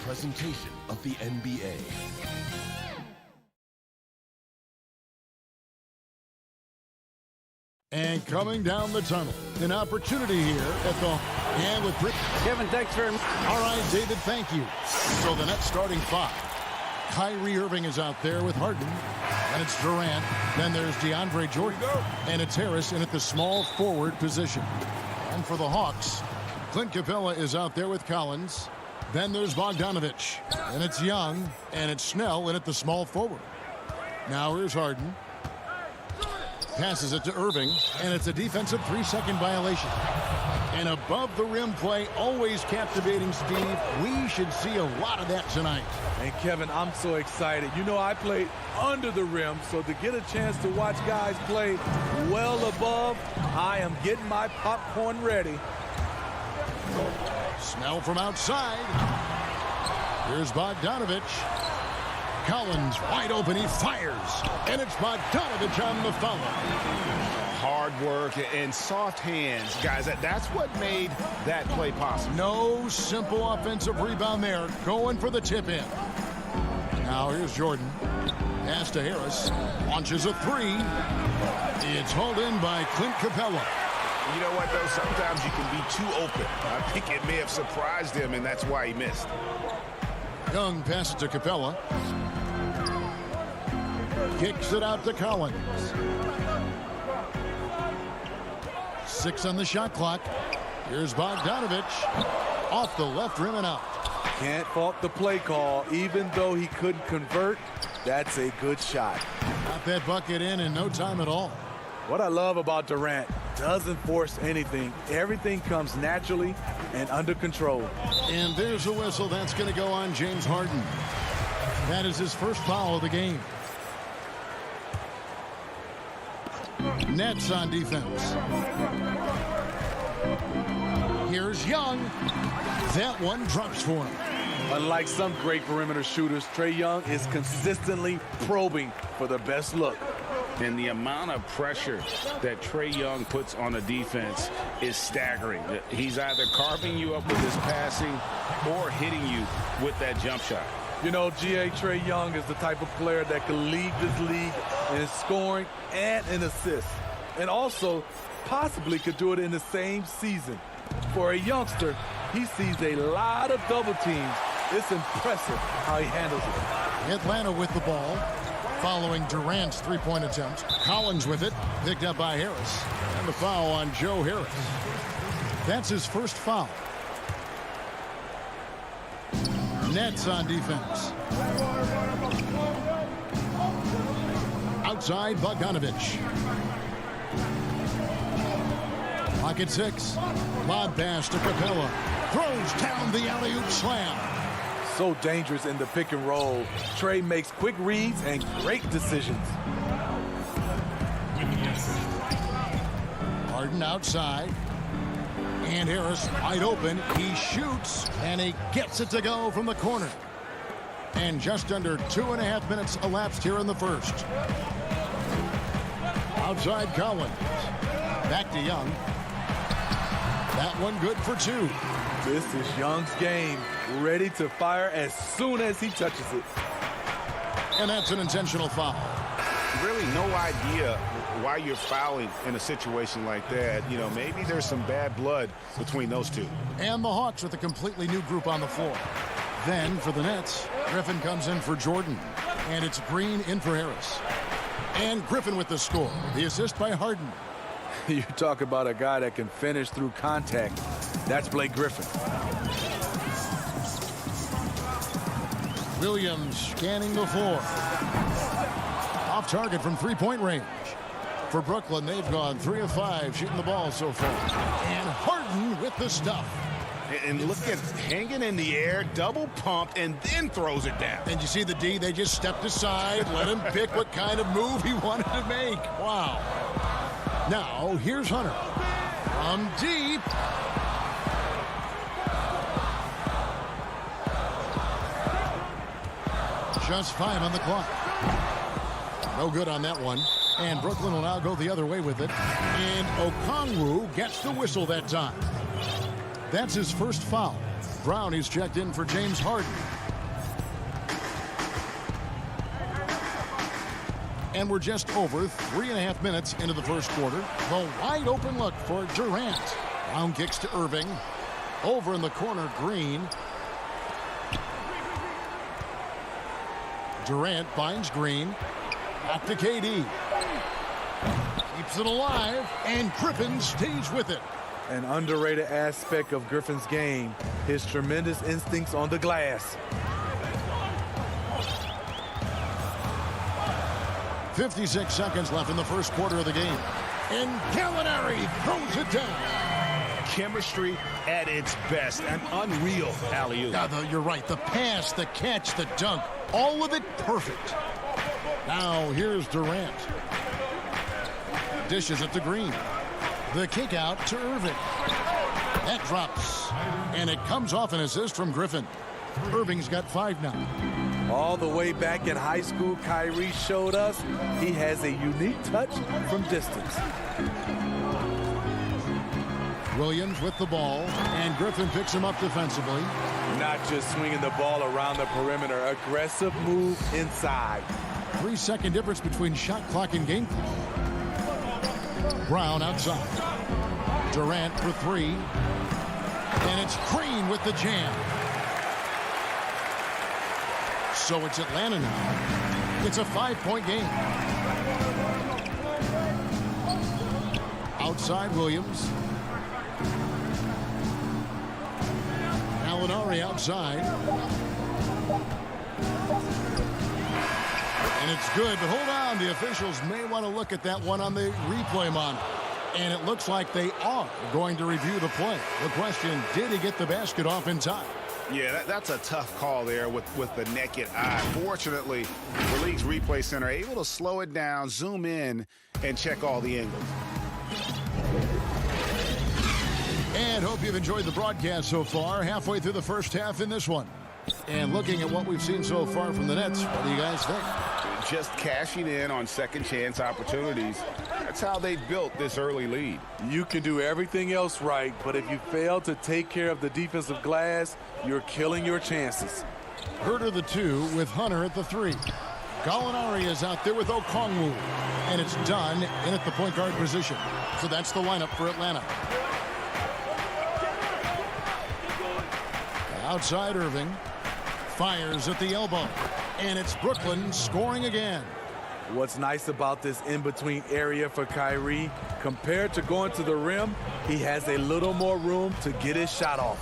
Presentation of the NBA. And coming down the tunnel, an opportunity here at the hand with Kevin, thanks very much. All right, David, thank you. So the Nets starting five. Kyrie Irving is out there with Harden. And it's Durant. Then there's DeAndre Jordan. And it's Harrison at the small forward position. And for the Hawks, Clint Capella is out there with Collins. Then there's Bogdanovich, and it's Young, and it's Snell in at the small forward. Now here's Harden. Passes it to Irving, and it's a defensive 3-second violation. And above the rim play, always captivating, Steve. We should see a lot of that tonight. And Kevin, I'm so excited. You know, I played under the rim, so to get a chance to watch guys play well above, I am getting my popcorn ready. Snell from outside. Here's Bogdanovich. Collins wide open. He fires. And it's Bogdanovich on the follow. Hard work and soft hands. Guys, that's what made that play possible. No simple offensive rebound there. Going for the tip in. Now here's Jordan. Pass to Harris. Launches a three. It's hauled in by Clint Capella. You know what, though? Sometimes you can be too open. I think it may have surprised him, and that's why he missed. Young passes to Capella. Kicks it out to Collins. 6 on the shot clock. Here's Bogdanovich. Off the left rim and out. Can't fault the play call. Even though he couldn't convert, that's a good shot. Got that bucket in no time at all. What I love about Durant, doesn't force anything. Everything comes naturally and under control. And there's a whistle. That's going to go on James Harden. That is his first foul of the game. Nets on defense. Here's Young. That one drops for him. Unlike some great perimeter shooters, Trae Young is consistently probing for the best look. And the amount of pressure that Trae Young puts on a defense is staggering. He's either carving you up with his passing or hitting you with that jump shot. You know, Trae Young is the type of player that can lead this league in scoring and in assists. And also, possibly could do it in the same season. For a youngster, he sees a lot of double teams. It's impressive how he handles it. Atlanta with the ball. Following Durant's three-point attempt. Collins with it. Picked up by Harris. And the foul on Joe Harris. That's his first foul. Nets on defense. Outside, Bogdanovich. Pocket 6. Lob pass to Capella. Throws down the alley-oop slam. So dangerous in the pick and roll. Trae makes quick reads and great decisions. Harden outside. And Harris wide open. He shoots, and he gets it to go from the corner. And just under 2.5 minutes elapsed here in the first. Outside Collins. Back to Young. That one good for 2. This is Young's game. Ready to fire as soon as he touches it. And that's an intentional foul. Really no idea why you're fouling in a situation like that. You know, maybe there's some bad blood between those two. And the Hawks with a completely new group on the floor. Then for the Nets, Griffin comes in for Jordan. And it's Green in for Harris. And Griffin with the score. The assist by Harden. You talk about a guy that can finish through contact. That's Blake Griffin. Williams scanning the floor. Off target from three-point range. For Brooklyn, they've gone 3 of 5 shooting the ball so far. And Harden with the stuff. And look at hanging in the air, double pump, and then throws it down. And you see the D, they just stepped aside, let him pick what kind of move he wanted to make. Wow. Now, here's Hunter. From deep. Just 5 on the clock. No good on that one. And Brooklyn will now go the other way with it. And Okongwu gets the whistle that time. That's his first foul. Brown is checked in for James Harden. And we're just over 3.5 minutes into the first quarter. The wide open look for Durant. Brown kicks to Irving. Over in the corner, Green. Durant finds Green. Back to KD. Keeps it alive, and Griffin stays with it. An underrated aspect of Griffin's game, his tremendous instincts on the glass. 56 seconds left in the first quarter of the game. And Gallinari throws it down. Chemistry at its best. An unreal alley-oop. You're right. The pass, the catch, the dunk, all of it perfect. Now here's Durant. Dishes it to Green. The kick out to Irving. That drops. And it comes off an assist from Griffin. Irving's got 5 now. All the way back in high school, Kyrie showed us he has a unique touch from distance. Williams with the ball, and Griffin picks him up defensively. Not just swinging the ball around the perimeter, aggressive move inside. 3-second difference between shot clock and game clock. Brown outside. Durant for 3. And it's Green with the jam. So it's Atlanta now. It's a 5-point game. Outside Williams. Gallinari outside. And it's good, but hold on. The officials may want to look at that one on the replay monitor. And it looks like they are going to review the play. The question, did he get the basket off in time? Yeah, that's a tough call there with the naked eye. Fortunately, the league's replay center able to slow it down, zoom in, and check all the angles. And hope you've enjoyed the broadcast so far. Halfway through the first half in this one. And looking at what we've seen so far from the Nets, what do you guys think? Just cashing in on second chance opportunities. That's how they built this early lead. You can do everything else right, but if you fail to take care of the defensive glass, you're killing your chances. Herter the 2 with Hunter at the 3. Gallinari is out there with Okongwu. And it's done in at the point guard position. So that's the lineup for Atlanta. Outside Irving. Fires at the elbow. And it's Brooklyn scoring again. What's nice about this in-between area for Kyrie, compared to going to the rim, he has a little more room to get his shot off.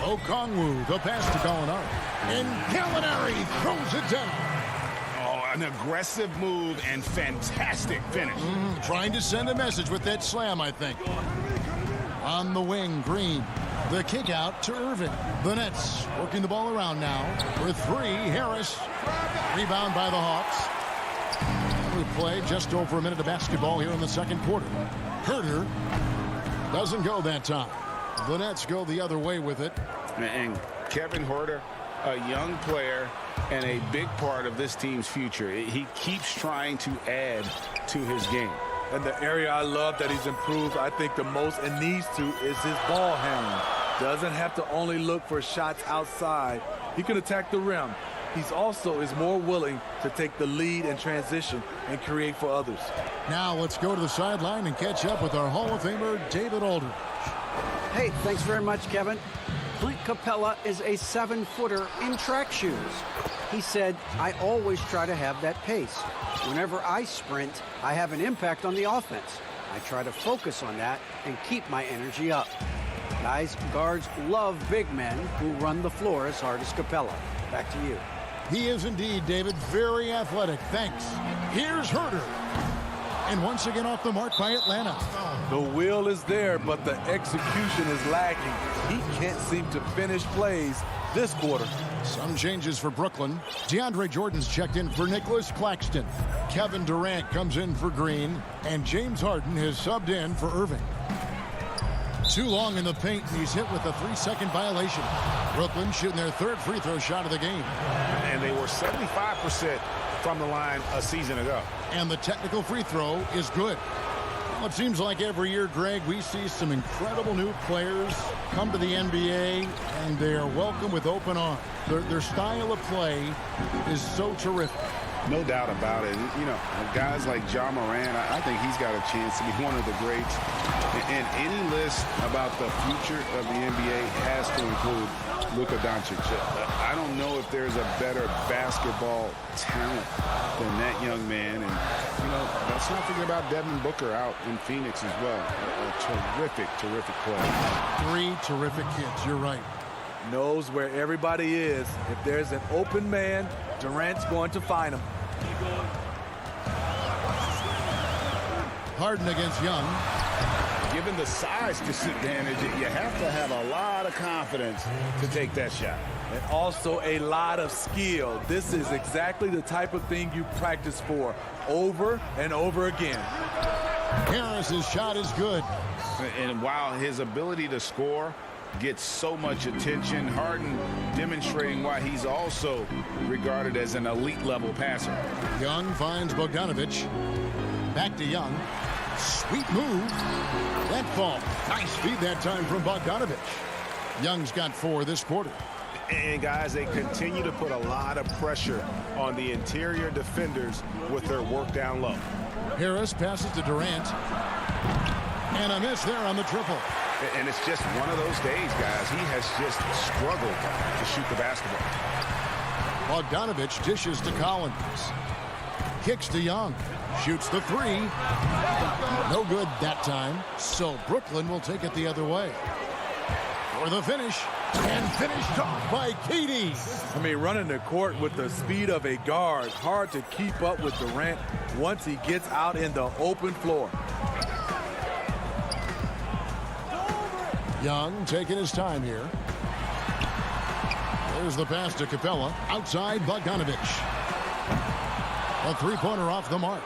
Okongwu, the pass to Gallinari. And Gallinari throws it down. Oh, an aggressive move and fantastic finish. Trying to send a message with that slam, I think. On the wing, Green. The kick out to Irving. The Nets working the ball around now. For 3, Harris. Rebound by the Hawks. We play just over a minute of basketball here in the second quarter. Herter doesn't go that time. The Nets go the other way with it. And Kevin Herter, a young player and a big part of this team's future. He keeps trying to add to his game. And the area I love that he's improved, I think the most and needs to, is his ball handling. Doesn't have to only look for shots outside. He can attack the rim. He's also is more willing to take the lead in transition and create for others. Now let's go to the sideline and catch up with our Hall of Famer, David Aldridge. Hey, thanks very much, Kevin. Clint Capella is a 7-footer in track shoes. He said, I always try to have that pace. Whenever I sprint, I have an impact on the offense. I try to focus on that and keep my energy up. Guys, guards love big men who run the floor as hard as Capella. Back to you. He is indeed, David, very athletic. Thanks. Here's Herter. And once again off the mark by Atlanta. The will is there, but the execution is lacking. He can't seem to finish plays this quarter. Some changes for Brooklyn. DeAndre Jordan's checked in for Nicholas Claxton. Kevin Durant comes in for Green. And James Harden has subbed in for Irving. Too long in the paint, and he's hit with a 3-second violation. Brooklyn shooting their third free throw shot of the game. And they were 75% from the line a season ago. And the technical free throw is good. Well, it seems like every year, Greg, we see some incredible new players come to the NBA, and they are welcome with open arms. Their style of play is so terrific. No doubt about it. You know, guys like Ja Morant, I think he's got a chance to be one of the greats. And any list about the future of the NBA has to include Luka Doncic. I don't know if there's a better basketball talent than that young man. And, you know, let's not forget about Devin Booker out in Phoenix as well. A terrific, terrific player. 3 terrific kids. You're right. Knows where everybody is. If there's an open man, Durant's going to find him. Harden against Young. Given the size disadvantage, you have to have a lot of confidence to take that shot. And also a lot of skill. This is exactly the type of thing you practice for over and over again. Harris's shot is good. And while his ability to score gets so much attention, Harden demonstrating why he's also regarded as an elite level passer. Young finds Bogdanovich. Back to Young. Sweet move. That fall. Nice feed that time from Bogdanovich. Young's got 4 this quarter. And guys, they continue to put a lot of pressure on the interior defenders with their work down low. Harris passes to Durant. And a miss there on the triple. And it's just one of those days, guys. He has just struggled to shoot the basketball. Bogdanovich dishes to Collins. Kicks to Young. Shoots the 3. No good that time. So Brooklyn will take it the other way. For the finish. And finished off by KD. I mean, running the court with the speed of a guard. Hard to keep up with Durant once he gets out in the open floor. Young taking his time here. There's the pass to Capella. Outside Bogdanovich. A 3-pointer off the mark.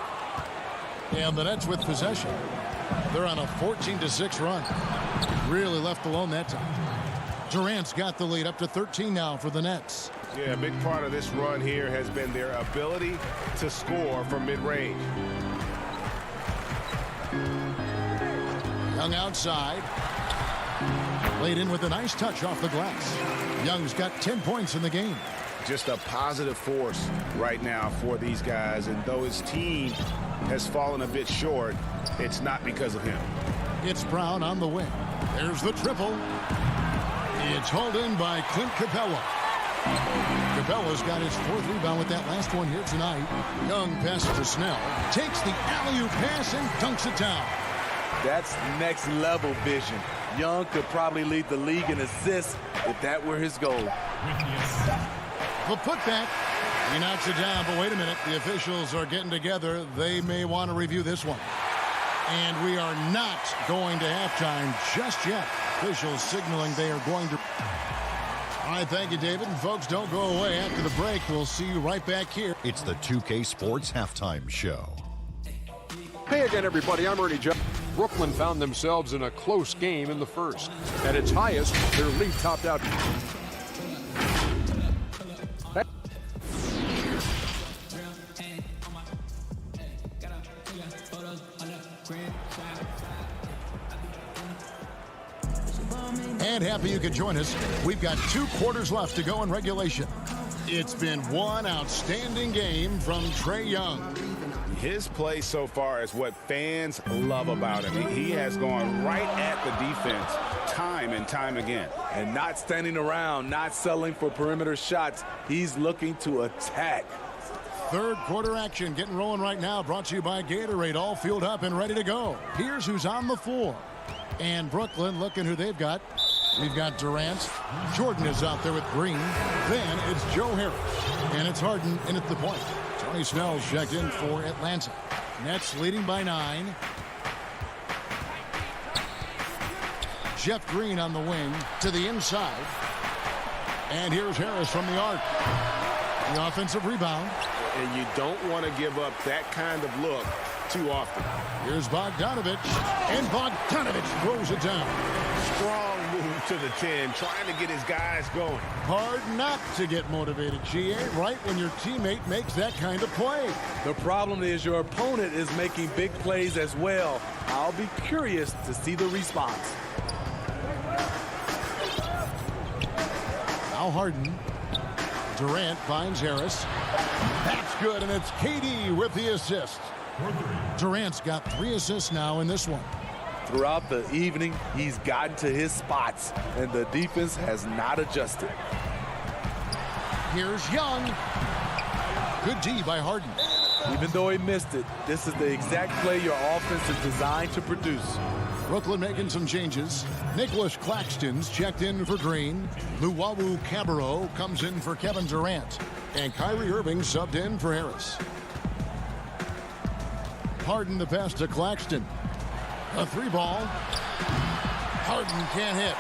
And the Nets with possession. They're on a 14-6 run. Really left alone that time. Durant's got the lead up to 13 now for the Nets. Yeah, a big part of this run here has been their ability to score from mid-range. Young outside. Laid in with a nice touch off the glass. Young's got 10 points in the game. Just a positive force right now for these guys. And though his team has fallen a bit short, it's not because of him. It's Brown on the wing. There's the triple. It's hauled in by Clint Capella. Capella's got his 4th rebound with that last one here tonight. Young passes to Snell. Takes the alley-oop pass and dunks it down. That's next level vision. Young could probably lead the league in assists if that were his goal. The putback. He knocks it down, but wait a minute. The officials are getting together. They may want to review this one. And we are not going to halftime just yet. Officials signaling they are going to. All right, thank you, David. And folks, don't go away. After the break, we'll see you right back here. It's the 2K Sports Halftime Show. Hey again, everybody. I'm Ernie Jones. Brooklyn found themselves in a close game in the first. At its highest, their lead topped out. And happy you could join us. We've got 2 quarters left to go in regulation. It's been one outstanding game from Trae Young. His play so far is what fans love about him. He has gone right at the defense time and time again. And not standing around, not settling for perimeter shots. He's looking to attack. 3rd quarter action getting rolling right now. Brought to you by Gatorade. All fueled up and ready to go. Here's who's on the floor. And Brooklyn, looking who they've got. We've got Durant. Jordan is out there with Green. Then it's Joe Harris. And it's Harden in at the point. Tony Snell's checked in for Atlanta. Nets leading by 9. Jeff Green on the wing to the inside. And here's Harris from the arc. The offensive rebound. And you don't want to give up that kind of look too often. Here's Bogdanovich. And Bogdanovich throws it down. Strong move to the 10, trying to get his guys going. Hard not to get motivated, GA, right when your teammate makes that kind of play. The problem is your opponent is making big plays as well. I'll be curious to see the response. Now Harden. Durant finds Harris. That's good, and it's KD with the assist. Durant's got 3 assists now in this one. Throughout the evening, he's gotten to his spots, and the defense has not adjusted. Here's Young. Good D by Harden. Even though he missed it, this is the exact play your offense is designed to produce. Brooklyn making some changes. Nicholas Claxton's checked in for Green. Luwawu Cabarro comes in for Kevin Durant. And Kyrie Irving subbed in for Harris. Harden the pass to Claxton. A 3-ball. Harden can't hit.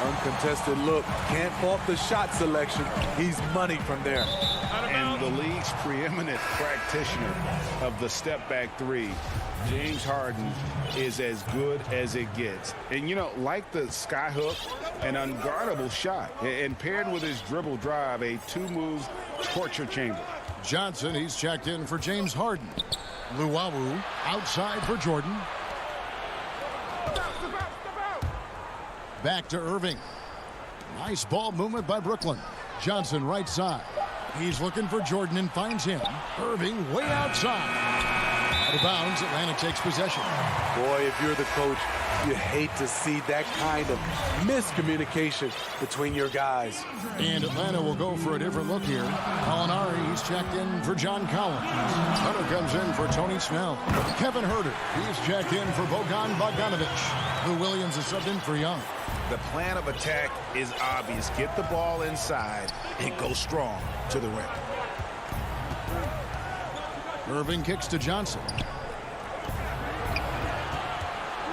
Uncontested look. Can't fault the shot selection. He's money from there. And the league's preeminent practitioner of the step-back 3, James Harden, is as good as it gets. And, you know, like the skyhook, an unguardable shot. And paired with his dribble drive, a 2-move torture chamber. Johnson, he's checked in for James Harden. Luwawu outside for Jordan. Back to Irving. Nice ball movement by Brooklyn. Johnson right side. He's looking for Jordan and finds him. Irving way outside. Out of bounds, Atlanta takes possession. Boy, if you're the coach, you hate to see that kind of miscommunication between your guys. And Atlanta will go for a different look here. Gallinari, he's checked in for John Collins. Hunter comes in for Tony Snell. Kevin Huerter, he's checked in for Bogan Bogdanovich. Lou Williams is subbed in for Young. The plan of attack is obvious. Get the ball inside and go strong to the rim. Irving kicks to Johnson.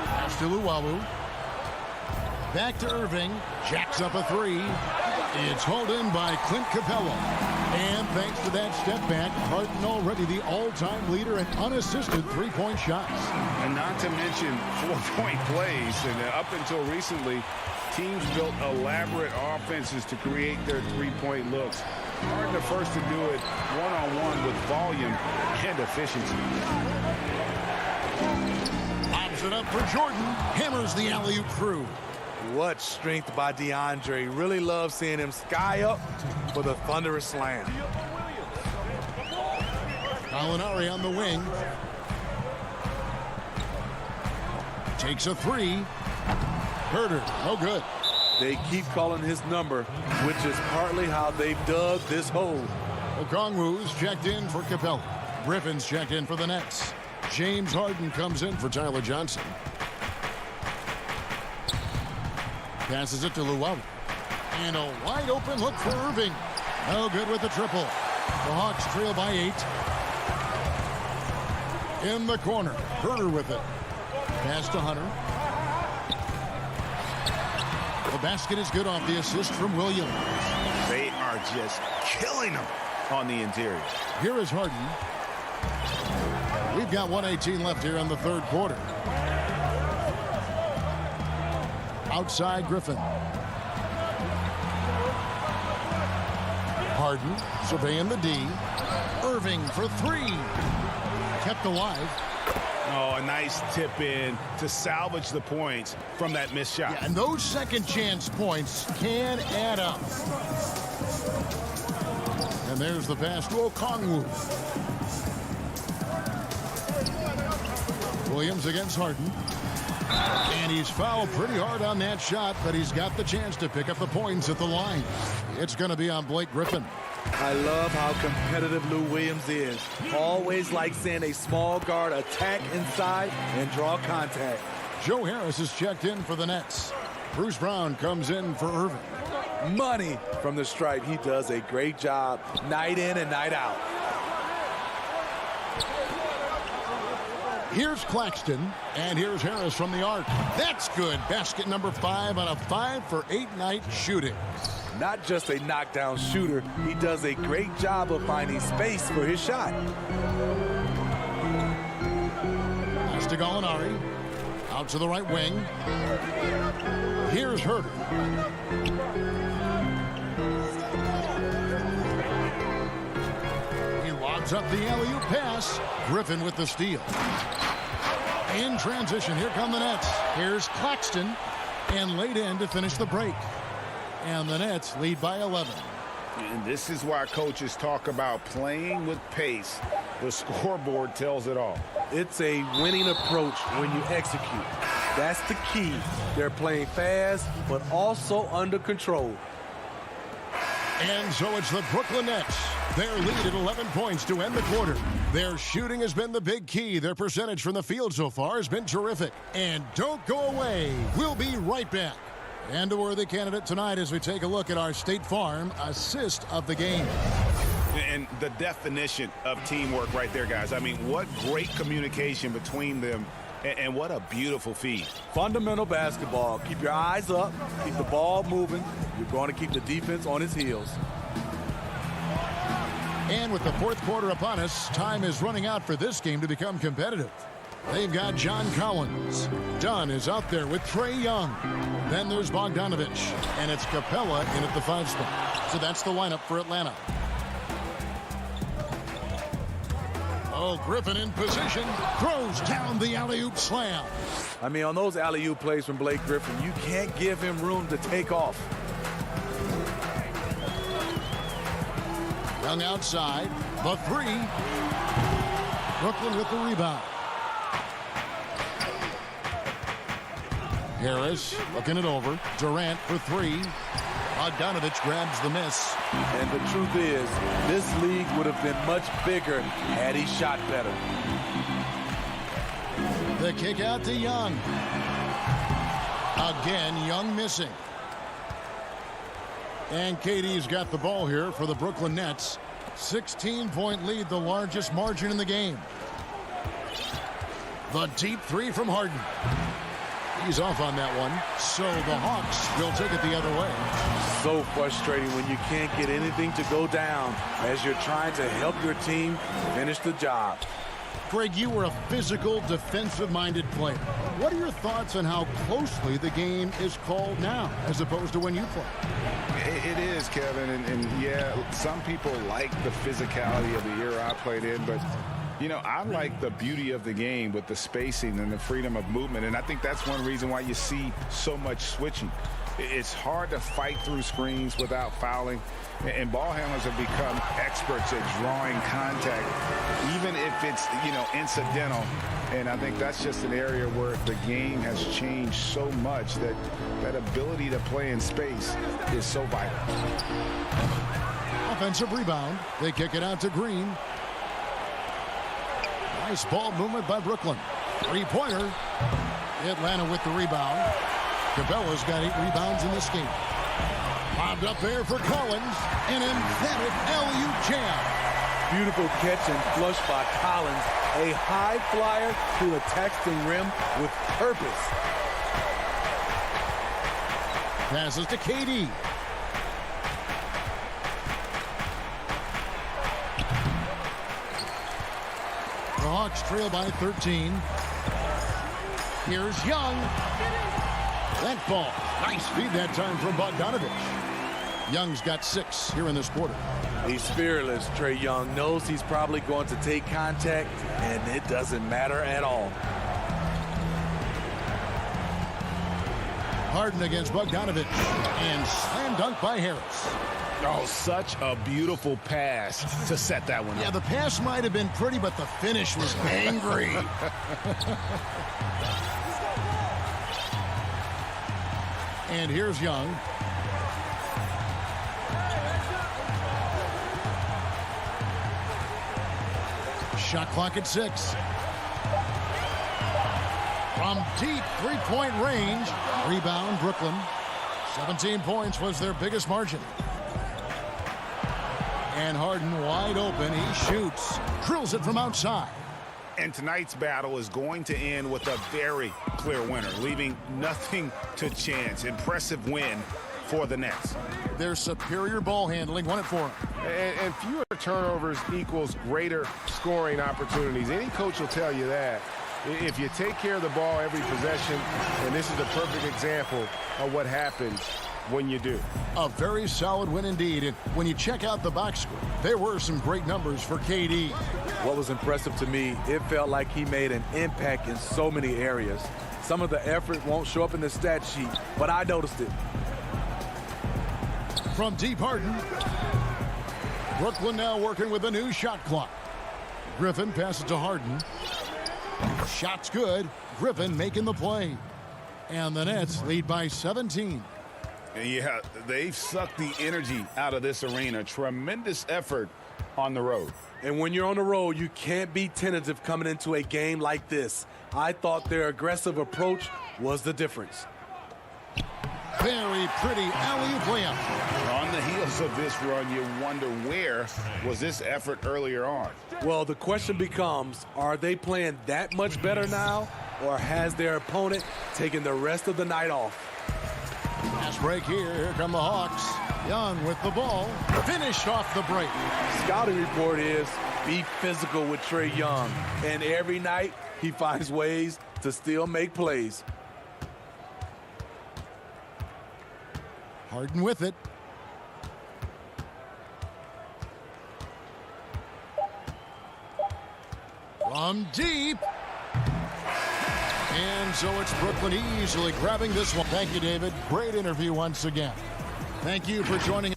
Pass to Luwawu. Back to Irving. Jacks up a 3. It's hauled in by Clint Capella. And thanks to that step back, Harden already the all-time leader in unassisted three-point shots. And not to mention 4-point plays. And up until recently, teams built elaborate offenses to create their three-point looks. Harden the first to do it one-on-one with volume and efficiency. Lobs it up for Jordan. Hammers the alley-oop through. What strength by DeAndre. Really love seeing him sky up for the thunderous slam. Gallinari on the wing. Takes a 3. Huerter, no good. They keep calling his number, which is partly how they've dug this hole. Okongwu's checked in for Capella. Griffin's checked in for the Nets. James Harden comes in for Tyler Johnson. Passes it to Luwawu. And a wide open look for Irving. No good with the triple. The Hawks trail by 8. In the corner. Huerter with it. Pass to Hunter. The basket is good off the assist from Williams. They are just killing them on the interior. Here is Harden. We've got 1:18 left here in the third quarter. Outside Griffin. Harden surveying the D. Irving for 3. Kept alive. Oh, a nice tip in to salvage the points from that missed shot. Yeah, and those second chance points can add up. And there's the pass to Okongwu. Williams against Harden. And he's fouled pretty hard on that shot, but he's got the chance to pick up the points at the line. It's going to be on Blake Griffin. I love how competitive Lou Williams is. Always like seeing a small guard attack inside and draw contact. Joe Harris is checked in for the Nets. Bruce Brown comes in for Irving. Money from the stripe. He does a great job night in and night out. Here's Claxton, and here's Harris from the arc. That's good. Basket number 5 on a 5 for 8 night shooting. Not just a knockdown shooter, he does a great job of finding space for his shot. Pass to Gallinari. Out to the right wing. Here's Herter. He lobs up the alley-oop pass. Griffin with the steal. In transition, here come the Nets. Here's Claxton, and laid in to finish the break. And the Nets lead by 11. And this is why coaches talk about playing with pace. The scoreboard tells it all. It's a winning approach when you execute. That's the key. They're playing fast, but also under control. And so it's the Brooklyn Nets. Their lead at 11 points to end the quarter. Their shooting has been the big key. Their percentage from the field so far has been terrific. And don't go away. We'll be right back. And a worthy candidate tonight as we take a look at our State Farm assist of the game. And the definition of teamwork right there, guys. I mean, what great communication between them, and what a beautiful feed. Fundamental basketball. Keep your eyes up. Keep the ball moving. You're going to keep the defense on its heels. And with the fourth quarter upon us, time is running out for this game to become competitive. They've got John Collins. Dunn is out there with Trae Young. Then there's Bogdanovich. And it's Capella in at the 5 spot. So that's the lineup for Atlanta. Oh, Griffin in position. Throws down the alley-oop slam. I mean, on those alley-oop plays from Blake Griffin, you can't give him room to take off. Young outside. The 3. Brooklyn with the rebound. Harris looking it over. Durant for 3. Bogdanovich grabs the miss. And the truth is, this league would have been much bigger had he shot better. The kick out to Young. Again, Young missing. And KD's got the ball here for the Brooklyn Nets. 16-point lead, the largest margin in the game. The deep 3 from Harden. He's off on that one, so the Hawks will take it the other way. So frustrating when you can't get anything to go down as you're trying to help your team finish the job. Greg, you were a physical, defensive-minded player. What are your thoughts on how closely the game is called now as opposed to when you played? It is, Kevin, and yeah, some people like the physicality of the era I played in, but you know, I like the beauty of the game with the spacing and the freedom of movement, and I think that's one reason why you see so much switching. It's hard to fight through screens without fouling, and ball handlers have become experts at drawing contact, even if it's, you know, incidental. And I think that's just an area where the game has changed so much that that ability to play in space is so vital. Offensive rebound. They kick it out to Green. Nice ball movement by Brooklyn. 3-pointer. Atlanta with the rebound. Capella's got 8 rebounds in this game. Bobbed up there for Collins. An emphatic alley-oop jam. Beautiful catch and flush by Collins. A high flyer who attacks the rim with purpose. Passes to KD. The Hawks trail by 13. Here's Young. That ball. Nice feed that time from Bogdanovich. Young's got 6 here in this quarter. He's fearless. Trae Young knows he's probably going to take contact, and it doesn't matter at all. Harden against Bogdanovich. And slam dunk by Harris. Oh, such a beautiful pass to set that one up. Yeah, the pass might have been pretty, but the finish was angry. And here's Young. Shot clock at 6. From deep 3-point range. Rebound, Brooklyn. 17 points was their biggest margin. And Harden wide open. He shoots. Drills it from outside. And tonight's battle is going to end with a very clear winner, leaving nothing to chance. Impressive win for the Nets. Their superior ball handling won it for them. And fewer turnovers equals greater scoring opportunities. Any coach will tell you that. If you take care of the ball every possession, and this is a perfect example of what happens when you do. A very solid win indeed. And when you check out the box score, there were some great numbers for KD. What was impressive to me, it felt like he made an impact in so many areas. Some of the effort won't show up in the stat sheet, but I noticed it. From deep Harden. Brooklyn now working with a new shot clock. Griffin passes to Harden. Shot's good. Griffin making the play. And the Nets lead by 17. Yeah, they've sucked the energy out of this arena. Tremendous effort on the road. And when you're on the road, you can't be tentative coming into a game like this. I thought their aggressive approach was the difference. Very pretty alley-oop layup. On the heels of this run, you wonder where was this effort earlier on? Well, the question becomes, are they playing that much better now, or has their opponent taken the rest of the night off? Pass break here. Here come the Hawks. Young with the ball. Finished off the break. Scouting report is be physical with Trae Young. And every night, he finds ways to still make plays. Harden with it. From deep. And so it's Brooklyn easily grabbing this one. Thank you, David. Great interview once again. Thank you for joining us.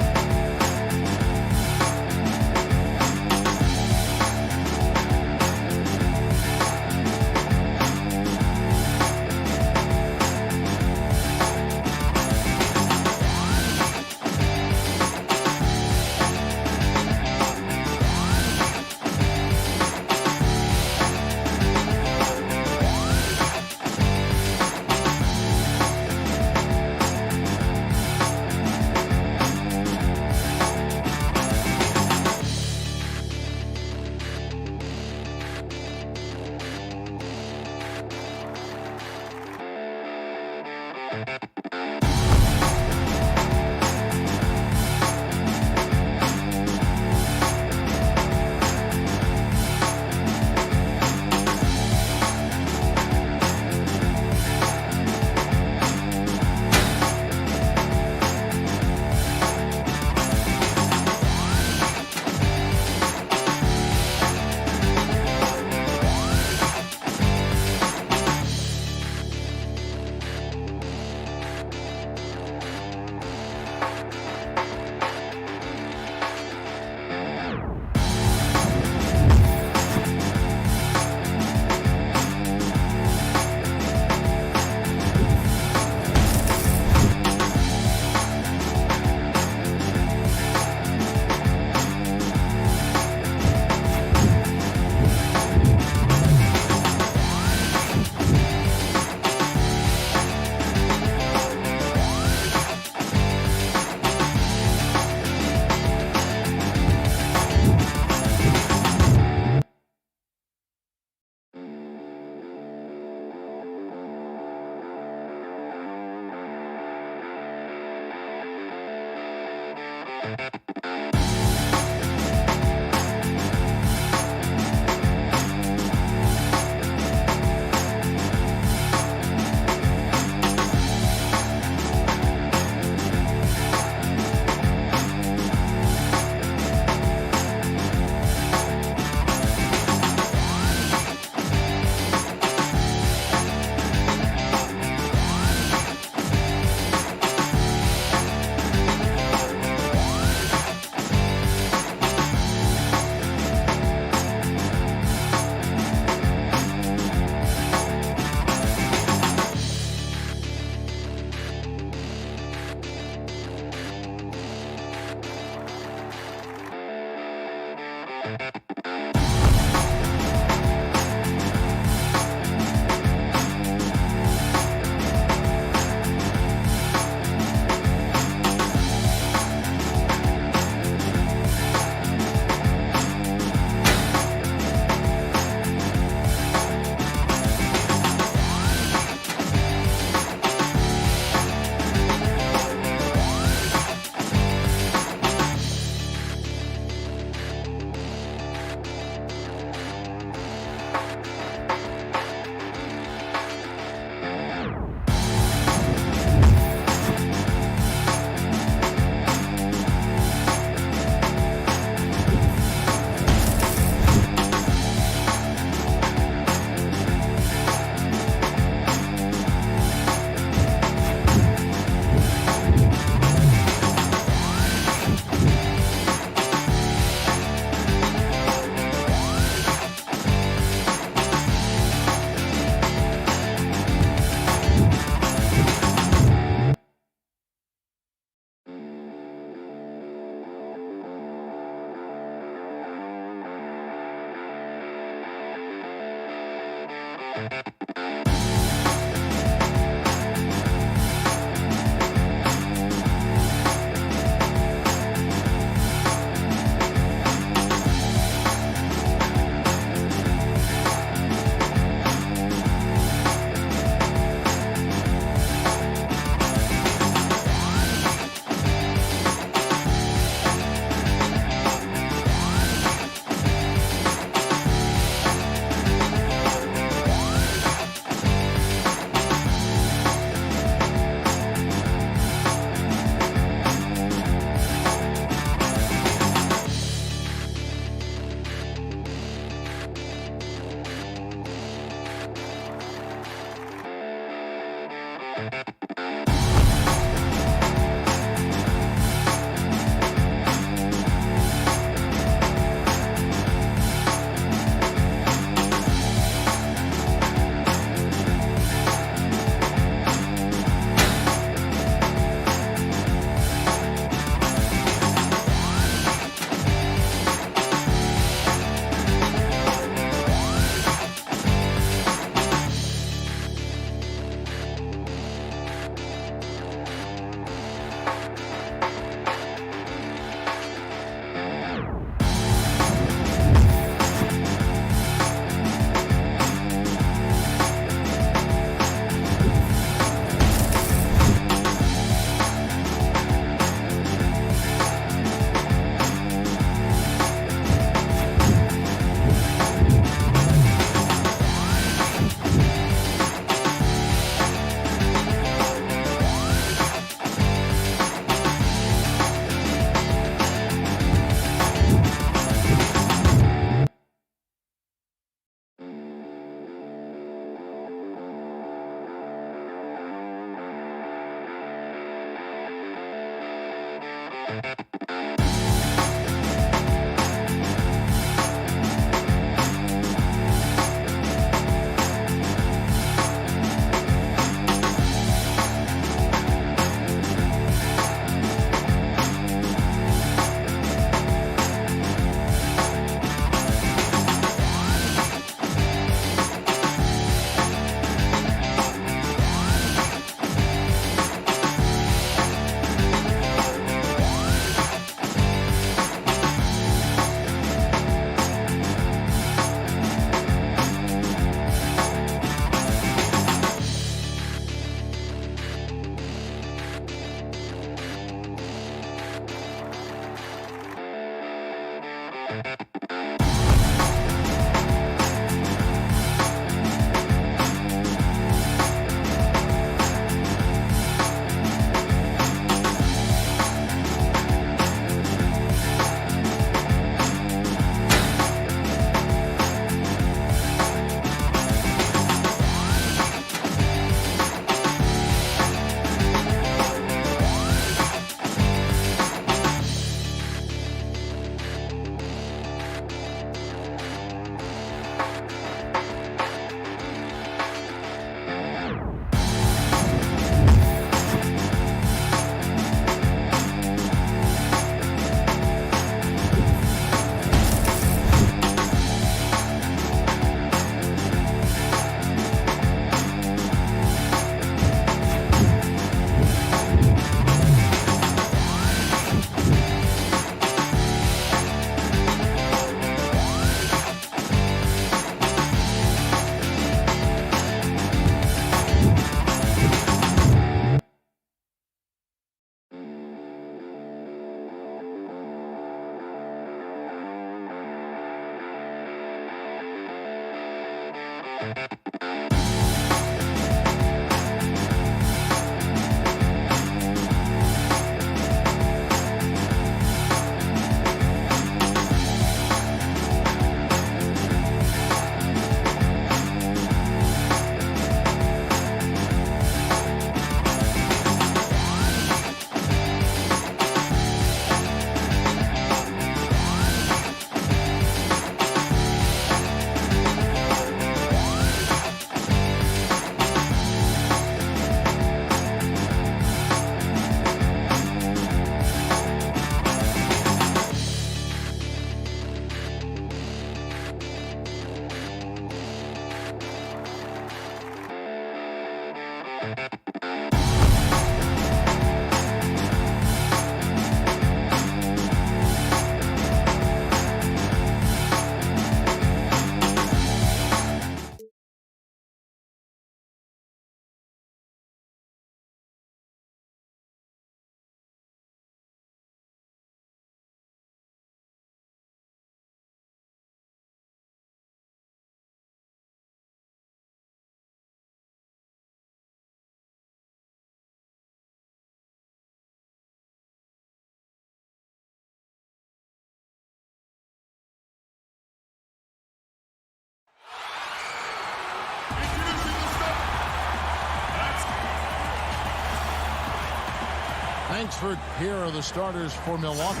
Thanks for here are the starters for Milwaukee.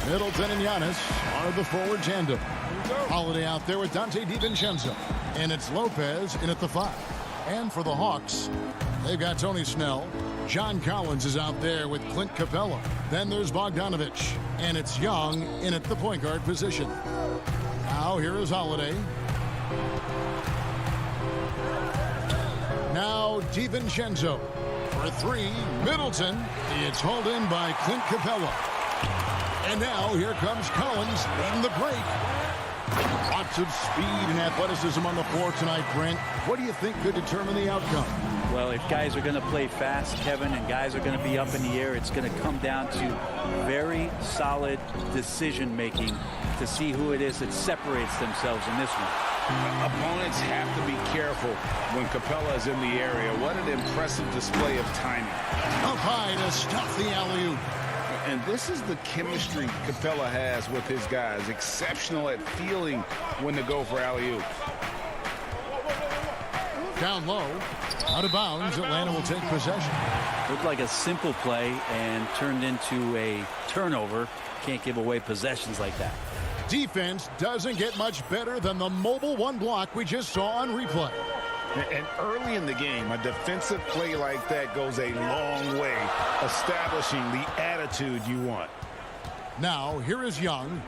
Middleton and Giannis are the forward tandem. Holiday out there with Dante DiVincenzo. And it's Lopez in at the 5. And for the Hawks, they've got Tony Snell. John Collins is out there with Clint Capella. Then there's Bogdanovich. And it's Young in at the point guard position. Now here is Holiday. Now DiVincenzo. For 3, Middleton. It's hauled in by Clint Capella. And now here comes Collins in the break. Lots of speed and athleticism on the floor tonight, Brent. What do you think could determine the outcome? Well, if guys are going to play fast, Kevin, and guys are going to be up in the air, it's going to come down to very solid decision-making to see who it is that separates themselves in this one. Opponents have to be careful when Capella is in the area. What an impressive display of timing. Up high to stuff the alley-oop. And this is the chemistry Capella has with his guys. Exceptional at feeling when to go for alley-oop. Down low, out of bounds, Atlanta will take possession. Looked like a simple play and turned into a turnover. Can't give away possessions like that. Defense doesn't get much better than the mobile one block we just saw on replay. And early in the game, a defensive play like that goes a long way, establishing the attitude you want. Now, here is Young.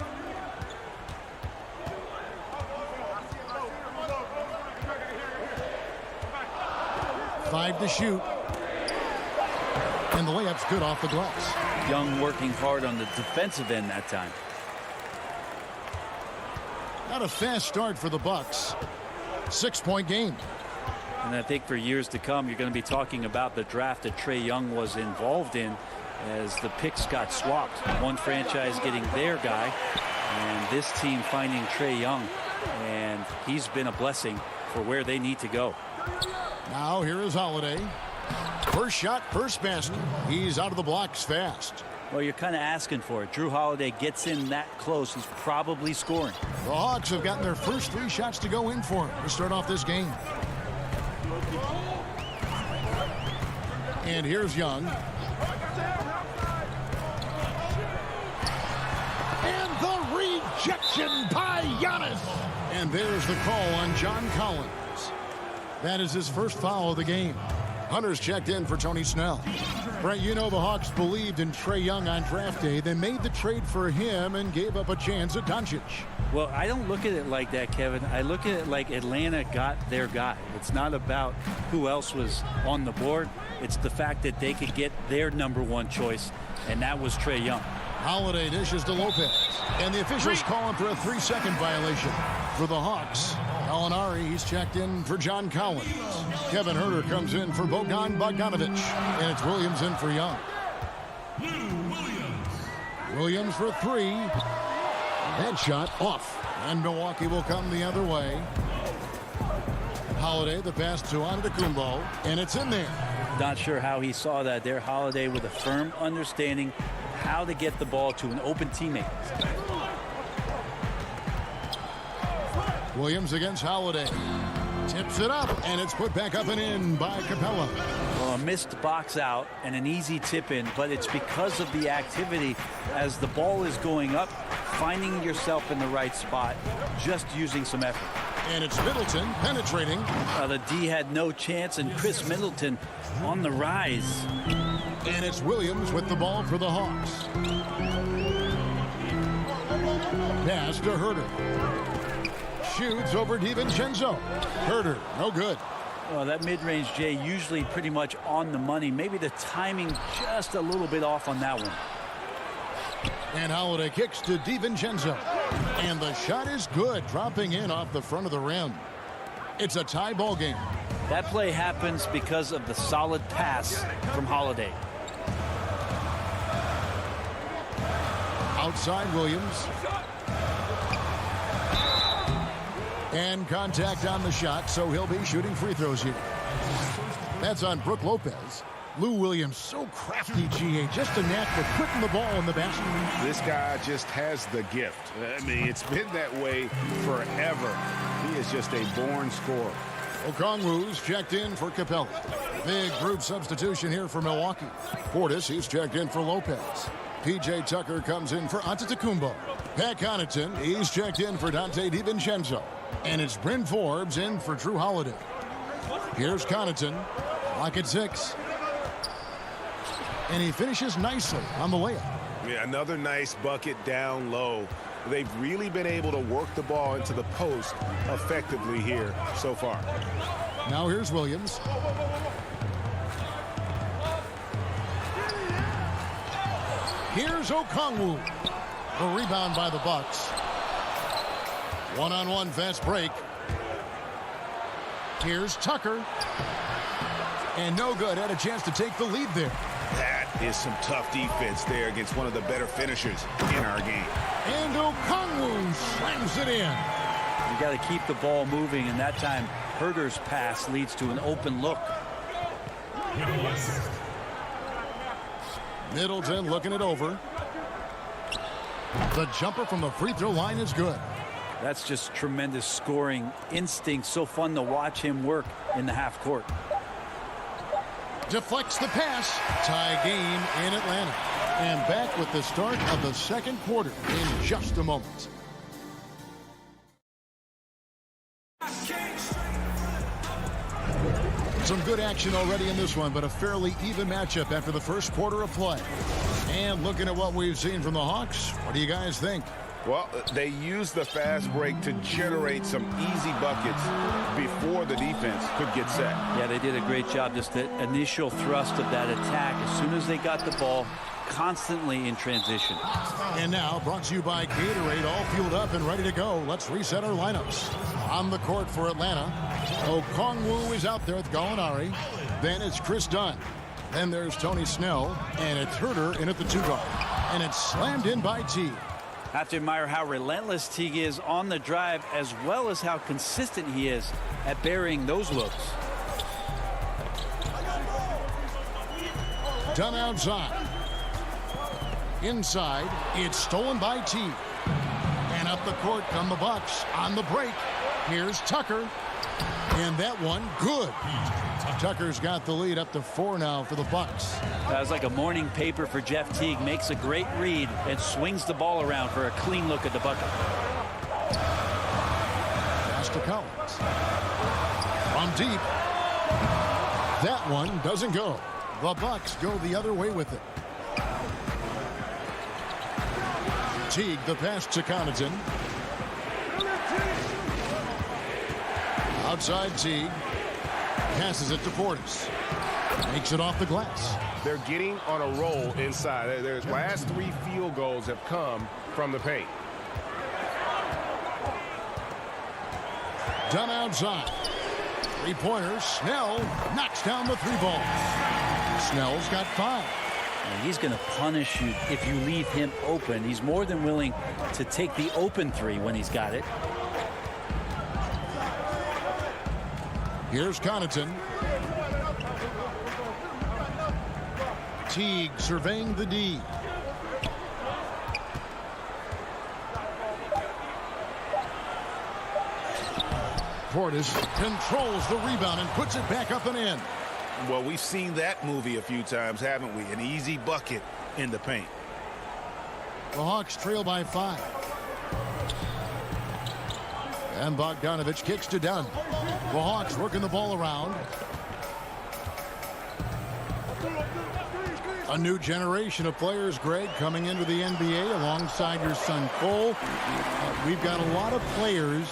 Five to shoot. And the layup's good off the glass. Young working hard on the defensive end that time. Not a fast start for the Bucks. 6-point game. And I think for years to come, you're going to be talking about the draft that Trae Young was involved in as the picks got swapped. One franchise getting their guy, and this team finding Trae Young. And he's been a blessing for where they need to go. Now here is Holiday. First shot, first basket. He's out of the blocks fast. Well, you're kind of asking for it. Drew Holiday gets in that close. He's probably scoring. The Hawks have gotten their first 3 shots to go in for him to start off this game. And here's Young. And the rejection by Giannis. And there's the call on John Collins. That is his first foul of the game. Hunter's checked in for Tony Snell. Brent, you know the Hawks believed in Trae Young on draft day. They made the trade for him and gave up a chance at Doncic. Well, I don't look at it like that, Kevin. I look at it like Atlanta got their guy. It's not about who else was on the board. It's the fact that they could get their #1 choice, and that was Trae Young. Holiday dishes to Lopez. And the officials calling for a 3-second violation for the Hawks. Gallinari, he's checked in for John Collins. Kevin Huerter comes in for Bogdanovich. And it's Williams in for Young. Williams for 3. Headshot off. And Milwaukee will come the other way. Holiday, the pass to Antetokounmpo, and it's in there. Not sure how he saw that there. Holiday with a firm understanding how to get the ball to an open teammate. Williams against Holiday. Tips it up, and it's put back up and in by Capella. Well, a missed box out and an easy tip in, but it's because of the activity as the ball is going up, finding yourself in the right spot, just using some effort. And it's Middleton penetrating. The D had no chance, and Chris Middleton on the rise. And it's Williams with the ball for the Hawks. Pass to Herter. Shoots over DiVincenzo. Herter, no good. Well, that mid-range, Jay, usually pretty much on the money. Maybe the timing just a little bit off on that one. And Holiday kicks to DiVincenzo. And the shot is good, dropping in off the front of the rim. It's a tie ball game. That play happens because of the solid pass from Holiday. Outside Williams. And contact on the shot, so he'll be shooting free throws here. That's on Brook Lopez. Lou Williams, so crafty, GA. Just a knack for putting the ball in the basket. This guy just has the gift. I mean, it's been that way forever. He is just a born scorer. Okongwu's checked in for Capella. Big group substitution here for Milwaukee. Portis, he's checked in for Lopez. P.J. Tucker comes in for Antetokounmpo. Pat Connaughton, he's checked in for Dante DiVincenzo. And it's Bryn Forbes in for Drew Holiday. Here's Connaughton. Clock at 6. And he finishes nicely on the layup. Yeah, another nice bucket down low. They've really been able to work the ball into the post effectively here so far. Now here's Williams. Here's Okongwu. The rebound by the Bucks. One-on-one fast break. Here's Tucker. And no good. Had a chance to take the lead there. That is some tough defense there against one of the better finishers in our game. And Okongwu slams it in. You got to keep the ball moving, and that time Herter's pass leads to an open look. Middleton looking it over. The jumper from the free throw line is good. That's just tremendous scoring instinct. So fun to watch him work in the half court. Deflects the pass. Tie game in Atlanta. And back with the start of the second quarter in just a moment. Some good action already in this one, but a fairly even matchup after the first quarter of play. And looking at what we've seen from the Hawks, what do you guys think? Well, they used the fast break to generate some easy buckets before the defense could get set. Yeah, they did a great job. Just the initial thrust of that attack. As soon as they got the ball, constantly in transition. And now, brought to you by Gatorade, all fueled up and ready to go. Let's reset our lineups. On the court for Atlanta, Okongwu is out there with Gallinari. Then it's Chris Dunn. Then there's Tony Snell. And it's Herter in at the 2 guard. And it's slammed in by Teague. Have to admire how relentless Teague is on the drive, as well as how consistent he is at burying those looks. Dunn outside. Inside, it's stolen by Teague. And up the court come the Bucks on the break. Here's Tucker. And that one, good. Tucker's got the lead up to 4 now for the Bucks. That was like a morning paper for Jeff Teague. Makes a great read and swings the ball around for a clean look at the bucket. Pass to Collins. From deep. That one doesn't go. The Bucks go the other way with it. Teague, the pass to Connaughton. Outside Teague. Passes it to Portis. Makes it off the glass. They're getting on a roll inside. Their last 3 field goals have come from the paint. Dunn outside. 3-pointers. Snell knocks down the 3 ball. Snell's got 5. And he's going to punish you if you leave him open. He's more than willing to take the open 3 when he's got it. Here's Connaughton. Teague surveying the D. Portis controls the rebound and puts it back up and in. Well, we've seen that movie a few times, haven't we? An easy bucket in the paint. The Hawks trail by 5. And Bogdanovich kicks to Dunn. The Hawks working the ball around. A new generation of players, Greg, coming into the NBA alongside your son Cole. We've got a lot of players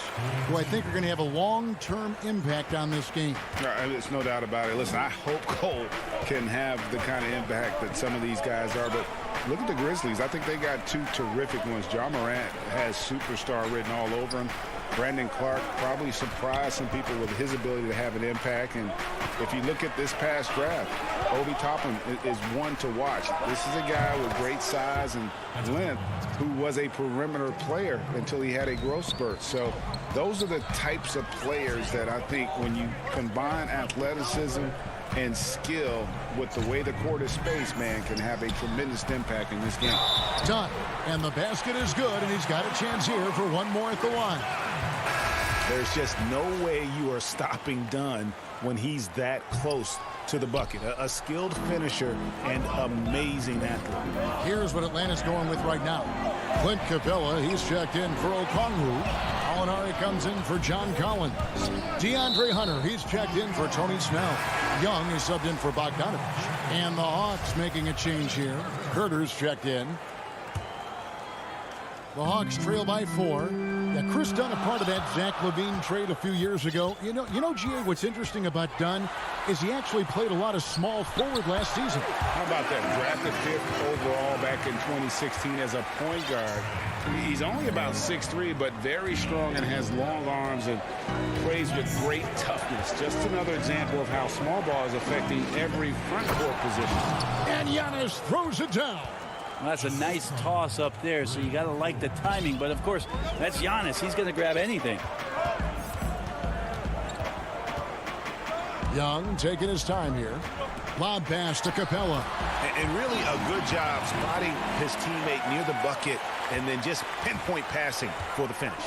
who I think are going to have a long-term impact on this game. There's no doubt about it. Listen, I hope Cole can have the kind of impact that some of these guys are. But look at the Grizzlies. I think they got 2 terrific ones. Ja Morant has superstar written all over him. Brandon Clark probably surprised some people with his ability to have an impact. And if you look at this past draft, Obi Toppin is one to watch. This is a guy with great size and length who was a perimeter player until he had a growth spurt. So those are the types of players that I think when you combine athleticism and skill with the way the court is spaced, man, can have a tremendous impact in this game. Done. And the basket is good, and he's got a chance here for one more at the line. There's just no way you are stopping Dunn when he's that close to the bucket. A skilled finisher and amazing athlete. Here's what Atlanta's going with right now. Clint Capella, he's checked in for Okongwu. Alinari comes in for John Collins. DeAndre Hunter, he's checked in for Tony Snell. Young is subbed in for Bogdanovich. And the Hawks making a change here. Herter's checked in. The Hawks trail by 4. Yeah, Chris Dunn, a part of that Zach LaVine trade a few years ago. You know, GA, what's interesting about Dunn is he actually played a lot of small forward last season. How about that? Drafted 5th overall back in 2016 as a point guard. He's only about 6'3", but very strong and has long arms and plays with great toughness. Just another example of how small ball is affecting every front court position. And Giannis throws it down. Well, that's a nice toss up there, so you got to like the timing. But, of course, that's Giannis. He's going to grab anything. Young taking his time here. Lob pass to Capella. And really a good job spotting his teammate near the bucket and then just pinpoint passing for the finish.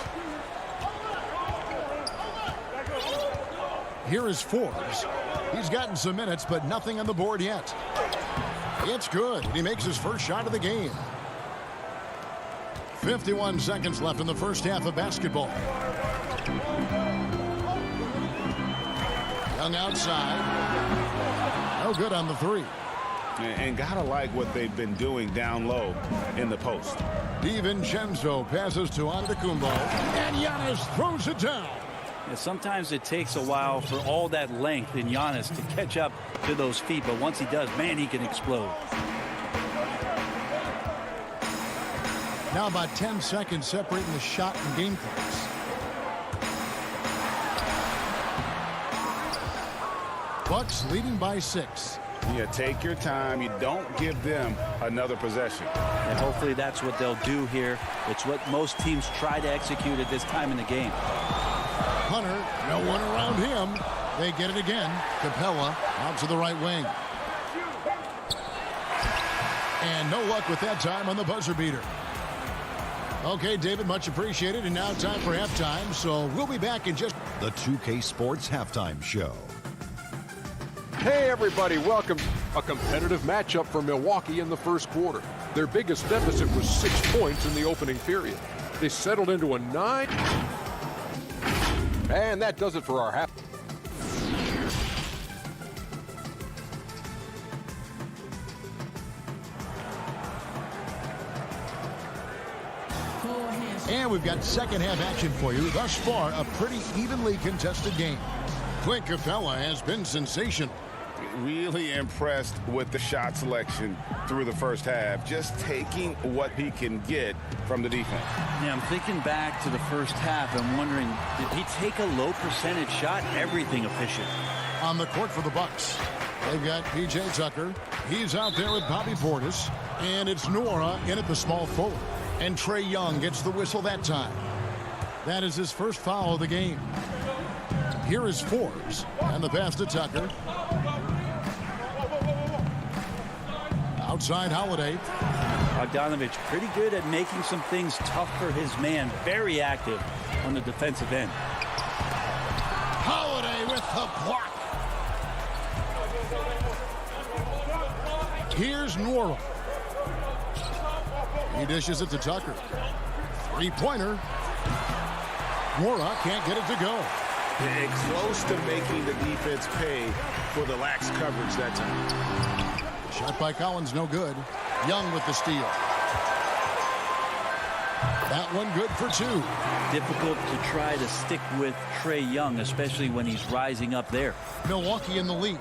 Here is Forbes. He's gotten some minutes, but nothing on the board yet. It's good. He makes his first shot of the game. 51 seconds left in the first half of basketball. Young outside. No good on the 3. And gotta like what they've been doing down low in the post. DiVincenzo passes to Antetokounmpo. And Giannis throws it down. Yeah, sometimes it takes a while for all that length in Giannis to catch up to those feet, but once he does, man, he can explode. Now about 10 seconds separating the shot and game clocks. Bucks leading by 6. Yeah, take your time. You don't give them another possession. And hopefully that's what they'll do here. It's what most teams try to execute at this time in the game. Hunter, no one around him. They get it again. Capella out to the right wing. And no luck with that time on the buzzer beater. Okay, David, much appreciated. And now time for halftime. So we'll be back in just... The 2K Sports Halftime Show. Hey everybody, welcome. A competitive matchup for Milwaukee in the first quarter. Their biggest deficit was 6 points in the opening period. They settled into a 9. And that does it for our half. And we've got second half action for you. Thus far, a pretty evenly contested game. Clint Capella has been sensational. Really impressed with the shot selection through the first half. Just taking what he can get from the defense. Yeah, I'm thinking back to the first half. I'm wondering, did he take a low percentage shot? Everything efficient. On the court for the Bucks, they've got P.J. Tucker. He's out there with Bobby Portis. And it's Nora in at the small forward. And Trae Young gets the whistle that time. That is his first foul of the game. Here is Forbes, and the pass to Tucker. Outside Holiday. Bogdanovich pretty good at making some things tough for his man. Very active on the defensive end. Holiday with the block. Here's Nora. He dishes it to Tucker. Three-pointer. Nora can't get it to go. And close to making the defense pay for the lax coverage that time. Shot by Collins, no good. Young with the steal. That one good for two. Difficult to try to stick with Trae Young, especially when he's rising up there. Milwaukee in the lead.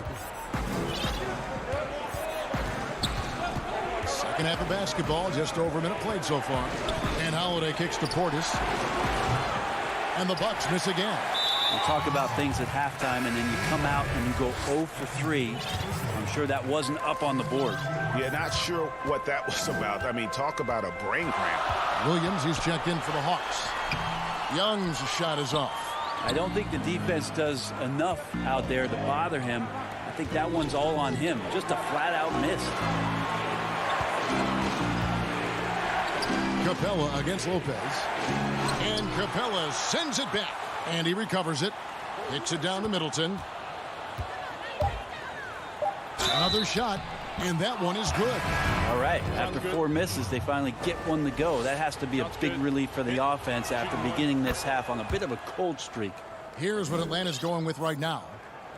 Second half of basketball, just over a minute played so far. And Holiday kicks to Portis. And the Bucks miss again. We talk about things at halftime, and then you come out and you go 0 for 3. I'm sure that wasn't up on the board. Yeah, not sure what that was about. I mean, talk about a brain cramp. Williams, he's checked in for the Hawks. Young's shot is off. I don't think the defense does enough out there to bother him. I think that one's all on him. Just a flat-out miss. Capella against Lopez. And Capella sends it back. And he recovers it. Kicks it down to Middleton. Another shot. And that one is good. All right. After 4 misses, they finally get one to go. That has to be a big relief for the offense after beginning this half on a bit of a cold streak. Here's what Atlanta's going with right now.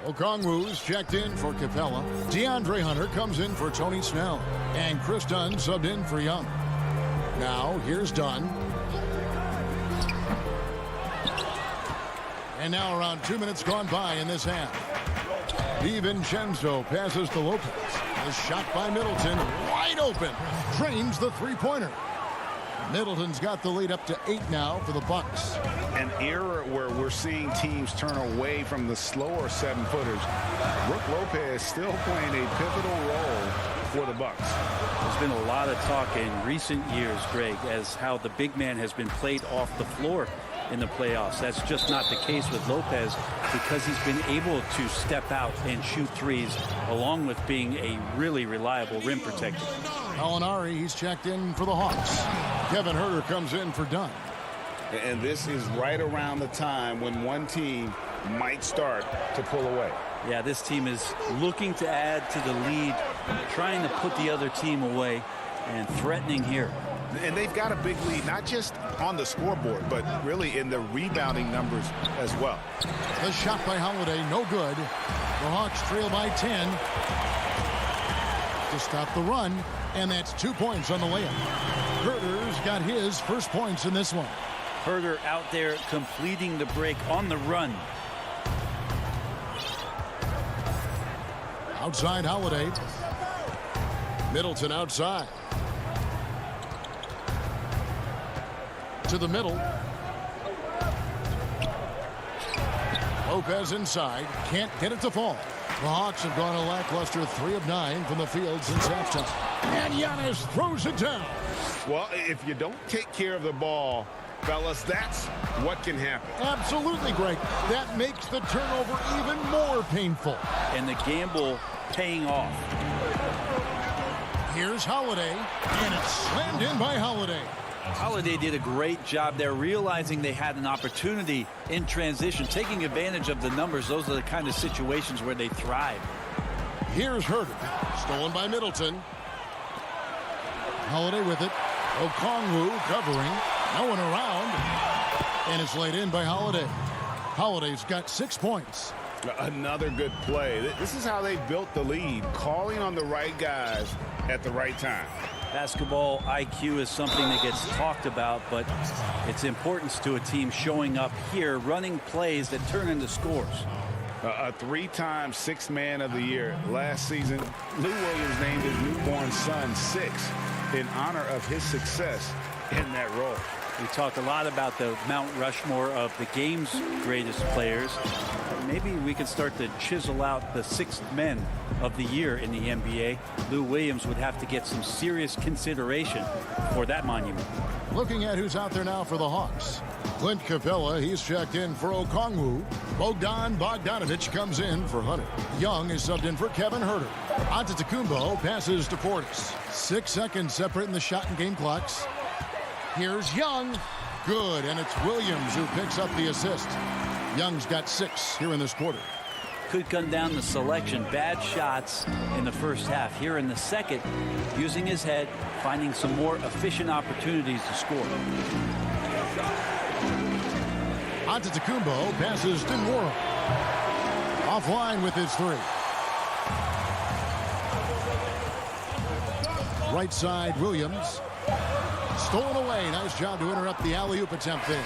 Okongwu's checked in for Capella. DeAndre Hunter comes in for Tony Snell. And Chris Dunn subbed in for Young. Now, here's Dunn. And now around 2 minutes gone by in this half. DiVincenzo passes to Lopez. A shot by Middleton. Wide open. Drains the three-pointer. Middleton's got the lead up to 8 now for the Bucks. An era where we're seeing teams turn away from the slower 7-footers. Brook Lopez still playing a pivotal role for the Bucks. There's been a lot of talk in recent years, Greg, as how the big man has been played off the floor in the playoffs. That's just not the case with Lopez because he's been able to step out and shoot threes along with being a really reliable rim protector. Alinari, he's checked in for the Hawks. Kevin Huerter comes in for Dunn. And this is right around the time when one team might start to pull away. Yeah, this team is looking to add to the lead, trying to put the other team away and threatening here. And they've got a big lead, not just on the scoreboard, but really in the rebounding numbers as well. The shot by Holiday, no good. The Hawks trail by 10 to stop the run, and that's 2 points on the layup. Huerter's got his first points in this one. Huerter out there completing the break on the run. Outside Holiday. Middleton outside. To the middle. Lopez inside. Can't get it to fall. The Hawks have gone a lackluster 3 of 9 from the field since halftime. And Giannis throws it down. Well, if you don't take care of the ball, fellas, that's what can happen. Absolutely, Greg. That makes the turnover even more painful. And the gamble paying off. Here's Holiday, and it's slammed in by Holiday. Holiday did a great job there, realizing they had an opportunity in transition, taking advantage of the numbers. Those are the kind of situations where they thrive. Here's Huerter, stolen by Middleton. Holiday with it. Okongwu covering. No one around. And it's laid in by Holiday. Holiday's got 6 points. Another good play. This is how they built the lead, calling on the right guys at the right time. Basketball IQ is something that gets talked about, but its importance to a team showing up here, running plays that turn into scores. A 3-time Sixth Man of the Year last season. Lou Williams named his newborn son Six in honor of his success in that role. We talked a lot about the Mount Rushmore of the game's greatest players. Maybe we could start to chisel out the sixth men of the year in the NBA. Lou Williams would have to get some serious consideration for that monument. Looking at who's out there now for the Hawks. Clint Capella, he's checked in for Okongwu. Bogdanovich comes in for Hunter. Young is subbed in for Kevin Huerter. Antetokounmpo passes to Portis. 6 seconds separating the shot and game clocks. Here's Young. Good, and it's Williams who picks up the assist. Young's got 6 here in this quarter. Could come down to selection. Bad shots in the first half. Here in the second, using his head, finding some more efficient opportunities to score. Antetokounmpo passes to Nwora. Offline with his 3. Right side, Williams. Stolen away. Nice job to interrupt the alley-oop attempt there.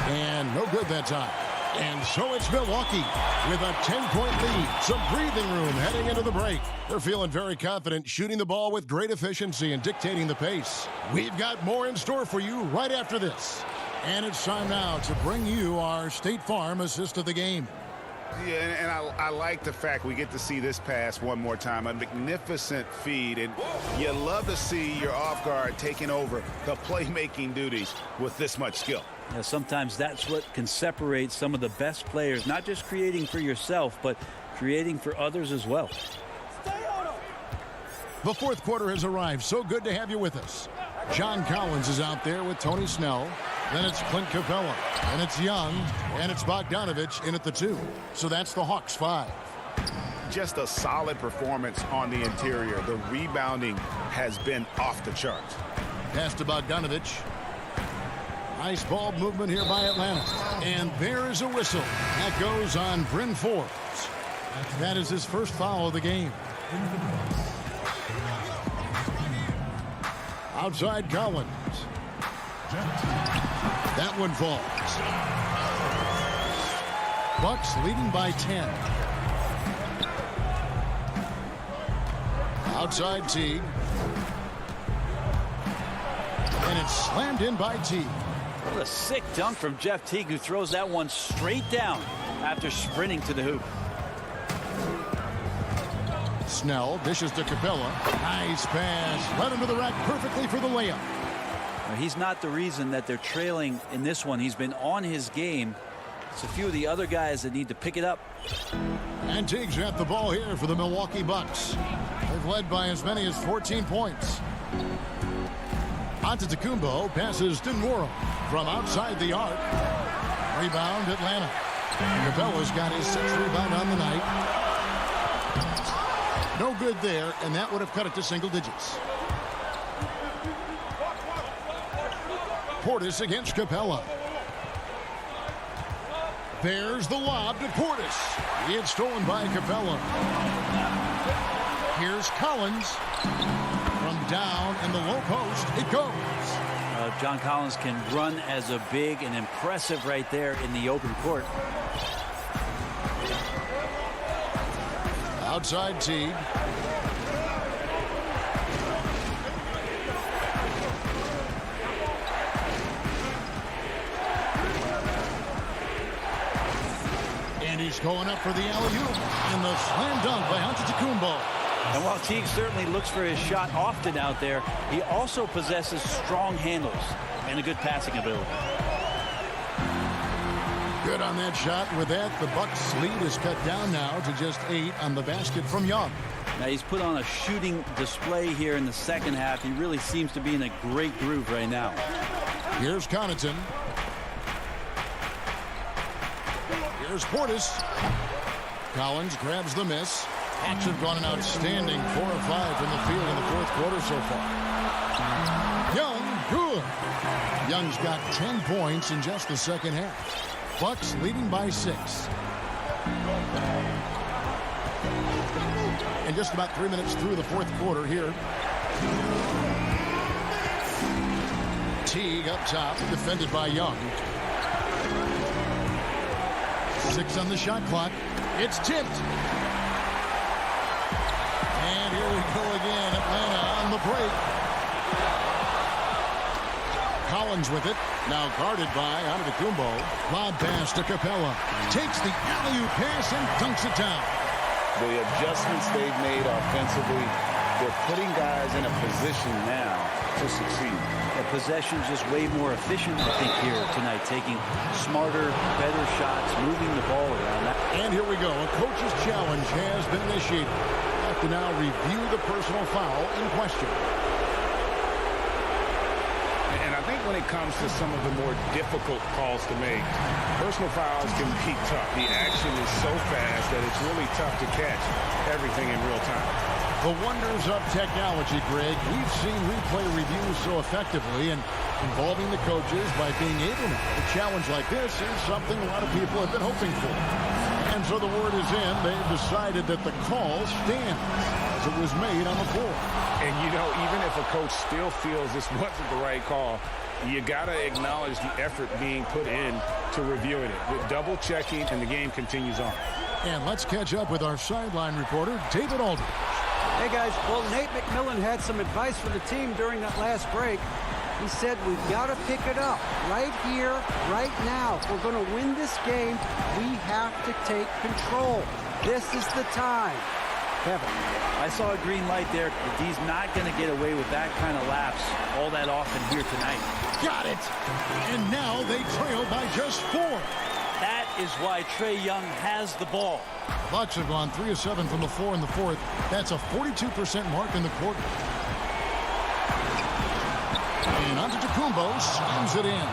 And no good that time. And so it's Milwaukee with a 10-point lead. Some breathing room heading into the break. They're feeling very confident, shooting the ball with great efficiency and dictating the pace. We've got more in store for you right after this. And it's time now to bring you our State Farm assist of the game. Yeah, and I like the fact we get to see this pass one more time. A magnificent feed, and you love to see your off guard taking over the playmaking duties with this much skill. Yeah, sometimes that's what can separate some of the best players, not just creating for yourself, but creating for others as well. The fourth quarter has arrived. So good to have you with us. John Collins is out there with Tony Snell. Then it's Clint Capella. And it's Young. And it's Bogdanovich in at the 2. So that's the Hawks 5. Just a solid performance on the interior. The rebounding has been off the charts. Pass to Bogdanovich. Nice ball movement here by Atlanta. And there is a whistle. That goes on Bryn Forbes. That is his first foul of the game. Outside Collins. That one falls. Bucks leading by 10. Outside Teague. And it's slammed in by Teague. What a sick dunk from Jeff Teague, who throws that one straight down after sprinting to the hoop. Snell dishes to Capella. Nice pass. Led him to the rack perfectly for the layup. He's not the reason that they're trailing in this one. He's been on his game. It's a few of the other guys that need to pick it up. And Teague's got the ball here for the Milwaukee Bucks. They've led by as many as 14 points. Antetokounmpo passes to Nwora from outside the arc. Rebound Atlanta. Capella's got his 6th rebound on the night. No good there, and that would have cut it to single digits. Portis against Capella. There's the lob to Portis. It's stolen by Capella. Here's Collins. From down in the low post, it goes. John Collins can run as a big and impressive right there in the open court. Outside Teague. And he's going up for the alley-oop. And the slam dunk by Antetokounmpo. And while Teague certainly looks for his shot often out there, he also possesses strong handles and a good passing ability. Good on that shot. With that, the Bucks' lead is cut down now to just 8 on the basket from Young. Now he's put on a shooting display here in the second half. He really seems to be in a great groove right now. Here's Connaughton. Here's Portis. Collins grabs the miss. Hawks have gone an outstanding 4 of 5 from the field in the fourth quarter so far. Young, good. Young's got 10 points in just the second half. Bucks leading by 6. And just about 3 minutes through the fourth quarter here. Teague up top, defended by Young. 6 on the shot clock. It's tipped. And here we go again. Atlanta on the break. Collins with it. Now guarded by Antetokounmpo. Lob pass to Capella. Takes the alley-oop pass and dunks it down. The adjustments they've made offensively, they're putting guys in a position now to succeed. The possession's just way more efficient, I think, here tonight, taking smarter, better shots, moving the ball around. And here we go. A coach's challenge has been initiated. Have to now review the personal foul in question. And I think when it comes to some of the more difficult calls to make, personal fouls can be tough. The action is so fast that it's really tough to catch everything in real time. The wonders of technology, Greg. We've seen replay reviews so effectively and involving the coaches by being able to. A challenge like this is something a lot of people have been hoping for. And so the word is in. They've decided that the call stands as it was made on the floor. And, you know, even if a coach still feels this wasn't the right call, you got to acknowledge the effort being put in to reviewing it. With double checking, and the game continues on. And let's catch up with our sideline reporter, David Aldridge. Hey, guys. Well, Nate McMillan had some advice for the team during that last break. He said, we've got to pick it up right here, right now. If we're going to win this game, we have to take control. This is the time. Kevin. I saw a green light there. He's not going to get away with that kind of lapse all that often here tonight. Got it. And now they trail by just 4. That is why Trae Young has the ball. Bucks have gone 3 of 7 from the floor in the fourth. That's a 42% mark in the quarter. And Antetokounmpo slams it in.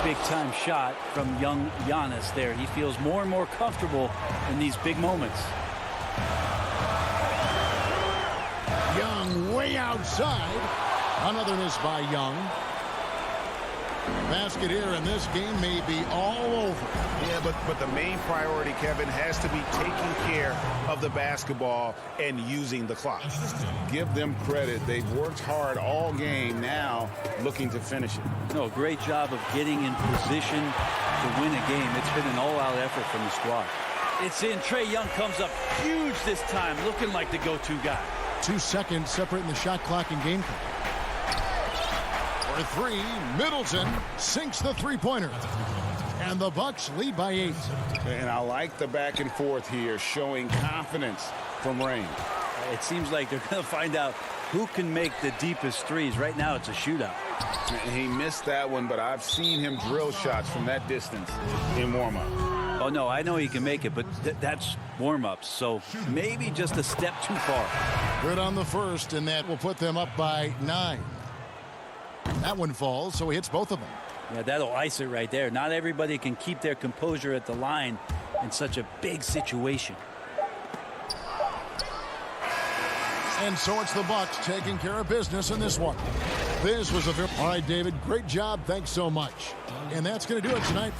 Big-time shot from young Giannis there. He feels more and more comfortable in these big moments. Young way outside. Another miss by Young. Basket here, and this game may be all over. Yeah, but the main priority, Kevin, has to be taking care of the basketball and using the clock. Give them credit. They've worked hard all game, now looking to finish it. No, great job of getting in position to win a game. It's been an all-out effort from the squad. It's in. Trae Young comes up huge this time, looking like the go-to guy. 2 seconds separating the shot clock and game clock. For 3, Middleton sinks the three-pointer. And the Bucks lead by 8. And I like the back and forth here, showing confidence from Rain. It seems like they're going to find out who can make the deepest threes. Right now, it's a shootout. He missed that one, but I've seen him drill shots from that distance in warm-up. Oh, no, I know he can make it, but that's warm-ups, so maybe just a step too far. Good on the first, and that will put them up by 9. That one falls, so he hits both of them. Yeah, that'll ice it right there. Not everybody can keep their composure at the line in such a big situation. And so it's the Bucks taking care of business in this one. This was a very... All right, David, great job. Thanks so much. And that's going to do it tonight.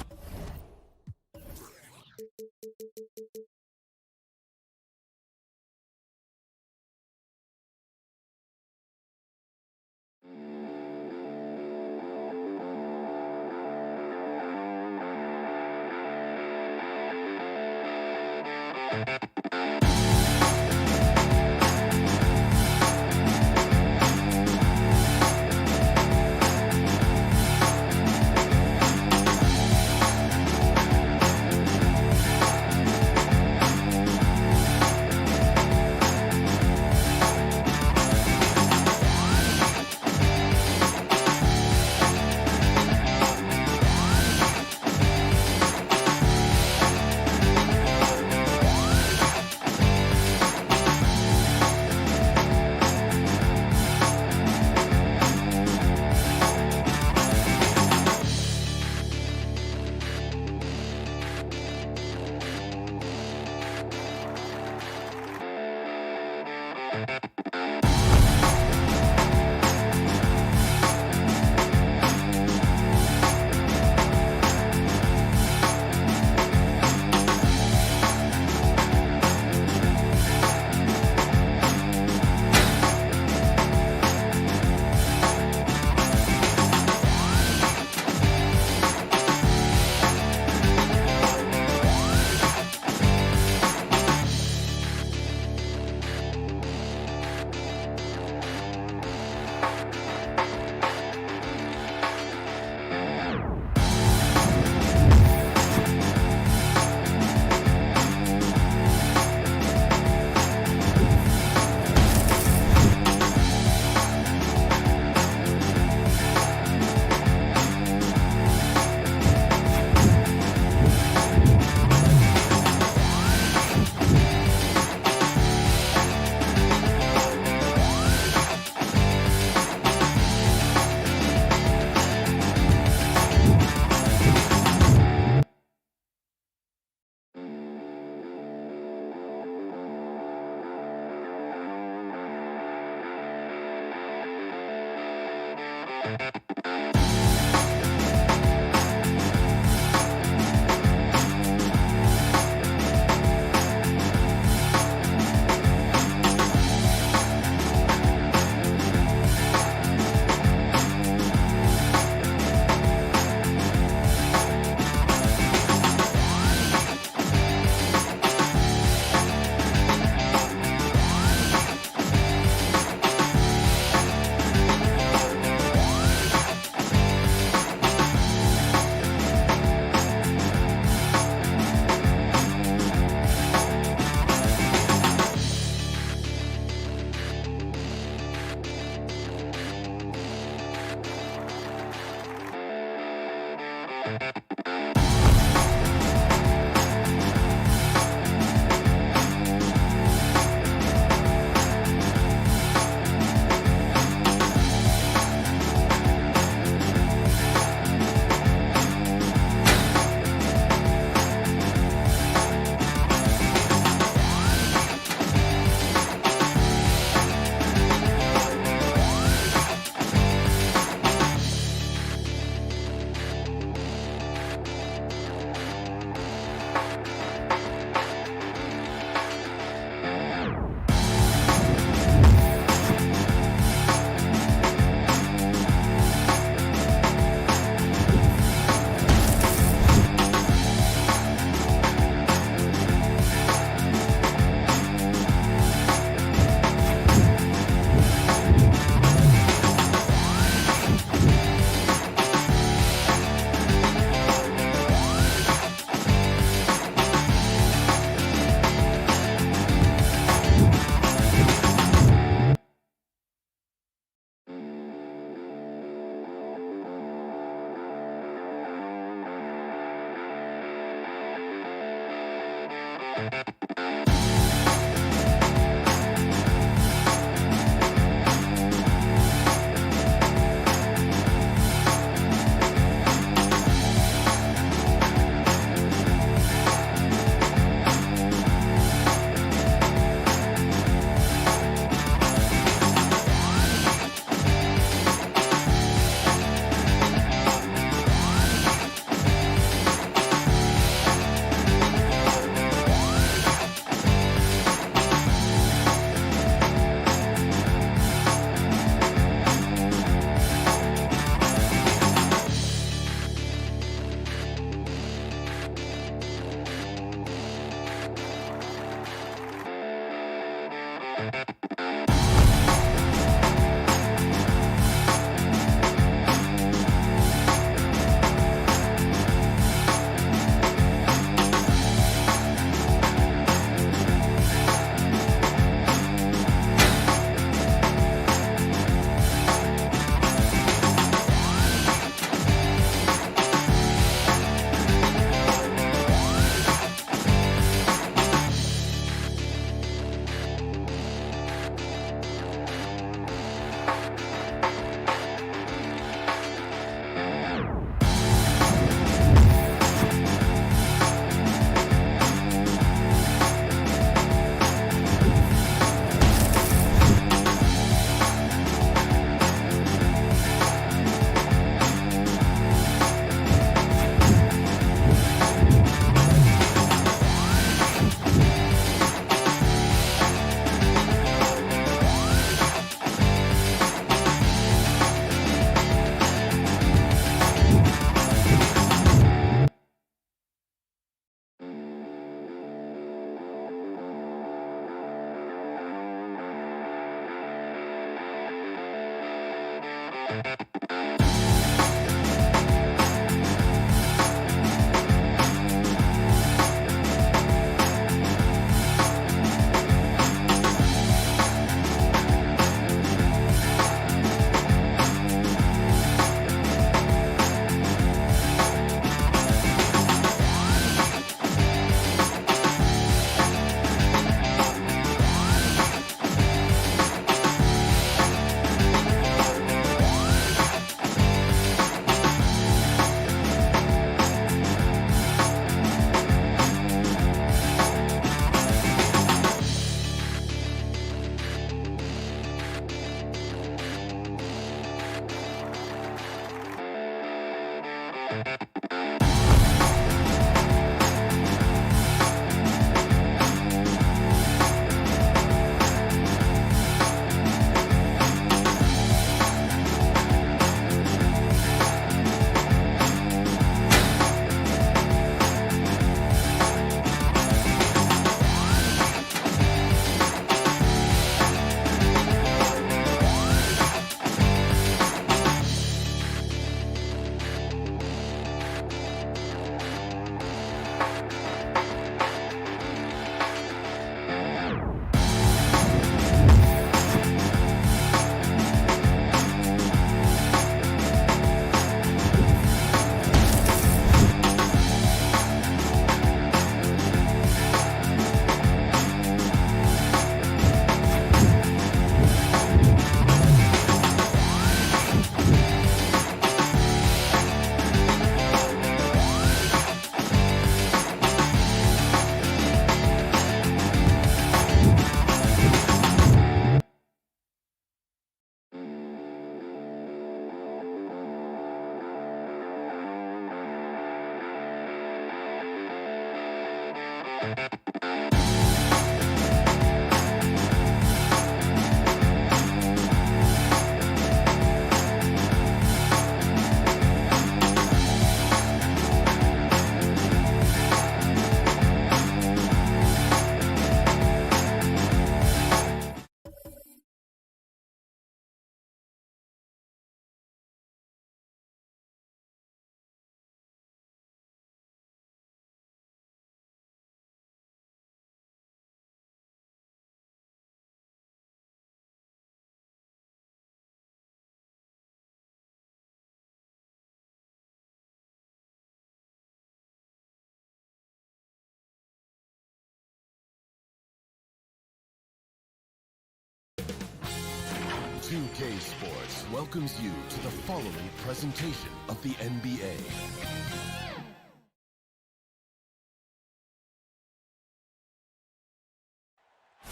2K Sports welcomes you to the following presentation of the NBA.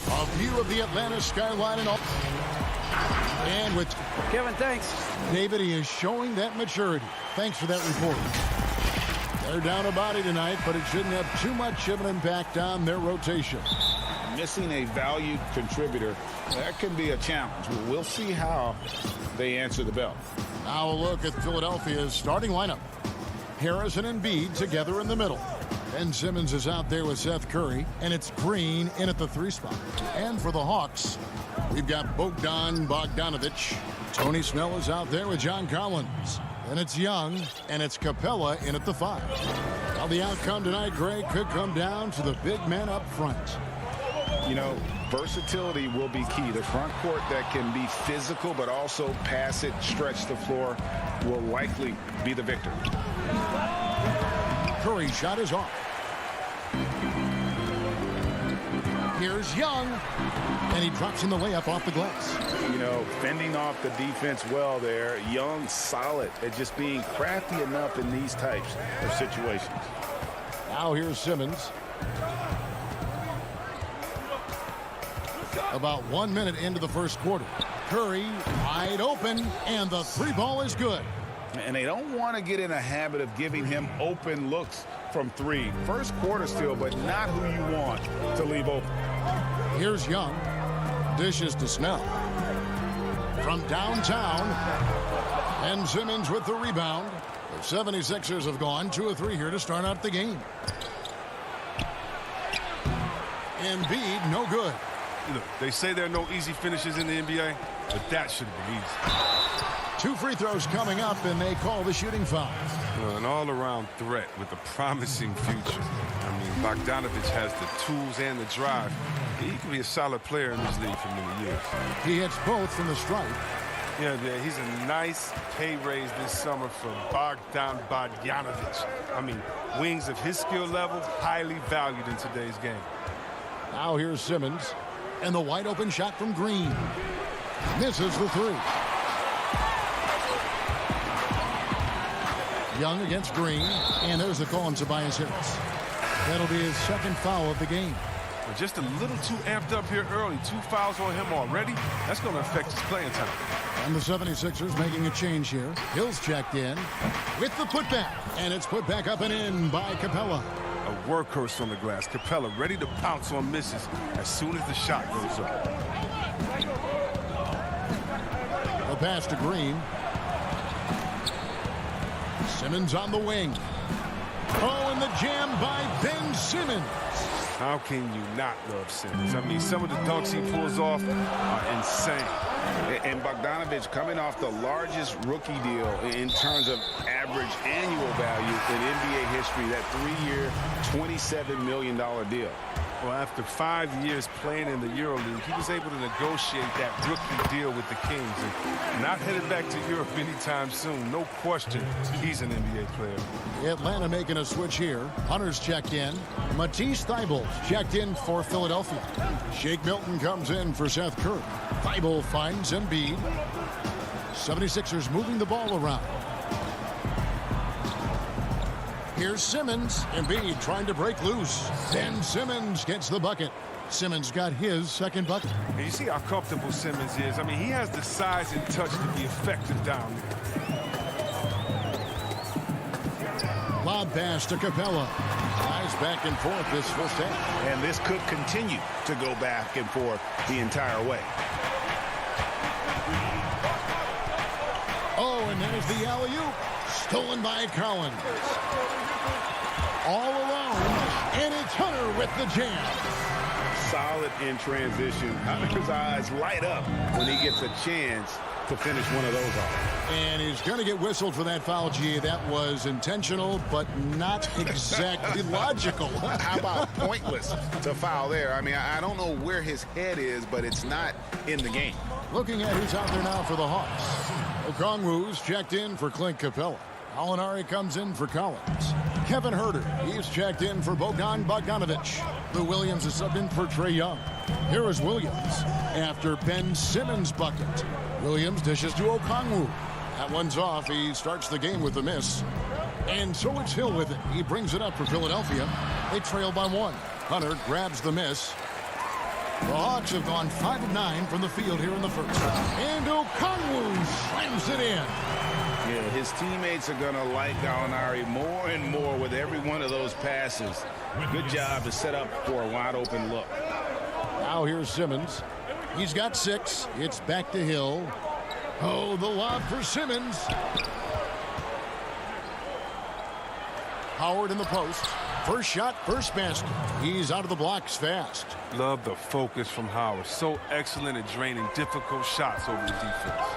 A view of the Atlanta skyline and with Kevin, thanks. David, he is showing that maturity. Thanks for that report. They're down a body tonight, but it shouldn't have too much of an impact on their rotation. Missing a valued contributor, that can be a challenge. We'll see how they answer the bell. Now a look at Philadelphia's starting lineup. Harris and Embiid together in the middle. Ben Simmons is out there with Seth Curry, and it's Green in at the 3 spot. And for the Hawks, we've got Bogdanovic. Tony Snell is out there with John Collins. And it's Young, and it's Capella in at the 5. Now the outcome tonight, Greg, could come down to the big man up front. You know, versatility will be key. The front court that can be physical but also pass it, stretch the floor, will likely be the victor. Curry's shot is off. Here's Young, and he drops in the layup off the glass. You know, fending off the defense well there. Young solid at just being crafty enough in these types of situations. Now here's Simmons. About 1 minute into the first quarter. Curry wide open, and the 3 ball is good. And they don't want to get in a habit of giving him open looks from 3. First quarter still, but not who you want to leave open. Here's Young. Dishes to Snell. From downtown, and Simmons with the rebound. The 76ers have gone 2 of 3 here to start out the game. Embiid, no good. Look, they say there are no easy finishes in the NBA, but that should have been easy. 2 free throws coming up, and they call the shooting foul. An all-around threat with a promising future. I mean, Bogdanovic has the tools and the drive. He could be a solid player in this league for many years. He hits both from the stripe. Yeah, he's a nice pay raise this summer for Bogdanovic. I mean, wings of his skill level, highly valued in today's game. Now here's Simmons, and the wide open shot from Green. Misses the 3. Young against Green, and there's the call on Tobias Harris. That'll be his 2nd foul of the game. Well, just a little too amped up here early. 2 fouls on him already. That's going to affect his playing time. And the 76ers making a change here. Hill's checked in with the putback, and it's put back up and in by Capella. A workhorse on the glass. Capella ready to pounce on misses as soon as the shot goes up. The pass to Green. Simmons on the wing. Oh, and the jam by Ben Simmons. How can you not love Simmons? I mean, some of the dunks he pulls off are insane. And Bogdanovic coming off the largest rookie deal in terms of average annual value in NBA history, that 3-year, $27 million deal. Well, after 5 years playing in the EuroLeague, he was able to negotiate that rookie deal with the Kings. And not headed back to Europe anytime soon. No question, he's an NBA player. Atlanta making a switch here. Hunter's checked in. Matisse Thybulle checked in for Philadelphia. Shake Milton comes in for Seth Curry. Thybulle finds Embiid. 76ers moving the ball around. Here's Simmons. Embiid trying to break loose. Then Simmons gets the bucket. Simmons got his 2nd bucket. And you see how comfortable Simmons is. I mean, he has the size and touch to be effective down there. Lob pass to Capella. Nice back and forth this first half. And this could continue to go back and forth the entire way. Oh, and there's the alley-oop. Stolen by Collins. All alone, and it's Hunter with the jam. Solid in transition. Hunter's eyes light up when he gets a chance to finish one of those off. And he's going to get whistled for that foul, G. That was intentional, but not exactly logical. How about pointless to foul there? I mean, I don't know where his head is, but it's not in the game. Looking at who's out there now for the Hawks. Okongwu's checked in for Clint Capella. Alinari comes in for Collins. Kevin Herter, he's checked in for Bogdanovich. Lou Williams is subbed in for Trae Young. Here is Williams after Ben Simmons' bucket. Williams dishes to Okongwu. That one's off. He starts the game with a miss. And so it's Hill with it. He brings it up for Philadelphia. They trail by 1. Hunter grabs the miss. The Hawks have gone 5 of 9 from the field here in the first. And Okongwu slams it in. Yeah, his teammates are going to like Gallinari more and more with every one of those passes. Good job to set up for a wide-open look. Now here's Simmons. He's got 6. It's back to Hill. Oh, the lob for Simmons. Howard in the post. First shot, first basket. He's out of the blocks fast. Love the focus from Howard. So excellent at draining difficult shots over the defense.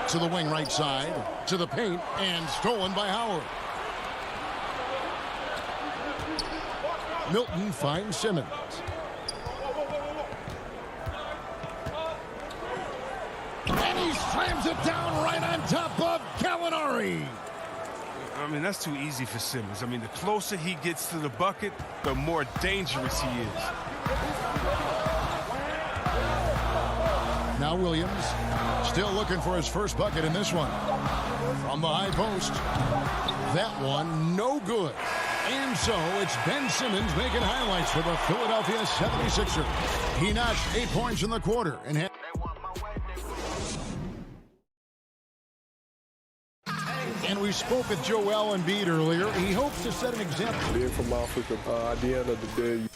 To the wing right side, to the paint, and stolen by Howard. Milton finds Simmons. And he slams it down right on top of Gallinari. I mean, that's too easy for Simmons. I mean, the closer he gets to the bucket, the more dangerous he is. Now Williams still looking for his first bucket in this one. From the high post. That one no good. And so it's Ben Simmons making highlights for the Philadelphia 76ers. He notched 8 points in the quarter and had And we spoke with Joel Embiid earlier. He hopes to set an example. Being from Africa, at the end of the day.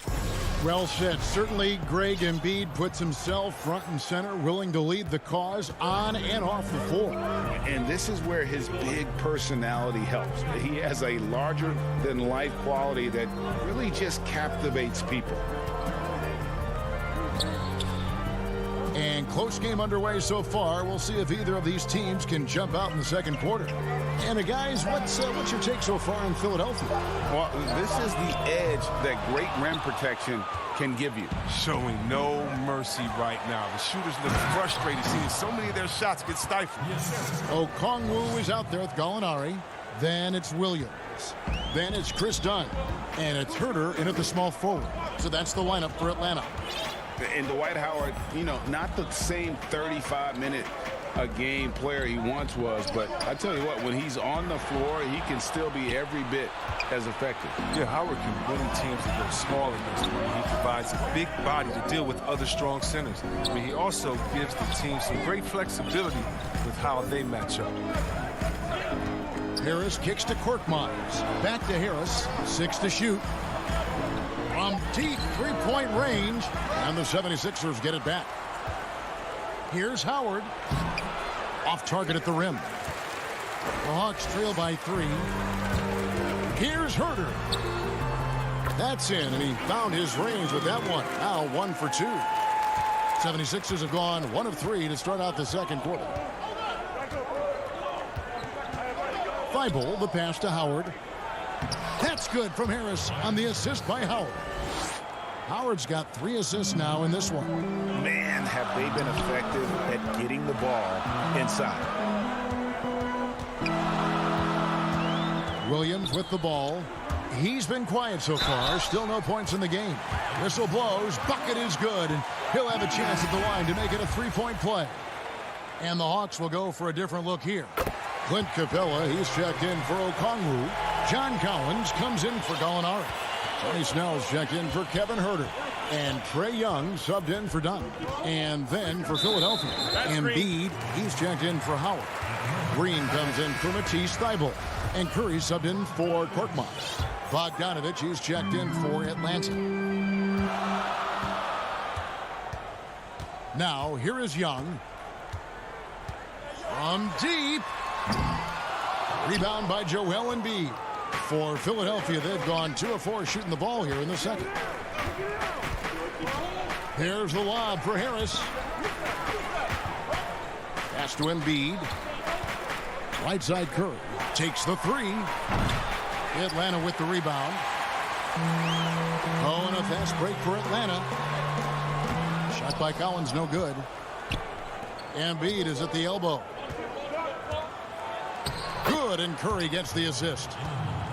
Well said. Certainly, Greg Embiid puts himself front and center, willing to lead the cause on and off the floor. And this is where his big personality helps. He has a larger-than-life quality that really just captivates people. And close game underway so far. We'll see if either of these teams can jump out in the second quarter. And guys, what's your take so far in Philadelphia? Well, this is the edge that great rim protection can give you. Showing no mercy right now. The shooters look frustrated, seeing so many of their shots get stifled. Okongwu is out there with Gallinari. Then it's Williams. Then it's Chris Dunn. And it's Herter in at the small forward. So that's the lineup for Atlanta. And Dwight Howard, not the same 35-minute a game player he once was, but I tell you what, when he's on the floor, he can still be every bit as effective. Yeah, Howard can win teams that go small against him. He provides a big body to deal with other strong centers. I mean, he also gives the team some great flexibility with how they match up. Harris kicks to Korkmaz. Back to Harris. 6 to shoot. From deep three-point range. And the 76ers get it back. Here's Howard. Off target at the rim. The Hawks trail by 3. Here's Herter. That's in, and he found his range with that one. Now 1 for 2. 76ers have gone 1 of 3 to start out the second quarter. Thibault, the pass to Howard. That's good from Harris on the assist by Howard. Howard's got 3 assists now in this one. Man, have they been effective at getting the ball inside. Williams with the ball. He's been quiet so far. Still no points in the game. Whistle blows. Bucket is good. And he'll have a chance at the line to make it a 3-point play. And the Hawks will go for a different look here. Clint Capella, he's checked in for Okongwu. John Collins comes in for Gallinari. Tony Snell's checked in for Kevin Herter. And Trae Young subbed in for Dunn. And then for Philadelphia, Embiid, he's checked in for Howard. Green comes in for Matisse Thybulle. And Curry subbed in for Korkmaz. Bogdanovich, he's checked in for Atlanta. Now, here is Young. From deep. Rebound by Joel Embiid. For Philadelphia, they've gone 2 of 4 shooting the ball here in the second. Here's the lob for Harris. Pass to Embiid. Right side Curry. Takes the 3. Atlanta with the rebound. Oh, and a fast break for Atlanta. Shot by Collins, no good. Embiid is at the elbow. Good, and Curry gets the assist.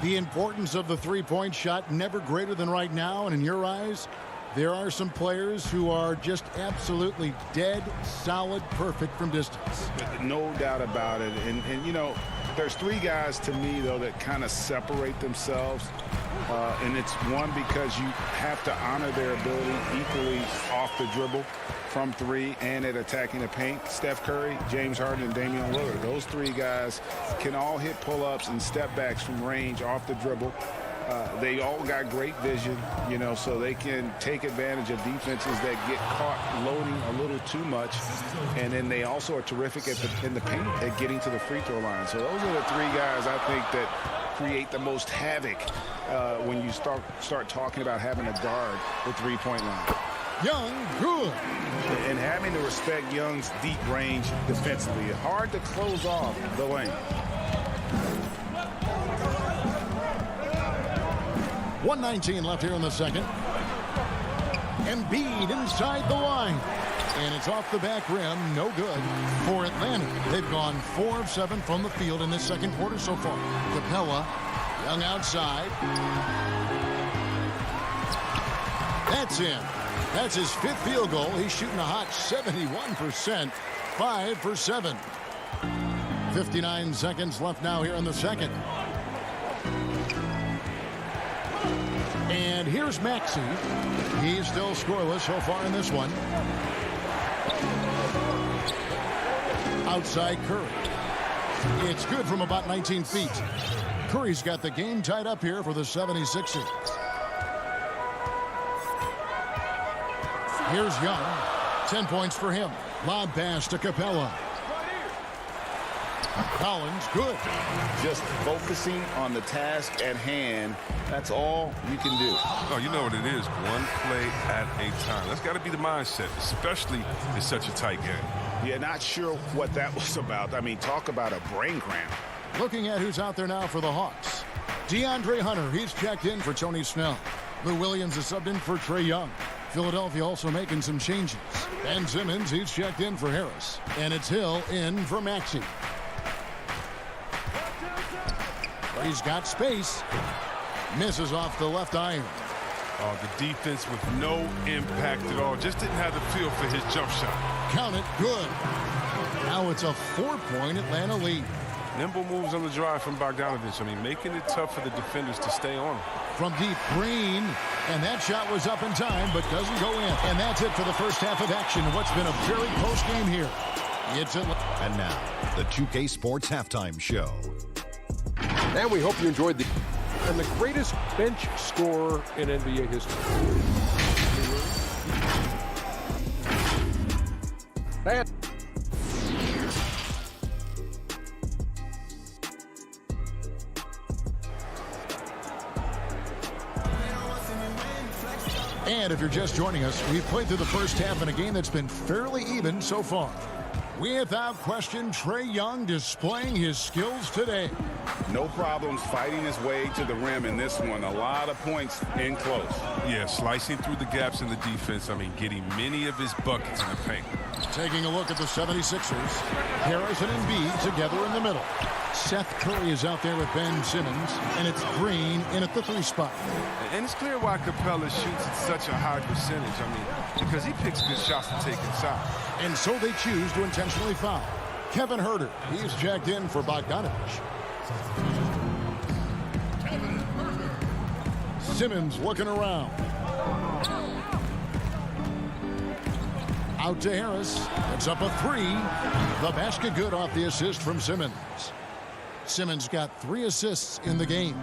The importance of the three-point shot never greater than right now, and in your eyes, there are some players who are just absolutely dead, solid, perfect from distance. No doubt about it. And you know, there's three guys to me, though, that kind of separate themselves. And it's one, because you have to honor their ability equally off the dribble, from three, and at attacking the paint. Steph Curry, James Harden, and Damian Lillard. Those three guys can all hit pull-ups and step-backs from range off the dribble. They all got great vision, you know, so they can take advantage of defenses that get caught loading a little too much. And then they also are terrific in the paint at getting to the free throw line. So those are the three guys, I think, that create the most havoc when you start talking about having a guard the three-point line. Young, good. And having to respect Young's deep range defensively. Hard to close off the lane. 1:19 left here in the second. Embiid inside the line. And it's off the back rim. No good for Atlanta. They've gone 4 of 7 from the field in this second quarter so far. Capella, Young outside. That's in. That's his 5th field goal. He's shooting a hot 71%. 5 for 7. 59 seconds left now here in the second. And here's Maxey. He's still scoreless so far in this one. Outside Curry. It's good from about 19 feet. Curry's got the game tied up here for the 76ers. Here's Young. 10 points for him. Lob pass to Capella. Collins, good. Just focusing on the task at hand. That's all you can do. Oh, you know what it is. One play at a time. That's got to be the mindset, especially in such a tight game. Yeah, not sure what that was about. I mean, talk about a brain cramp. Looking at who's out there now for the Hawks. DeAndre Hunter, he's checked in for Tony Snell. Lou Williams is subbed in for Trae Young. Philadelphia also making some changes. Ben Simmons, he's checked in for Harris. And it's Hill in for Maxey. He's got space. Misses off the left iron. Oh, the defense with no impact at all. Just didn't have the feel for his jump shot. Count it, good. Now it's a 4-point Atlanta lead. Nimble moves on the drive from Bogdanovich. I mean, making it tough for the defenders to stay on him. From deep, Green. And that shot was up in time, but doesn't go in. And that's it for the first half of action. What's been a very close game here. It's Atlanta. And now, the 2K Sports Halftime Show. And we hope you enjoyed the greatest bench scorer in NBA history. And if you're just joining us, we've played through the first half in a game that's been fairly even so far. Without question, Trae Young displaying his skills today. No problems fighting his way to the rim in this one. A lot of points in close. Yeah, slicing through the gaps in the defense. I mean, getting many of his buckets in the paint. Taking a look at the 76ers. Harris and Embiid together in the middle. Seth Curry is out there with Ben Simmons, and it's Green in at the 3 spot. And it's clear why Capella shoots at such a high percentage. I mean, because he picks good shots to take inside. And so they choose to intentionally foul. Kevin Huerter, he's checked in for Bogdanovich. Simmons looking around. Out to Harris. It's up a 3. The basket good off the assist from Simmons. Simmons got 3 assists in the game.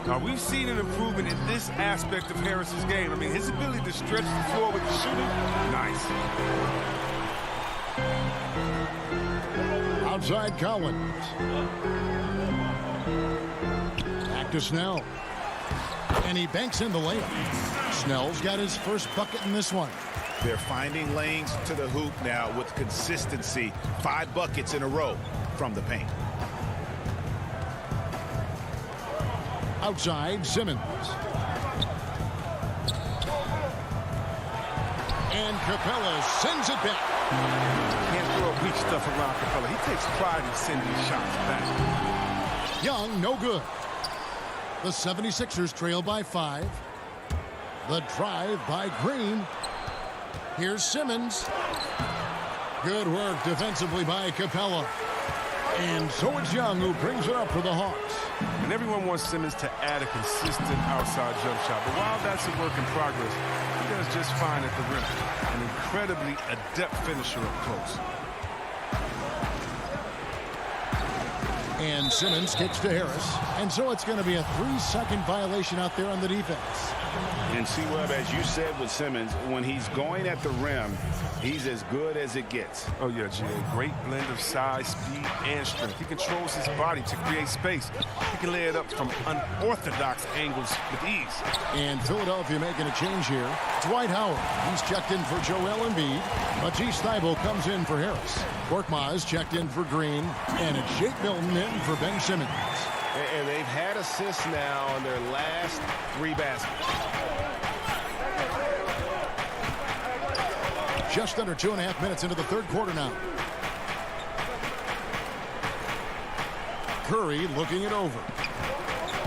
Now, we've seen an improvement in this aspect of Harris's game. I mean, his ability to stretch the floor with the shooting, nice. Outside Collins. Back to Snell. And he banks in the layup. Snell's got his first bucket in this one. They're finding lanes to the hoop now with consistency. 5 buckets in a row from the paint. Outside, Simmons. And Capella sends it back. Can't throw weak stuff around Capella. He takes pride in sending shots back. Young, no good. The 76ers trail by 5. The drive by Green. Here's Simmons. Good work defensively by Capella. And so it's Young who brings it up for the Hawks. And everyone wants Simmons to add a consistent outside jump shot. But while that's a work in progress, he does just fine at the rim. An incredibly adept finisher up close. And Simmons kicks to Harris. And so it's going to be a 3-second violation out there on the defense. And see, Webb, as you said with Simmons, when he's going at the rim, he's as good as it gets. Oh, yeah, G.A. Great blend of size, speed, and strength. He controls his body to create space. He can lay it up from unorthodox angles with ease. And Philadelphia making a change here. Dwight Howard. He's checked in for Joel Embiid. Matisse Thybulle comes in for Harris. Korkmaz checked in for Green. And it's Shake Milton in for Ben Simmons. And they've had assists now on their last 3 baskets. Just under 2.5 minutes into the third quarter now. Curry looking it over.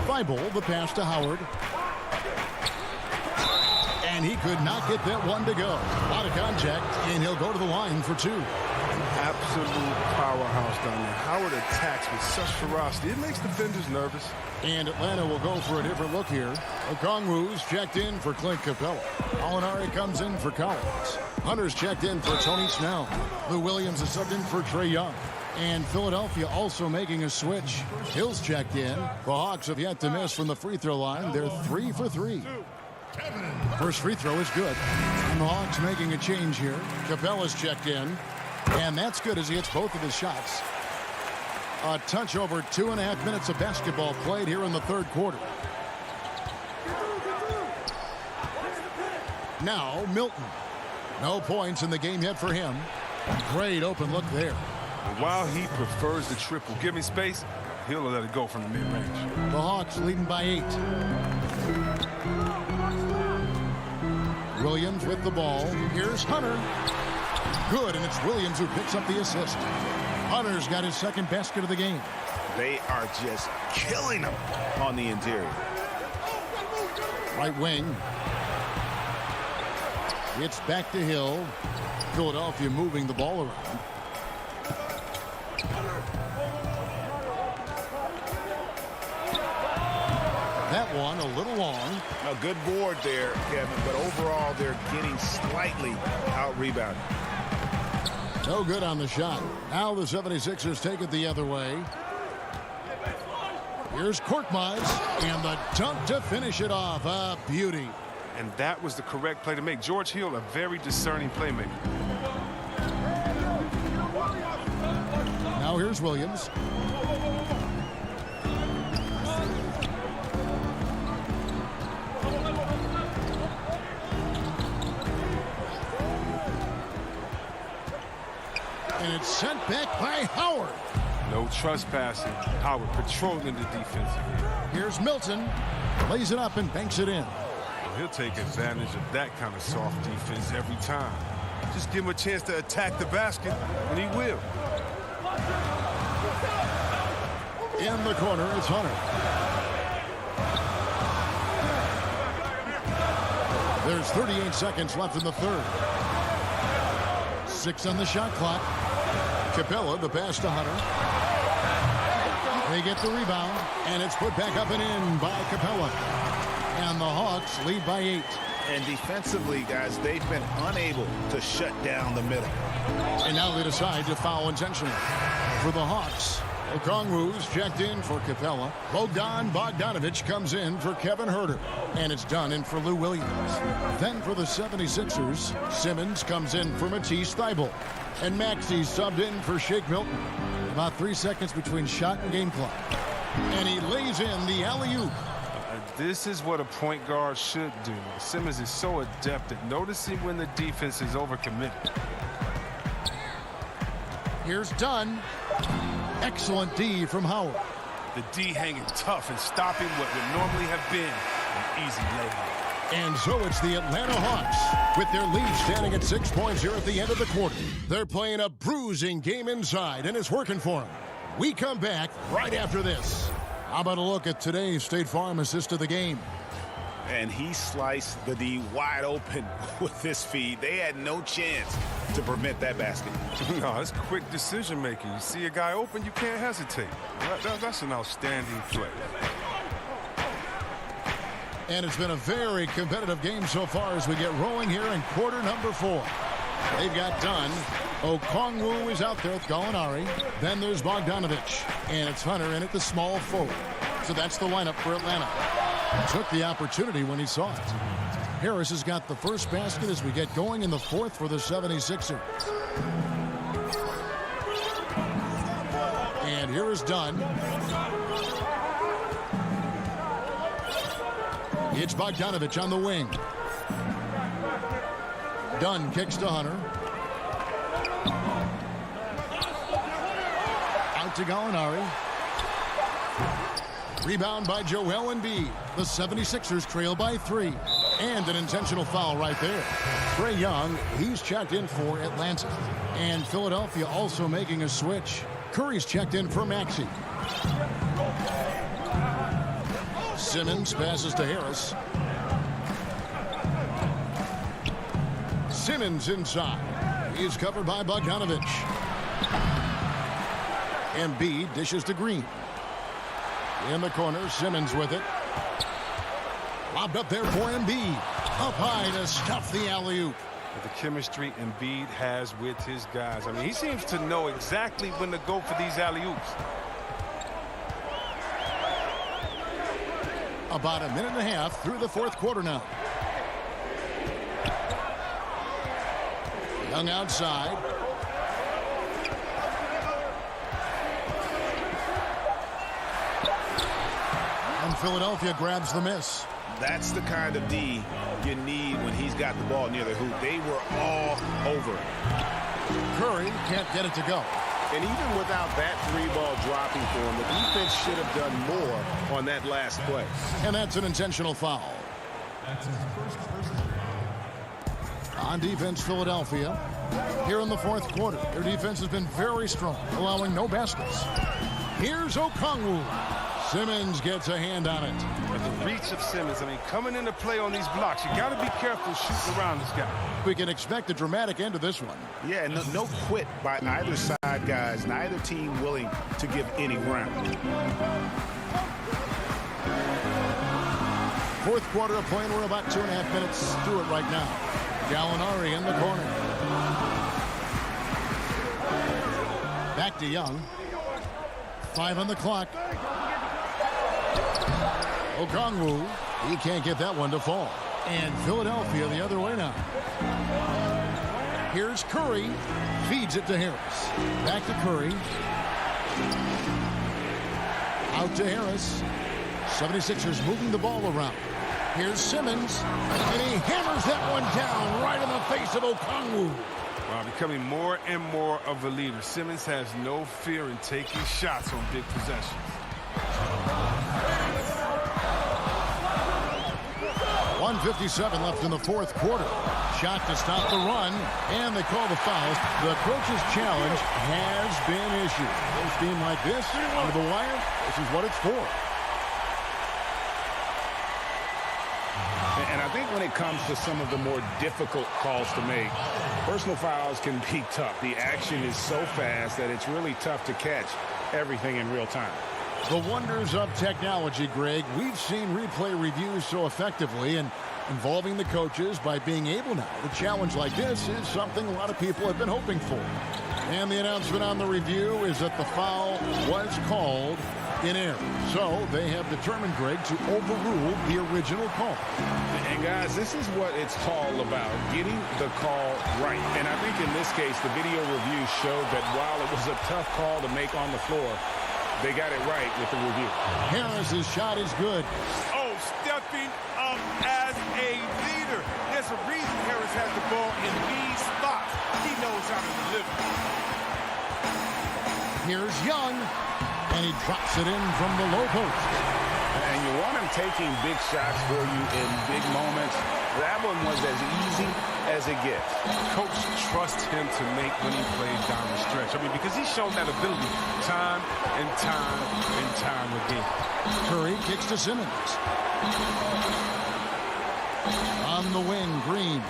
Thybulle, the pass to Howard. And he could not get that one to go. Out of contact, and he'll go to the line for 2. Absolute powerhouse down there. Howard attacks with such ferocity. It makes defenders nervous. And Atlanta will go for a different look here. Okongwu's checked in for Clint Capella. Alinari comes in for Collins. Hunter's checked in for Tony Snell. Lou Williams is subbed in for Trae Young. And Philadelphia also making a switch. Hill's checked in. The Hawks have yet to miss from the free throw line. They're 3 for 3. First free throw is good. And the Hawks making a change here. Capella's checked in. And that's good as he hits both of his shots. A touch over 2.5 minutes of basketball played here in the third quarter. Now Milton. No points in the game yet for him. Great open look there. And while he prefers the triple, giving space, he'll let it go from the mid-range. The Hawks leading by 8. Williams with the ball. Here's Hunter. Good, and it's Williams who picks up the assist. Hunter's got his second basket of the game. They are just killing them on the interior. Right wing. It's back to Hill. Philadelphia moving the ball around. That one a little long. A good board there, Kevin, but overall they're getting slightly out-rebounded. No good on the shot. Now the 76ers take it the other way. Here's Korkmaz, and the dunk to finish it off. A beauty. And that was the correct play to make. George Hill, a very discerning playmaker. Now here's Williams. And it's sent back by Howard. No trespassing. Howard patrolling the defense. Here's Milton. Lays it up and banks it in. Well, he'll take advantage of that kind of soft defense every time. Just give him a chance to attack the basket, and he will. In the corner, it's Hunter. There's 38 seconds left in the third. 6 on the shot clock. Capella, the pass to Hunter. They get the rebound, and it's put back up and in by Capella. And the Hawks lead by 8. And defensively, guys, they've been unable to shut down the middle. And now they decide to foul intentionally. For the Hawks, Okongwu's checked in for Capella. Bogdan Bogdanovic comes in for Kevin Huerter. And it's done in for Lou Williams. Then for the 76ers, Simmons comes in for Matisse Thybulle. And Maxey subbed in for Shake Milton. About 3 seconds between shot and game clock. And he lays in the alley-oop. This is what a point guard should do. Simmons is so adept at noticing when the defense is overcommitted. Here's Dunn. Excellent D from Howard. The D hanging tough and stopping what would normally have been an easy layup. And so it's the Atlanta Hawks with their lead standing at 6 points here at the end of the quarter. They're playing a bruising game inside, and it's working for them. We come back right after this. How about a look at today's State Farm assist of the game? And he sliced the D wide open with this feed. They had no chance to prevent that basket. No, it's quick decision making. You see a guy open, you can't hesitate. That's an outstanding play. And it's been a very competitive game so far as we get rolling here in quarter number 4. They've got Dunn. Okongwu is out there with Gallinari. Then there's Bogdanovich. And it's Hunter in at the small forward. So that's the lineup for Atlanta. Took the opportunity when he saw it. Harris has got the first basket as we get going in the 4th for the 76ers. And here is Dunn. It's Bogdanovich on the wing. Dunn kicks to Hunter. Out to Gallinari. Rebound by Joel Embiid. The 76ers trail by 3. And an intentional foul right there. Trae Young, he's checked in for Atlanta. And Philadelphia also making a switch. Curry's checked in for Maxey. Simmons passes to Harris. Simmons inside. He's covered by Bogdanovich. Embiid dishes to Green. In the corner, Simmons with it. Lobbed up there for Embiid. Up high to stuff the alley-oop. The chemistry Embiid has with his guys. I mean, he seems to know exactly when to go for these alley-oops. About a minute and a half through the 4th quarter now. Young outside. And Philadelphia grabs the miss. That's the kind of D you need when he's got the ball near the hoop. They were all over it. Curry can't get it to go. And even without that 3-ball dropping for him, the defense should have done more on that last play. And that's an intentional foul. On defense, Philadelphia. Here in the 4th quarter, their defense has been very strong, allowing no baskets. Here's Okongwu. Simmons gets a hand on it. But the reach of Simmons, I mean, coming into play on these blocks, you got to be careful shooting around this guy. We can expect a dramatic end to this one. Yeah, no quit by either side, guys. Neither team willing to give any ground. 4th quarter of play, and we're about 2.5 minutes through it right now. Gallinari in the corner. Back to Young. 5 on the clock. Okongwu, he can't get that one to fall. And Philadelphia the other way now. Here's Curry. Feeds it to Harris. Back to Curry. Out to Harris. 76ers moving the ball around. Here's Simmons. And he hammers that one down right in the face of Okongwu. Wow, becoming more and more of a leader. Simmons has no fear in taking shots on big possessions. 1:57 left in the 4th quarter. Shot to stop the run, and they call the foul. The coach's challenge has been issued. A game like this, under the wire, this is what it's for. And I think when it comes to some of the more difficult calls to make, personal fouls can be tough. The action is so fast that it's really tough to catch everything in real time. The wonders of technology, Greg. We've seen replay reviews so effectively, and involving the coaches by being able now to challenge like this is something a lot of people have been hoping for. And the announcement on the review is that the foul was called in error. So they have determined, Greg, to overrule the original call. And guys, this is what it's all about, getting the call right. And I think in this case, the video review showed that while it was a tough call to make on the floor, they got it right with the review. Harris's shot is good. Oh, stepping up as a leader. There's a reason Harris has the ball in these spots. He knows how to deliver. Here's Young, and he drops it in from the low post. And you want him taking big shots for you in big moments. That one was as easy as it gets. Coach trusts him to make when he plays down the stretch. I mean, because he's shown that ability time and time and time again. Curry kicks to Simmons. On the wing, Green.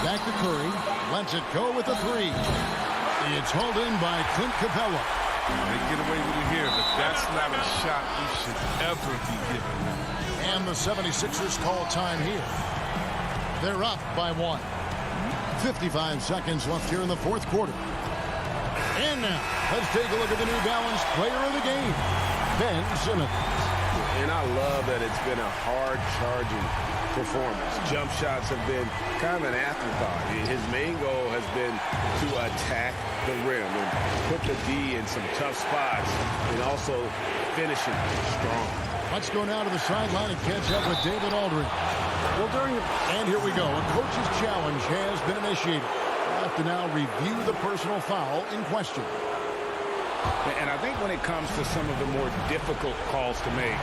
Back to Curry. Lets it go with a three. It's hauled in by Clint Capella. They get away with it here, but that's not a shot you should ever be given. And the 76ers call time here. They're up by 1. 55 seconds left here in the fourth quarter. And now, let's take a look at the New Balance player of the game, Ben Simmons. And I love that it's been a hard-charging performance. Jump shots have been kind of an afterthought. His main goal has been to attack the rim and put the D in some tough spots and also finishing strong. Let's go now to the sideline and catch up with David Aldridge. And here we go. A coach's challenge has been initiated. We'll have to now review the personal foul in question. And I think when it comes to some of the more difficult calls to make,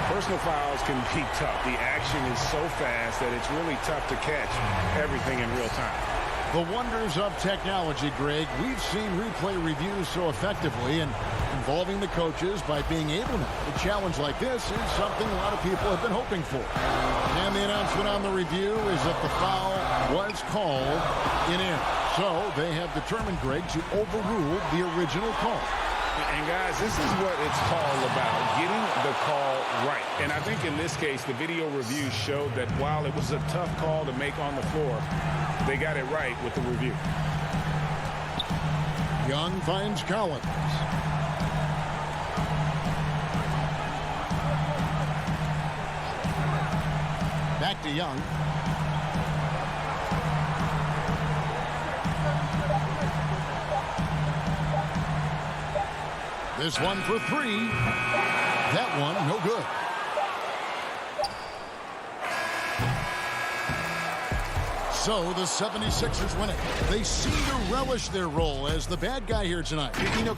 personal fouls can be tough. The action is so fast that it's really tough to catch everything in real time. The wonders of technology, Greg. We've seen replay reviews so effectively, and involving the coaches by being able to. A challenge like this is something a lot of people have been hoping for. And the announcement on the review is that the foul was called in error. So they have determined, Greg, to overrule the original call. And guys, this is what it's all about, getting the call right. And I think in this case, the video review showed that while it was a tough call to make on the floor, they got it right with the review. Young finds Collins. Back to Young. This one for three. That one, no good. So the 76ers win it. They seem to relish their role as the bad guy here tonight. You know,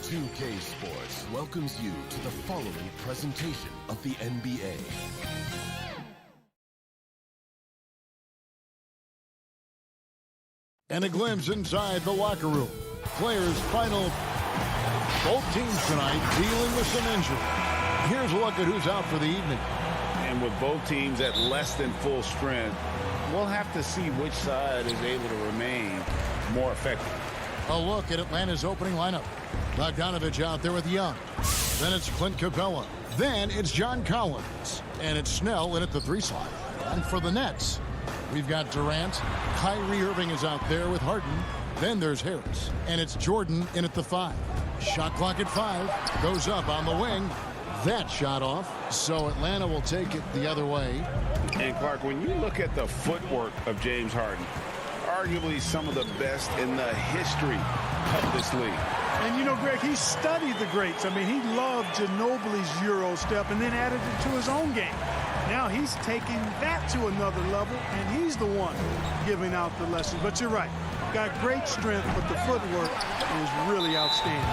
2K Sports welcomes you to the following presentation of the NBA. And a glimpse inside the locker room. Players final. Both teams tonight dealing with some injury. Here's a look at who's out for the evening. And with both teams at less than full strength, we'll have to see which side is able to remain more effective. A look at Atlanta's opening lineup. Bogdanovich out there with Young. Then it's Clint Capella. Then it's John Collins. And it's Snell in at the 3 slot. And for the Nets, we've got Durant. Kyrie Irving is out there with Harden. Then there's Harris. And it's Jordan in at the 5. Shot clock at 5. Goes up on the wing. That shot off. So Atlanta will take it the other way. And Clark, when you look at the footwork of James Harden, arguably some of the best in the history of this league. And, you know, Greg, he studied the greats. I mean, he loved Ginobili's Euro step and then added it to his own game. Now he's taking that to another level, and he's the one giving out the lessons. But you're right. Got great strength, but the footwork is really outstanding.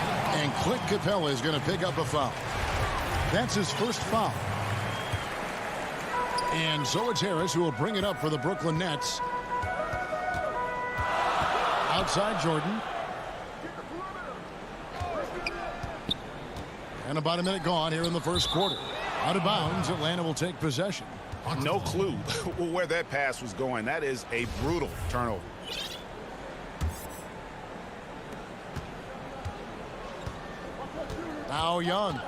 And Clint Capella is going to pick up a foul. That's his first foul. And so it's Harris who will bring it up for the Brooklyn Nets. Outside Jordan. And about a minute gone here in the first quarter. Out of bounds, Atlanta will take possession. No clue where that pass was going. That is a brutal turnover. Now Young.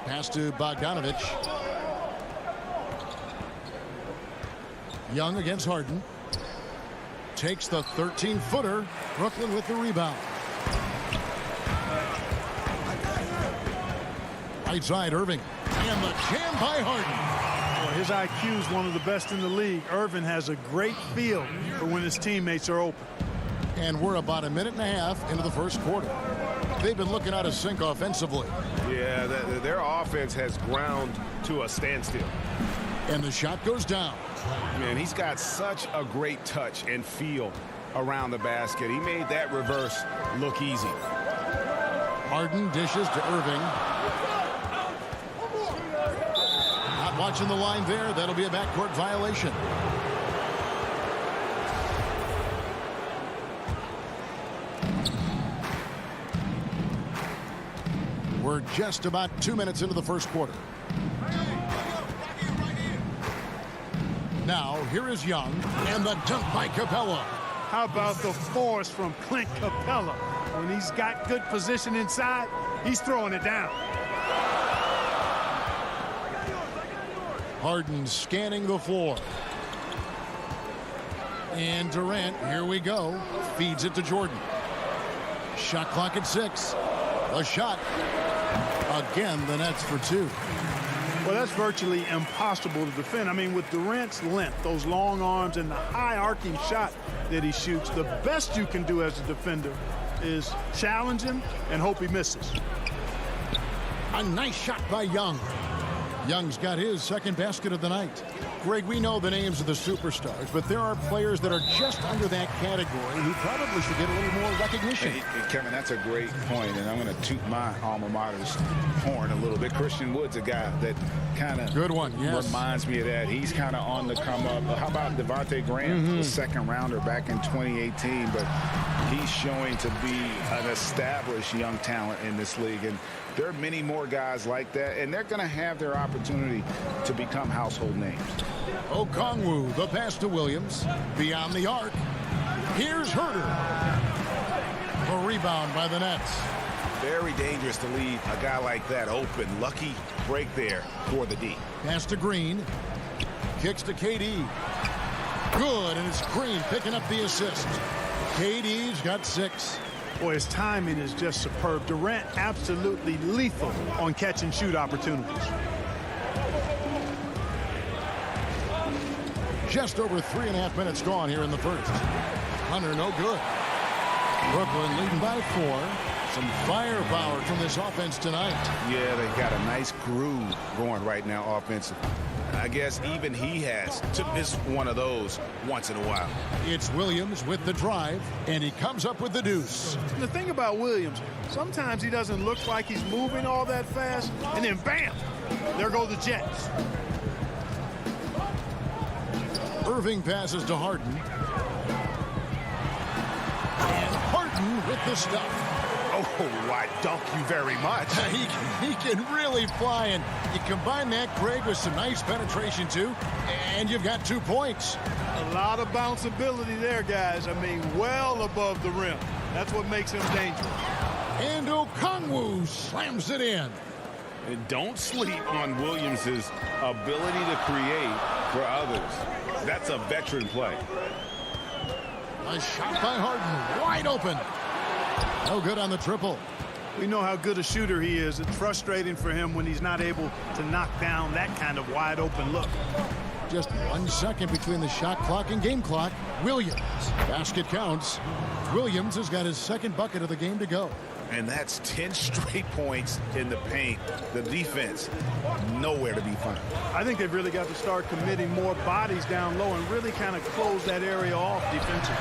Pass to Bogdanovich. Young against Harden. Takes the 13-footer. Brooklyn with the rebound. Right side, Irving. And the jam by Harden. Well, his IQ is one of the best in the league. Irving has a great feel for when his teammates are open. And we're about a minute and a half into the first quarter. They've been looking out of sync offensively. Yeah, their offense has ground to a standstill. And the shot goes down. Man, he's got such a great touch and feel around the basket. He made that reverse look easy. Harden dishes to Irving. Not watching the line there. That'll be a backcourt violation. We're just about 2 minutes into the first quarter. Now, here is Young, and the dunk by Capella. How about the force from Clint Capella? When he's got good position inside, he's throwing it down. Harden scanning the floor. And Durant, here we go, feeds it to Jordan. Shot clock at 6. A shot. Again, the Nets for 2. Well, that's virtually impossible to defend. I mean, with Durant's length, those long arms, and the high arcing shot that he shoots, the best you can do as a defender is challenge him and hope he misses. A nice shot by Young. Young's got his second basket of the night. Greg, we know the names of the superstars, but there are players that are just under that category who probably should get a little more recognition. Hey, Kevin, that's a great point, and I'm going to toot my alma mater's horn a little bit. Christian Wood's a guy that kind of reminds me of that. He's kind of on the come up. How about Devontae Graham, the second rounder back in 2018, but he's showing to be an established young talent in this league, and there are many more guys like that, and they're going to have their opportunity to become household names. Okongwu, the pass to Williams. Beyond the arc. Here's Herter. A rebound by the Nets. Very dangerous to leave a guy like that open. Lucky break there for the D. Pass to Green. Kicks to KD. Good, and it's Green picking up the assist. KD's got 6. Boy, his timing is just superb. Durant absolutely lethal on catch and shoot opportunities. Just over 3.5 minutes gone here in the first. Hunter, no good. Brooklyn leading by 4. Some firepower from this offense tonight. Yeah, they got a nice groove going right now offensively. I guess even he has to miss one of those once in a while. It's Williams with the drive, and he comes up with the deuce. The thing about Williams, sometimes he doesn't look like he's moving all that fast, and then bam, there go the Jets. Irving passes to Harden. And Harden with the stuff. Oh, I dunk you very much. He can really fly, and you combine that, Greg, with some nice penetration, too, and you've got 2 points. A lot of bounceability there, guys. I mean, well above the rim. That's what makes him dangerous. And Okongwu slams it in. And don't sleep on Williams's ability to create for others. That's a veteran play. A shot by Harden, wide open. No good on the triple. We know how good a shooter he is. It's frustrating for him when he's not able to knock down that kind of wide open look. Just 1 second between the shot clock and game clock. Williams. Basket counts. Williams has got his second bucket of the game to go. And that's 10 straight points in the paint. The defense, nowhere to be found. I think they've really got to start committing more bodies down low and really kind of close that area off defensively.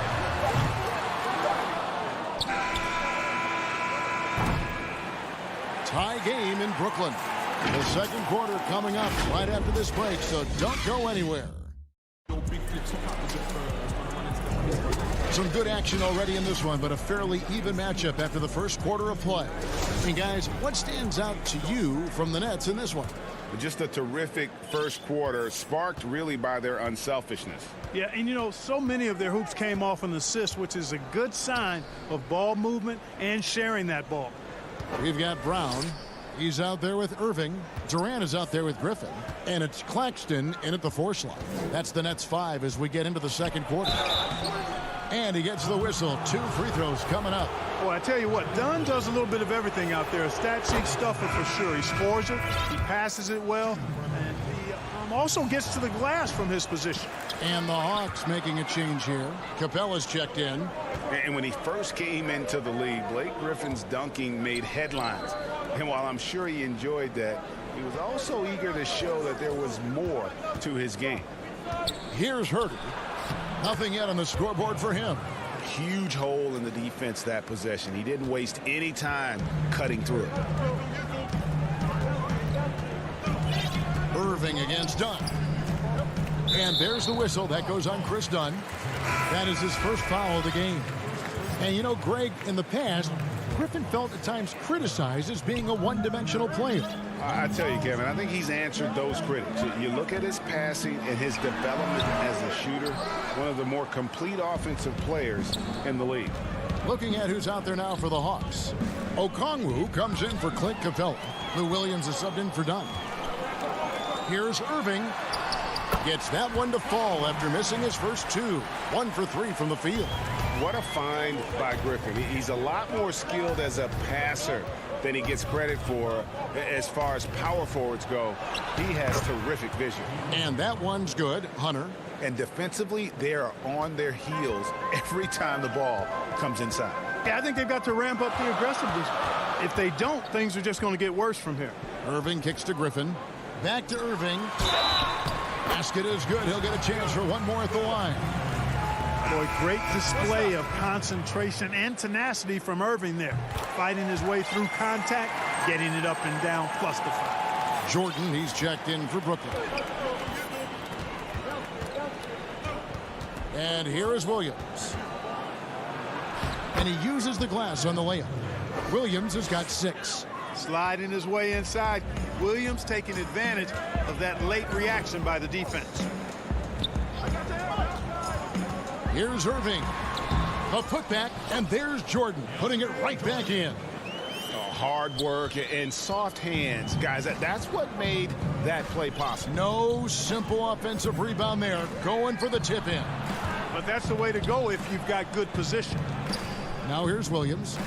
Tie game in Brooklyn. The second quarter coming up right after this break, so don't go anywhere. Some good action already in this one, but a fairly even matchup after the first quarter of play. And guys, what stands out to you from the Nets in this one? Just a terrific first quarter, sparked really by their unselfishness. Yeah, and you know, so many of their hoops came off an assist, which is a good sign of ball movement and sharing that ball. We've got Brown. He's out there with Irving. Durant is out there with Griffin. And it's Claxton in at the 4 slot. That's the Nets 5 as we get into the second quarter. And he gets the whistle. 2 free throws coming up. Well, I tell you what, Dunn does a little bit of everything out there. A stat sheet stuffer for sure. He scores it, he passes it well, and he also gets to the glass from his position. And the Hawks making a change here. Capella's checked in. And when he first came into the league, Blake Griffin's dunking made headlines. And while I'm sure he enjoyed that, he was also eager to show that there was more to his game. Here's Herder. Nothing yet on the scoreboard for him. Huge hole in the defense that possession. He didn't waste any time cutting through it. Irving against Dunn. And there's the whistle. That goes on Chris Dunn. That is his first foul of the game. And you know, Greg, in the past, Griffin felt at times criticized as being a one-dimensional player. I tell you, Kevin, I think he's answered those critics. You look at his passing and his development as a shooter, one of the more complete offensive players in the league. Looking at who's out there now for the Hawks. Okongwu comes in for Clint Capella. Lou Williams is subbed in for Dunn. Here's Irving. Gets that one to fall after missing his first 2. 1 for 3 from the field. What a find by Griffin. He's a lot more skilled as a passer than he gets credit for as far as power forwards go. He has terrific vision. And that one's good. Hunter. And defensively, they are on their heels every time the ball comes inside. Yeah, I think they've got to ramp up the aggressiveness. If they don't, things are just going to get worse from here. Irving kicks to Griffin. Back to Irving. Basket is good. He'll get a chance for one more at the line. Boy, great display of concentration and tenacity from Irving there. Fighting his way through contact, getting it up and down, plus the foul. Jordan, he's checked in for Brooklyn. And here is Williams. And he uses the glass on the layup. Williams has got 6. Sliding his way inside. Williams taking advantage of that late reaction by the defense. Here's Irving. A putback, and there's Jordan putting it right back in. Hard work and soft hands. Guys, that's what made that play possible. No simple offensive rebound there. Going for the tip in. But that's the way to go if you've got good position. Now here's Williams.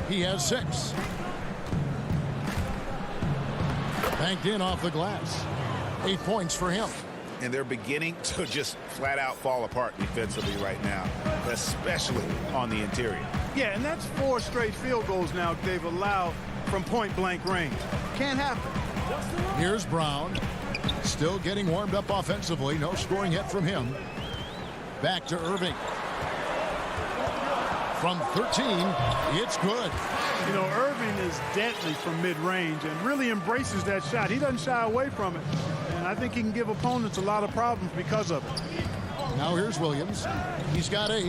He has 6. Banked in off the glass. 8 points for him. And they're beginning to just flat out fall apart defensively right now, especially on the interior. Yeah, and that's 4 straight field goals now they've allowed from point-blank range. Can't happen. Here's Brown. Still getting warmed up offensively. No scoring yet from him. Back to Irving. From 13, it's good. You know, Irving is deadly from mid-range and really embraces that shot. He doesn't shy away from it. And I think he can give opponents a lot of problems because of it. Now here's Williams. He's got 8.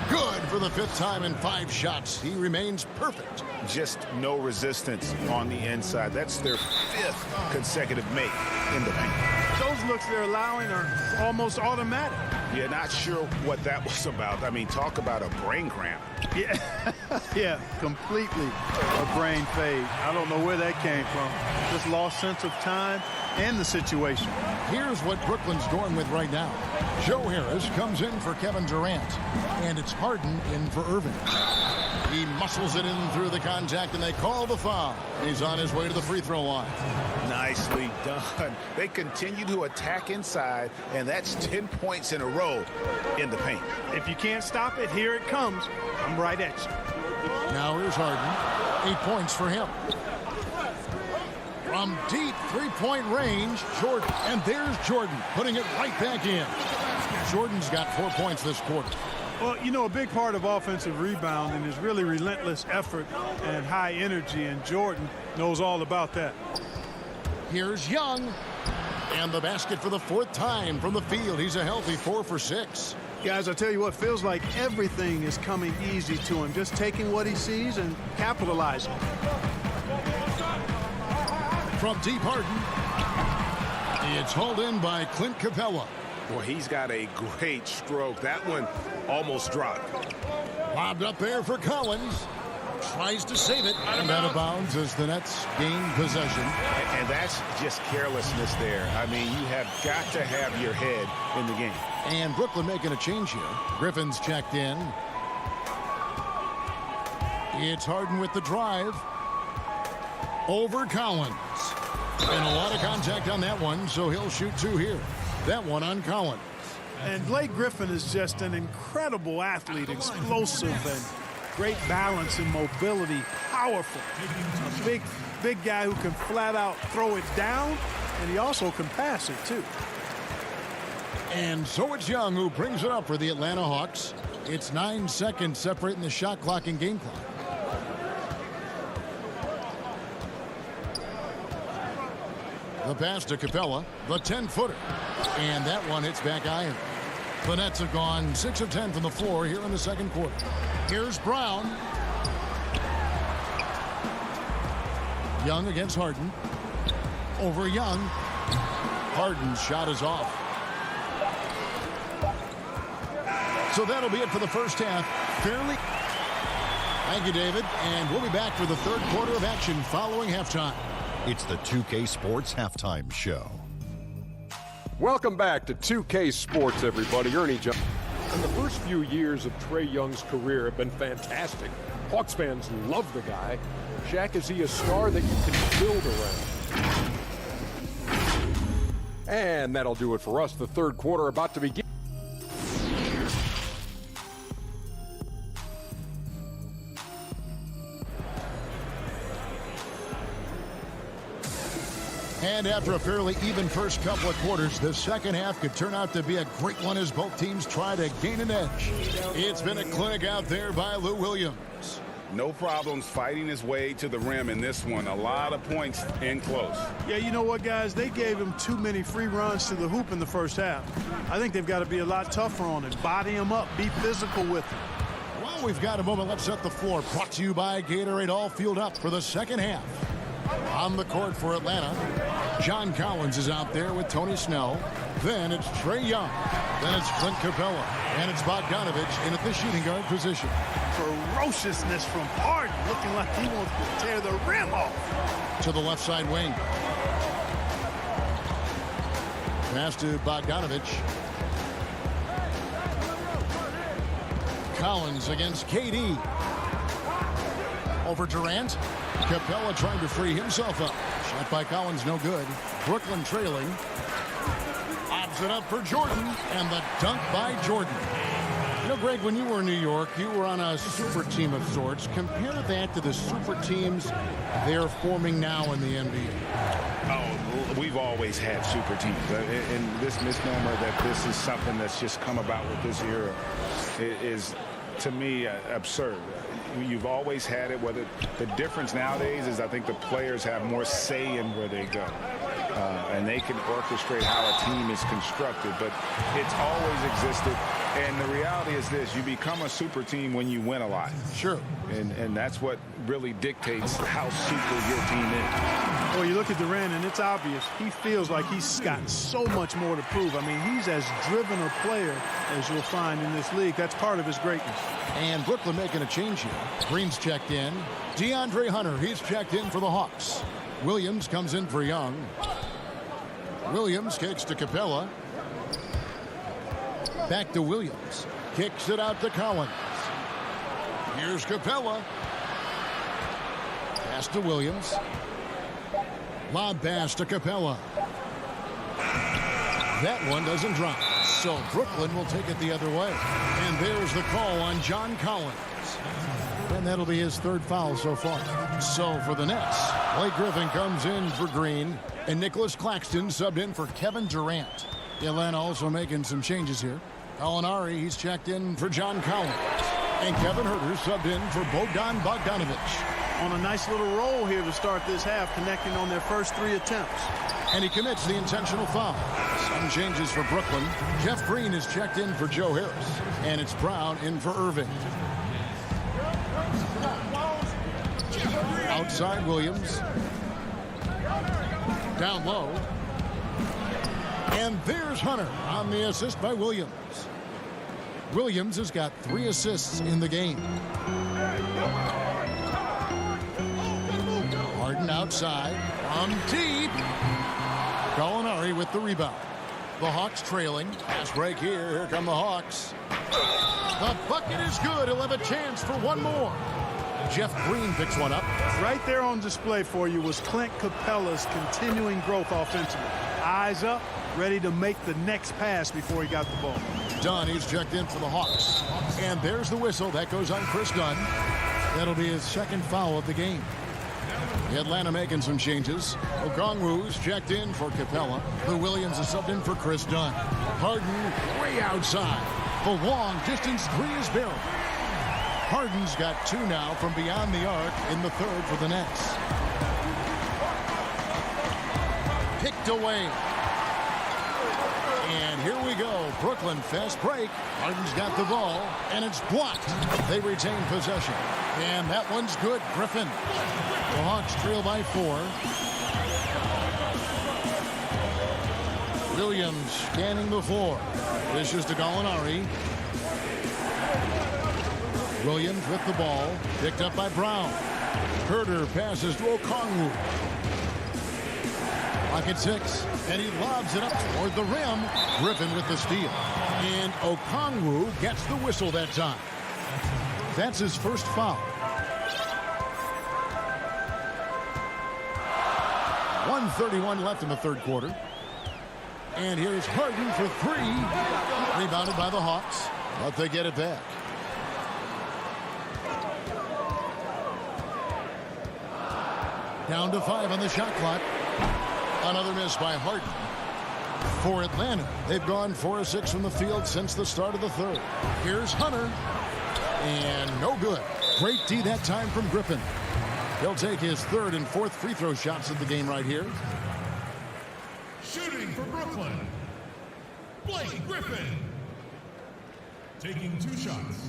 Good for the 5th time in 5 shots. He remains perfect. Just no resistance on the inside. That's their 5th consecutive make in the paint. Those looks they're allowing are almost automatic. Yeah, not sure what that was about. I mean, talk about a brain cramp. Yeah, yeah, completely a brain fade. I don't know where that came from. Just lost sense of time and the situation. Here's what Brooklyn's going with right now. Joe Harris comes in for Kevin Durant, and it's Harden in for Irving. He muscles it in through the contact, and they call the foul. He's on his way to the free throw line. Nicely done. They continue to attack inside, and that's 10 points in a row in the paint. If you can't stop it, here it comes. I'm right at you. Now here's Harden. 8 points for him. From deep three-point range, Jordan. And there's Jordan putting it right back in. Jordan's got 4 points this quarter. Well, you know, a big part of offensive rebounding is really relentless effort and high energy, and Jordan knows all about that. Here's Young. And the basket for the 4th time from the field. He's a healthy 4 for 6. Guys, I tell you what, feels like everything is coming easy to him. Just taking what he sees and capitalizing. From deep, Harden. It's hauled in by Clint Capella. Well, he's got a great stroke. That one almost dropped. Lobbed up there for Collins. Tries to save it. And out of bounds as the Nets gain possession. And that's just carelessness there. I mean, you have got to have your head in the game. And Brooklyn making a change here. Griffin's checked in. It's Harden with the drive. Over Collins. And a lot of contact on that one, so he'll shoot 2 here. That one on Collins. And Blake Griffin is just an incredible athlete, explosive and great balance and mobility, powerful. A big guy who can flat out throw it down, and he also can pass it too. And so it's Young who brings it up for the Atlanta Hawks. It's 9 seconds separating the shot clock and game clock. The pass to Capella, the 10-footer. And that one hits back iron. The Nets have gone 6 of 10 from the floor here in the second quarter. Here's Brown. Young against Harden. Over Young. Harden's shot is off. So that'll be it for the first half. Fairly. Thank you, David. And we'll be back for the third quarter of action following halftime. It's the 2K Sports Halftime Show. Welcome back to 2K Sports, everybody. Ernie Johnson. And the first few years of Trae Young's career have been fantastic. Hawks fans love the guy. Shaq, is he a star that you can build around? And that'll do it for us. The third quarter about to begin. And after a fairly even first couple of quarters, the second half could turn out to be a great one as both teams try to gain an edge. It's been a clinic out there by Lou Williams. No problems fighting his way to the rim in this one. A lot of points in close. Yeah, you know what, guys? They gave him too many free runs to the hoop in the first half. I think they've got to be a lot tougher on him. Body him up. Be physical with him. Well, we've got a moment. Let's set the floor. Brought to you by Gatorade. All fueled up for the second half. On the court for Atlanta, John Collins is out there with Tony Snell. Then it's Trae Young. Then it's Clint Capella. And it's Bogdanovich in at the shooting guard position. Ferociousness from Harden, looking like he wants to tear the rim off. To the left side wing. Pass to Bogdanovich. Collins against KD. Over Durant. Capella trying to free himself up. Shot by Collins, no good. Brooklyn trailing. Obs it up for Jordan. And the dunk by Jordan. You know, Greg, when you were in New York, you were on a super team of sorts. Compare that to the super teams they're forming now in the NBA. Oh, we've always had super teams. And this misnomer that this is something that's just come about with this era is, to me, absurd. You've always had it. Whether the difference nowadays is I think the players have more say in where they go. And they can orchestrate how a team is constructed. But it's always existed. And the reality is this. You become a super team when you win a lot. Sure. And that's what really dictates how super your team is. Well, you look at Durant, and it's obvious. He feels like he's got so much more to prove. I mean, he's as driven a player as you'll find in this league. That's part of his greatness. And Brooklyn making a change here. Green's checked in. DeAndre Hunter, he's checked in for the Hawks. Williams comes in for Young. Williams kicks to Capella. Back to Williams. Kicks it out to Collins. Here's Capella. Pass to Williams. Lob pass to Capella. That one doesn't drop. So Brooklyn will take it the other way. And there's the call on John Collins. And that'll be his third foul so far. So for the Nets, Blake Griffin comes in for Green. And Nicholas Claxton subbed in for Kevin Durant. Atlanta also making some changes here. Gallinari, he's checked in for John Collins. And Kevin Huerter subbed in for Bogdan Bogdanovic. On a nice little roll here to start this half, connecting on their first 3 attempts. And he commits the intentional foul. Some changes for Brooklyn. Jeff Green is checked in for Joe Harris. And it's Brown in for Irving. Outside Williams. Down low. And there's Hunter on the assist by Williams. Williams has got 3 assists in the game. Harden outside. From deep. Gallinari with the rebound. The Hawks trailing. Pass break here. Here come the Hawks. The bucket is good. He'll have a chance for one more. Jeff Green picks one up. Right there on display for you was Clint Capella's continuing growth offensively. Eyes up, ready to make the next pass before he got the ball. Dunn, he's checked in for the Hawks. And there's the whistle. That goes on Chris Dunn. That'll be his second foul of the game. Atlanta making some changes. Okongwu's checked in for Capella. The Williams is subbed in for Chris Dunn. Harden way outside. The long distance 3 is barreled. Harden's got 2 now from beyond the arc in the third for the Nets. Picked away. And here we go. Brooklyn fast break. Harden's got the ball, and it's blocked. They retain possession. And that one's good. Griffin. The Hawks trail by 4. Williams scanning the floor. Dishes to Gallinari. Williams with the ball. Picked up by Brown. Huerter passes to Okongwu. Pocket 6. And he lobs it up toward the rim. Griffin with the steal. And Okongwu gets the whistle that time. That's his first foul. 1:31 left in the third quarter. And here's Harden for 3. Rebounded by the Hawks. But they get it back. Down to 5 on the shot clock. Another miss by Harden. For Atlanta, they've gone 4 of 6 from the field since the start of the third. Here's Hunter. And no good. Great D that time from Griffin. He'll take his 3rd and 4th free throw shots of the game right here. Shooting for Brooklyn, Blake Griffin. Taking 2 shots.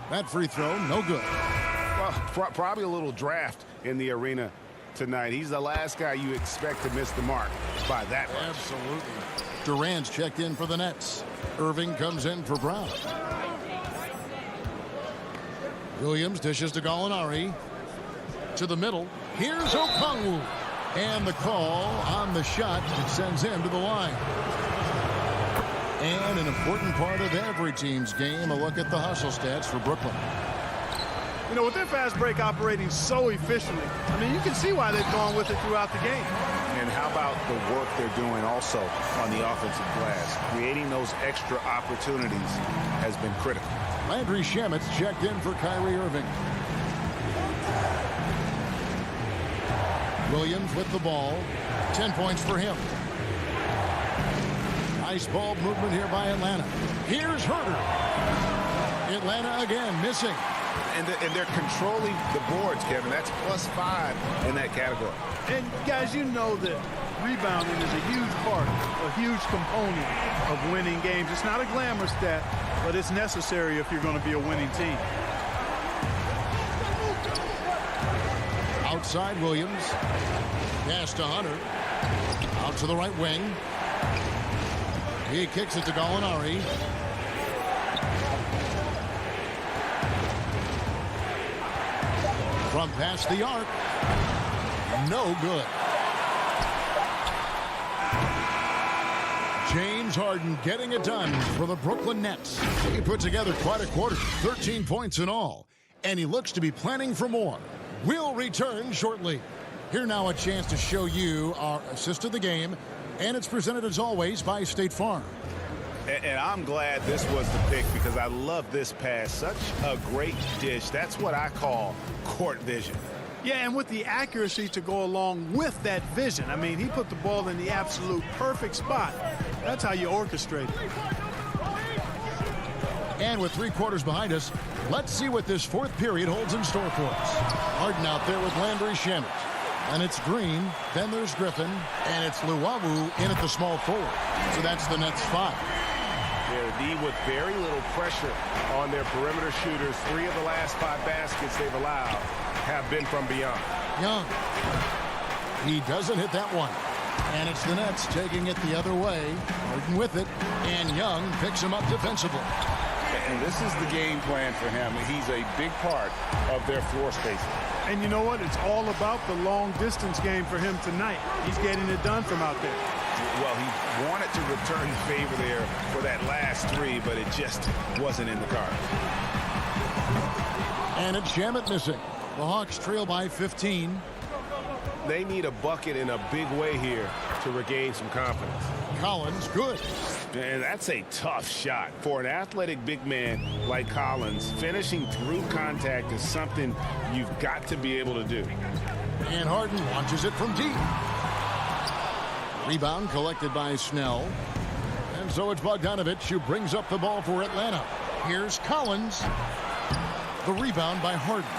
That free throw, no good. Well, probably a little draft in the arena tonight. He's the last guy you expect to miss the mark by that much. Absolutely. Durant's checked in for the Nets. Irving comes in for Brown. Williams dishes to Gallinari. To the middle. Here's Okongwu. And the call on the shot that sends him to the line. And an important part of every team's game, a look at the hustle stats for Brooklyn. You know, with their fast break operating so efficiently, I mean, you can see why they've gone with it throughout the game. And how about the work they're doing also on the offensive glass? Creating those extra opportunities has been critical. Landry Shamet's checked in for Kyrie Irving. Williams with the ball. 10 points for him. Nice ball movement here by Atlanta. Here's Huerter. Atlanta again missing. And they're controlling the boards, Kevin. That's +5 in that category. And, guys, you know that rebounding is a huge part, a huge component of winning games. It's not a glamour stat, but it's necessary if you're going to be a winning team. Outside Williams. Pass to Hunter. Out to the right wing. He kicks it to Gallinari. From past the arc. No good. James Harden getting it done for the Brooklyn Nets. He put together quite a quarter. 13 points in all. And he looks to be planning for more. We'll return shortly. Here now a chance to show you our assist of the game, and it's presented as always by State Farm. And I'm glad this was the pick because I love this pass. Such a great dish. That's what I call court vision. Yeah, and with the accuracy to go along with that vision. I mean, he put the ball in the absolute perfect spot. That's how you orchestrate it. And with 3 quarters behind us, let's see what this 4th period holds in store for us. Harden out there with Landry Shamet. And it's Green, then there's Griffin, and it's Luwawu in at the small forward. So that's the Nets 5. They're D with very little pressure on their perimeter shooters. 3 of the last 5 baskets they've allowed have been from beyond. Young. He doesn't hit that one. And it's the Nets taking it the other way. Harden with it, and Young picks him up defensively. And this is the game plan for him. He's a big part of their floor spacing. And you know what? It's all about the long distance game for him tonight. He's getting it done from out there. Well, he wanted to return the favor there for that last 3, but it just wasn't in the cards. And it's Shamet missing. The Hawks trail by 15. They need a bucket in a big way here to regain some confidence. Collins, good. And that's a tough shot. For an athletic big man like Collins, finishing through contact is something you've got to be able to do. And Harden launches it from deep. Rebound collected by Snell. And so it's Bogdanovich who brings up the ball for Atlanta. Here's Collins. The rebound by Harden.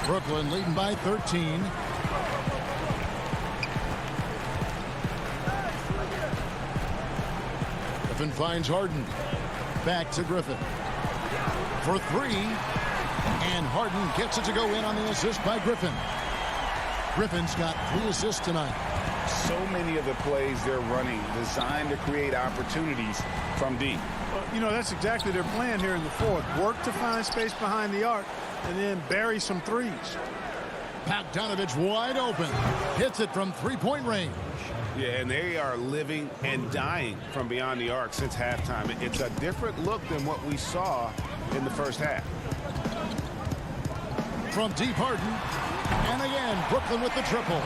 Brooklyn leading by 13. Griffin finds Harden. Back to Griffin. For 3. And Harden gets it to go in on the assist by Griffin. Griffin's got 3 assists tonight. So many of the plays they're running designed to create opportunities from deep. Well, you know, that's exactly their plan here in the 4th. Work to find space behind the arc and then bury some threes. Bogdanovich wide open. Hits it from 3-point range. Yeah, and they are living and dying from beyond the arc since halftime. It's a different look than what we saw in the first half. From deep, Harden. And again, Brooklyn with the triple.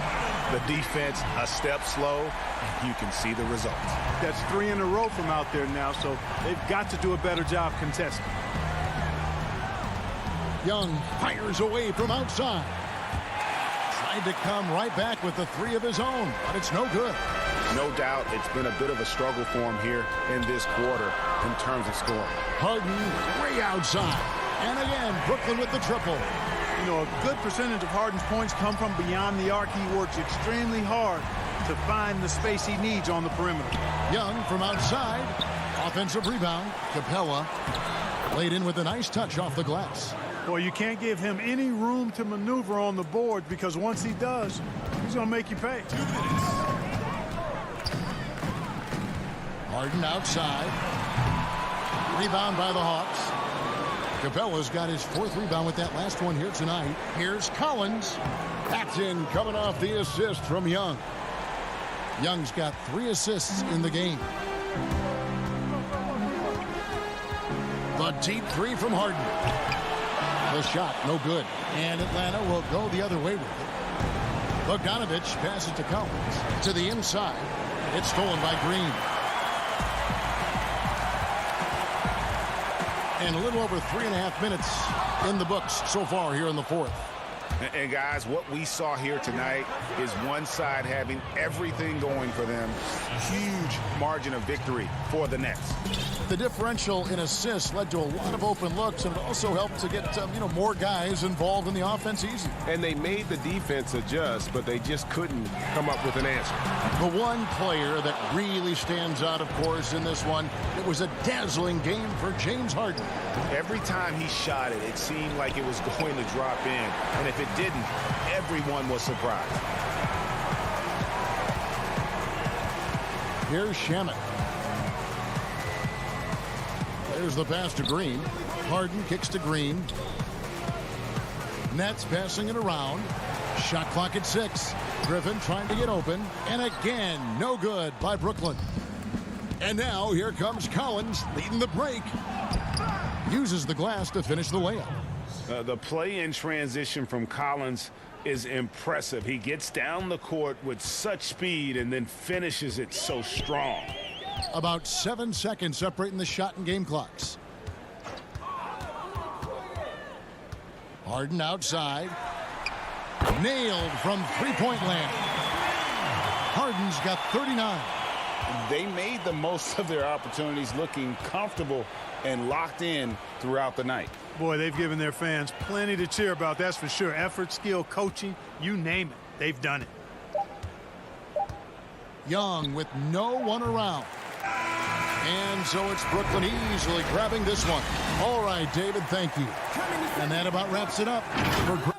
The defense a step slow. You can see the results. That's 3 in a row from out there now, so they've got to do a better job contesting. Young fires away from outside. Tried to come right back with the 3 of his own, but it's no good. No doubt it's been a bit of a struggle for him here in this quarter in terms of scoring. Harden way outside. And again, Brooklyn with the triple. You know, a good percentage of Harden's points come from beyond the arc. He works extremely hard to find the space he needs on the perimeter. Young from outside. Offensive rebound. Capella laid in with a nice touch off the glass. Well, you can't give him any room to maneuver on the board because once he does, he's going to make you pay. 2 minutes. Harden outside. Rebound by the Hawks. Capella's got his 4th rebound with that last one here tonight. Here's Collins. That's in, coming off the assist from Young. Young's got 3 assists in the game. The deep 3 from Harden. The shot, no good. And Atlanta will go the other way with it. Bogdanovich passes to Collins. To the inside. It's stolen by Green. And a little over 3.5 minutes in the books so far here in the 4th. And guys, what we saw here tonight is one side having everything going for them. Huge margin of victory for the Nets. The differential in assists led to a lot of open looks, and it also helped to get more guys involved in the offense easy. And they made the defense adjust, but they just couldn't come up with an answer. The one player that really stands out, of course, in this one, it was a dazzling game for James Harden. Every time he shot it, it seemed like it was going to drop in. And if it didn't, everyone was surprised. Here's Shamet. There's the pass to Green. Harden kicks to Green. Nets passing it around. Shot clock at 6. Griffin trying to get open. And again, no good by Brooklyn. And now here comes Collins leading the break. Uses the glass to finish the layup. The play in transition from Collins is impressive. He gets down the court with such speed and then finishes it so strong. About 7 seconds separating the shot and game clocks. Harden outside. Nailed from three-point land. Harden's got 39. They made the most of their opportunities, looking comfortable and locked in throughout the night. Boy, they've given their fans plenty to cheer about, that's for sure. Effort, skill, coaching, you name it. They've done it. Young with no one around. And so it's Brooklyn easily grabbing this one. All right, David, thank you. And that about wraps it up for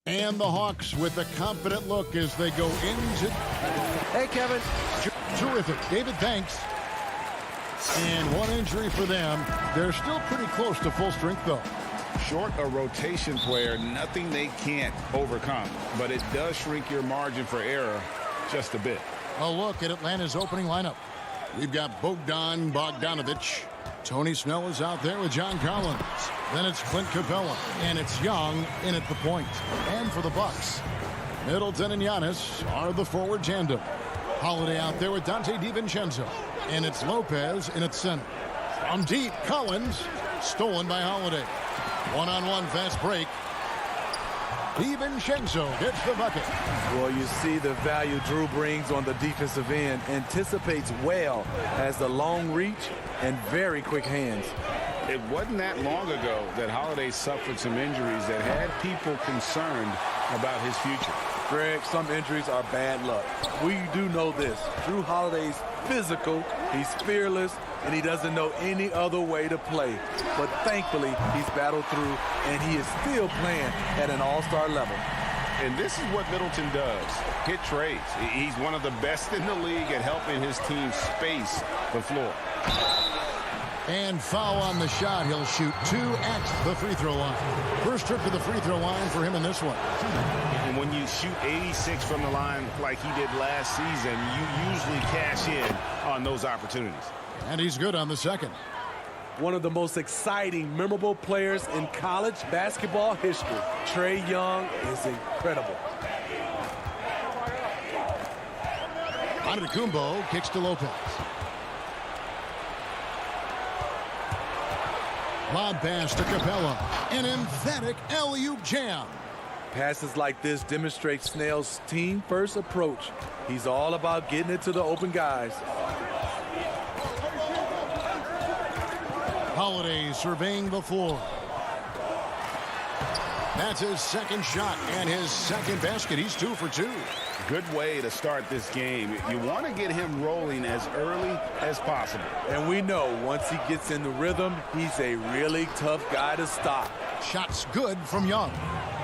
And the Hawks with a confident look as they go into... Hey, Kevin. Terrific. David, thanks. And one injury for them. They're still pretty close to full strength, though. Short a rotation player, nothing they can't overcome. But it does shrink your margin for error just a bit. A look at Atlanta's opening lineup. We've got Bogdan Bogdanovic. Tony Snell is out there with John Collins. Then it's Clint Capella, and it's Young in at the point. And for the Bucks, Middleton and Giannis are the forward tandem. Holiday out there with Dante DiVincenzo, and it's Lopez in at center. From deep, Collins, stolen by Holiday. One-on-one fast break. DiVincenzo gets the bucket. Well, you see the value Drew brings on the defensive end. Anticipates well, has the long reach and very quick hands. It wasn't that long ago that Holiday suffered some injuries that had people concerned about his future. Greg, some injuries are bad luck. We do know this. Drew Holiday's physical, he's fearless, and he doesn't know any other way to play. But thankfully, he's battled through, and he is still playing at an all-star level. And this is what Middleton does. Hit trades. He's one of the best in the league at helping his team space the floor. And foul on the shot. He'll shoot 2 at the free throw line. First trip to the free throw line for him in this one. And when you shoot 86 from the line like he did last season, you usually cash in on those opportunities. And he's good on the second. One of the most exciting, memorable players in college basketball history. Trae Young is incredible. Antetokounmpo kicks to Lopez. Lob pass to Capella. An emphatic alley-oop jam. Passes like this demonstrate Snell's team-first approach. He's all about getting it to the open guys. Holiday surveying the floor. That's his second shot and his second basket. He's 2 for 2. Good way to start this game. You want to get him rolling as early as possible. And we know once he gets in the rhythm, he's a really tough guy to stop. Shots good from Young.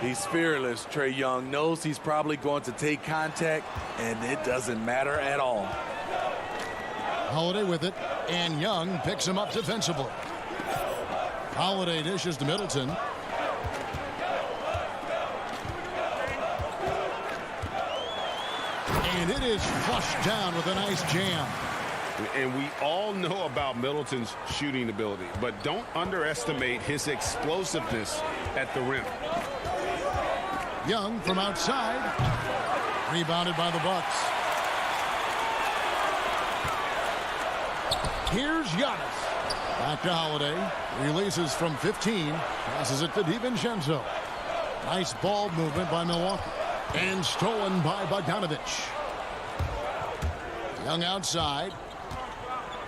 He's fearless. Trae Young knows he's probably going to take contact, and it doesn't matter at all. Holiday with it, and Young picks him up defensively. Holiday dishes to Middleton. And it is flushed down with a nice jam. And we all know about Middleton's shooting ability, but don't underestimate his explosiveness at the rim. Young from outside. Rebounded by the Bucks. Here's Giannis. Back to Holiday. Releases from 15. Passes it to DiVincenzo. Nice ball movement by Milwaukee. And stolen by Bogdanovich. Young outside.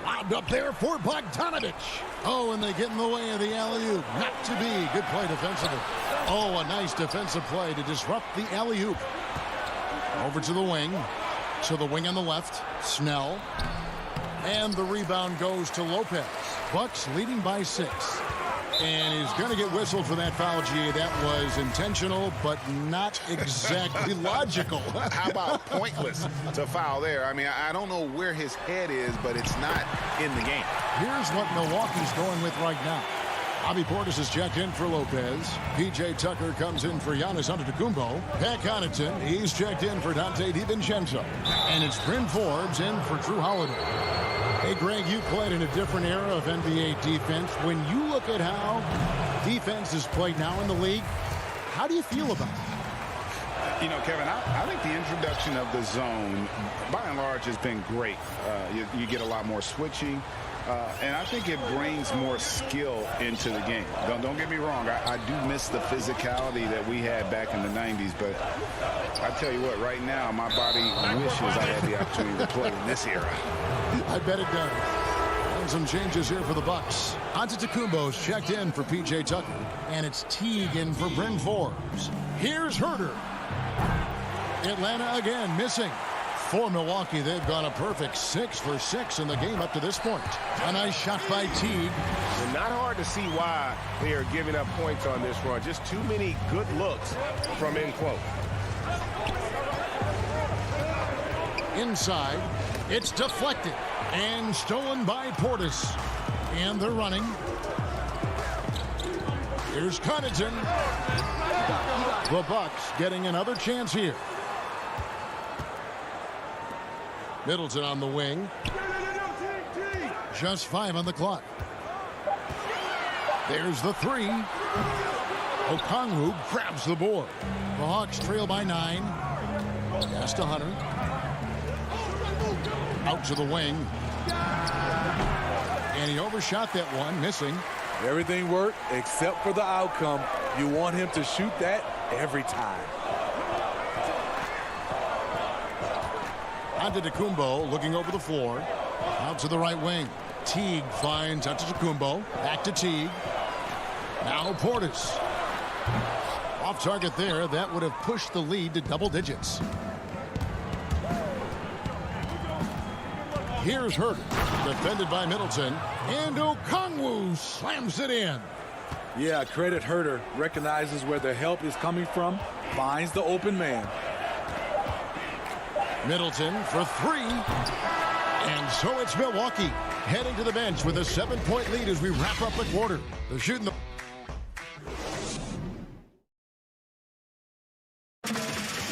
Lobbed up there for Bogdanovich. Oh, and they get in the way of the alley-oop. Not to be. Good play defensively. Oh, a nice defensive play to disrupt the alley-oop. Over to the wing. To the wing on the left. Snell. And the rebound goes to Lopez. Bucks leading by 6. And he's going to get whistled for that foul, G. That was intentional, but not exactly logical. How about pointless to foul there? I mean, I don't know where his head is, but it's not in the game. Here's what Milwaukee's going with right now. Bobby Portis is checked in for Lopez. P.J. Tucker comes in for Giannis Antetokounmpo. Pat Connaughton, he's checked in for Dante DiVincenzo. And it's Bryn Forbes in for Drew Holiday. Hey, Greg, you played in a different era of NBA defense. When you look at how defense is played now in the league, how do you feel about it? You know, Kevin, I think the introduction of the zone, by and large, has been great. You get a lot more switching. And I think it brings more skill into the game. Don't get me wrong. I do miss the physicality that we had back in the 90s. But I tell you what, right now, my body wishes I had the opportunity to play in this era. I bet it does. And some changes here for the Bucks. Antetokounmpo's checked in for P.J. Tucker. And it's Teague in for Bryn Forbes. Here's Herter. Atlanta again missing. For Milwaukee, they've gone a perfect 6 for 6 in the game up to this point. A nice shot by Teague. And not hard to see why they are giving up points on this run. Just too many good looks from in close. Inside, it's deflected and stolen by Portis. And they're running. Here's Connaughton. The Bucks getting another chance here. Middleton on the wing. Just 5 on the clock. There's the 3. Okongwu grabs the board. The Hawks trail by 9. Pass to Hunter. Out to the wing. And he overshot that one, missing. Everything worked except for the outcome. You want him to shoot that every time. Antetokounmpo looking over the floor. Out to the right wing. Teague finds Antetokounmpo. Back to Teague. Now Portis. Off target there. That would have pushed the lead to double digits. Here's Herter. Defended by Middleton. And Okongwu slams it in. Yeah, credit Herter. Recognizes where the help is coming from. Finds the open man. Middleton for 3. And so it's Milwaukee heading to the bench with a 7-point lead as we wrap up the quarter. They're shooting the...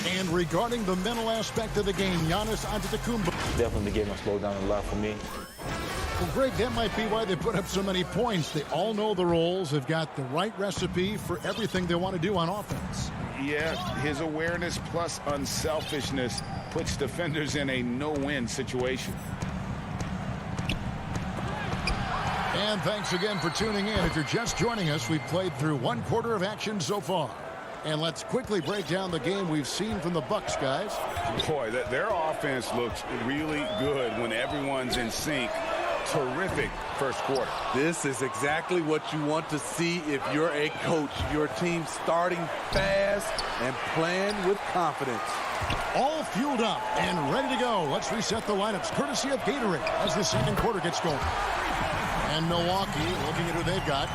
And regarding the mental aspect of the game, Giannis Antetokounmpo. Definitely the game has slowed down a lot for me. Well, Greg, that might be why they put up so many points. They all know the roles. They've got the right recipe for everything they want to do on offense. Yeah, his awareness plus unselfishness puts defenders in a no-win situation. And thanks again for tuning in. If you're just joining us, we've played through 1 quarter of action so far. And let's quickly break down the game we've seen from the Bucks, guys. Boy, their offense looks really good when everyone's in sync. Terrific first quarter. This is exactly what you want to see if you're a coach. Your team starting fast and playing with confidence. All fueled up and ready to go. Let's reset the lineups courtesy of Gatorade as the second quarter gets going. And Milwaukee looking at who they've got.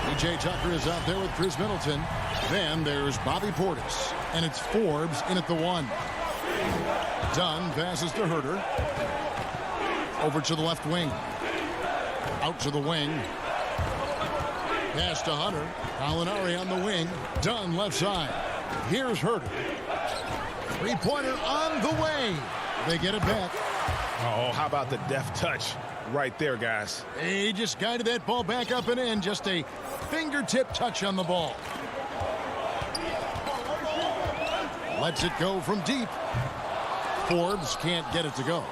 P.J. Tucker is out there with Chris Middleton. Then there's Bobby Portis. And it's Forbes in at the 1. Dunn passes to Herter. Over to the left wing. Out to the wing. Pass to Hunter. Gallinari on the wing. Dunn left side. Here's Herter. Three-pointer on the way. They get it back. Oh, how about the deft touch right there, guys? He just guided that ball back up and in. Just a fingertip touch on the ball. Lets it go from deep. Forbes can't get it to go.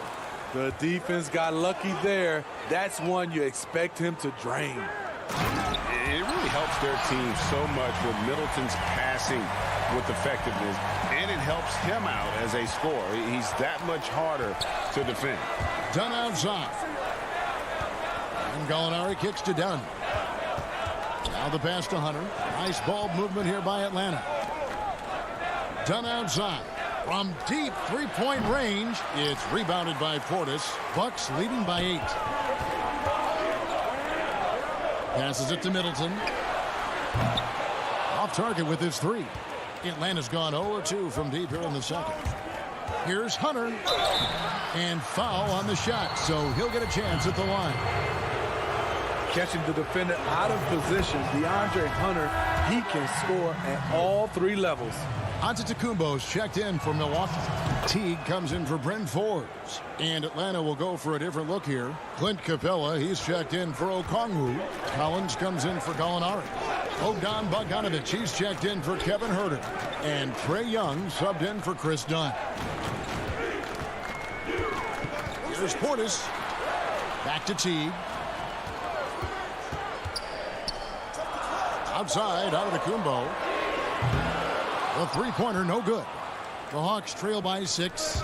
The defense got lucky there. That's one you expect him to drain. It really helps their team so much with Middleton's passing with effectiveness, and it helps him out as a scorer. He's that much harder to defend. Dunn outside. And Gallinari kicks to Dunn. Now the pass to Hunter. Nice ball movement here by Atlanta. Dunn outside. From deep three-point range, it's rebounded by Portis. Bucks leading by 8. Passes it to Middleton. Off target with his 3. Atlanta's gone 0-2 from deep here in the second. Here's Hunter. And foul on the shot, so he'll get a chance at the line. Catching the defender out of position, DeAndre Hunter, he can score at all 3 levels. Antetokounmpo's checked in for Milwaukee. Teague comes in for Bryn Forbes. And Atlanta will go for a different look here. Clint Capella, he's checked in for Okongwu. Collins comes in for Gallinari. Bogdan Bogdanovic, he's checked in for Kevin Herter. And Trae Young subbed in for Chris Dunn. Here's Portis. Back to Teague. Outside, Antetokounmpo. The three-pointer, no good. The Hawks trail by 6.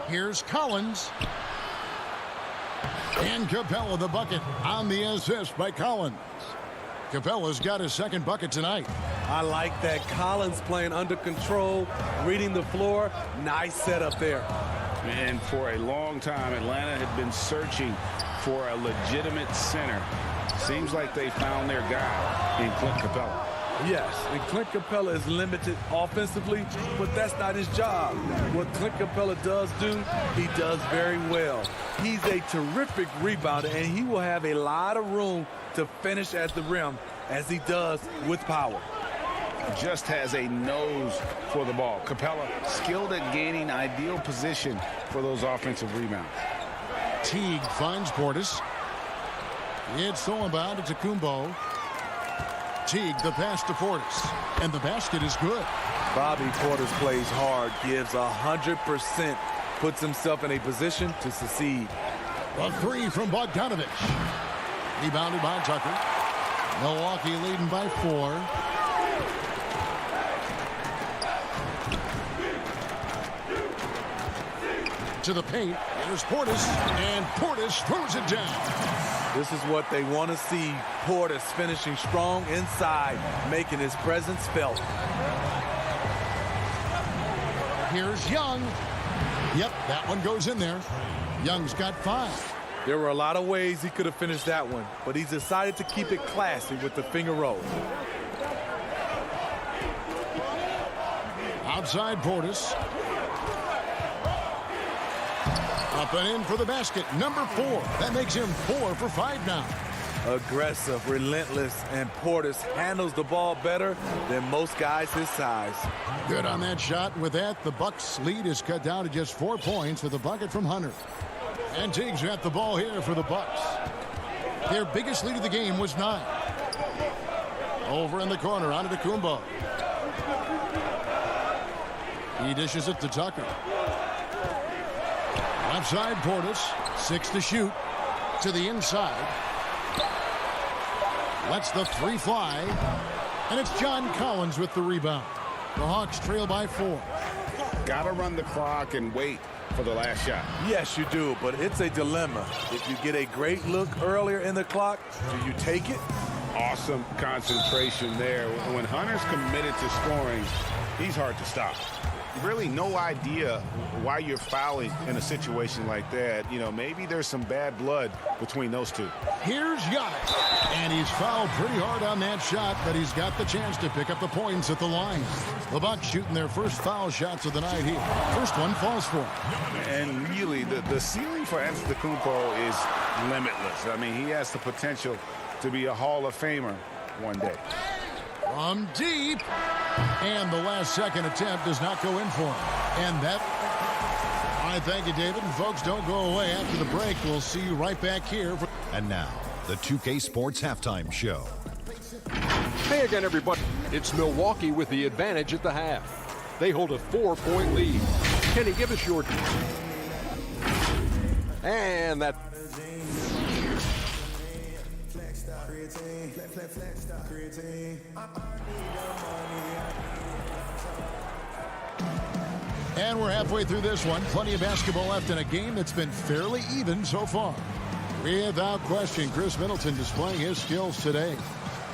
Here's Collins. And Capella the bucket on the assist by Collins. Capella's got his second bucket tonight. I like that. Collins playing under control, reading the floor. Nice setup there. And for a long time, Atlanta had been searching for a legitimate center. Seems like they found their guy in Clint Capella. Yes, and Clint Capella is limited offensively, but that's not his job. What Clint Capella does do, he does very well. He's a terrific rebounder, and he will have a lot of room to finish at the rim, as he does with power. Just has a nose for the ball. Capella skilled at gaining ideal position for those offensive rebounds. Teague finds Portis. It's so about it to Kumbo. Teague, the pass to Portis. And the basket is good. Bobby Portis plays hard, gives 100%, puts himself in a position to succeed. A 3 from Bogdanovic. Rebounded by Tucker. Milwaukee leading by 4. To the paint. There's Portis. And Portis throws it down. This is what they want to see. Portis finishing strong inside, making his presence felt. Here's Young. Yep, that one goes in there. Young's got 5. There were a lot of ways he could have finished that one, but he's decided to keep it classy with the finger roll. Outside Portis. Up and in for the basket. Number 4. That makes him 4 for 5 now. Aggressive, relentless, and Portis handles the ball better than most guys his size. Good on that shot. With that, the Bucks' lead is cut down to just 4 points with a bucket from Hunter. And Teague's got the ball here for the Bucks. Their biggest lead of the game was 9. Over in the corner, Antetokounmpo. He dishes it to Tucker. Outside Portis, 6 to shoot. To the inside. Lets the 3 fly. And it's John Collins with the rebound. The Hawks trail by 4. Gotta run the clock and wait for the last shot. Yes, you do, but it's a dilemma. If you get a great look earlier in the clock, do you take it? Awesome concentration there. When Hunter's committed to scoring, he's hard to stop. really no idea why you're fouling in a situation like that. You know, maybe there's some bad blood between those two. Here's Giannis, and he's fouled pretty hard on that shot, but he's got the chance to pick up the points at the line. The Bucks shooting their first foul shots of the night here. First one falls for him. And really, the ceiling for Antetokounmpo is limitless. I mean, he has the potential to be a Hall of Famer one day. From deep, and the last-second attempt does not go in for him. And that, I thank you, David. And folks, don't go away after the break. We'll see you right back here. And now, the 2K Sports Halftime Show. Hey again, everybody. It's Milwaukee with the advantage at the half. They hold a 4-point lead. Kenny, give us your... And that... And we're halfway through this one. Plenty of basketball left in a game that's been fairly even so far. Without question, Chris Middleton displaying his skills today.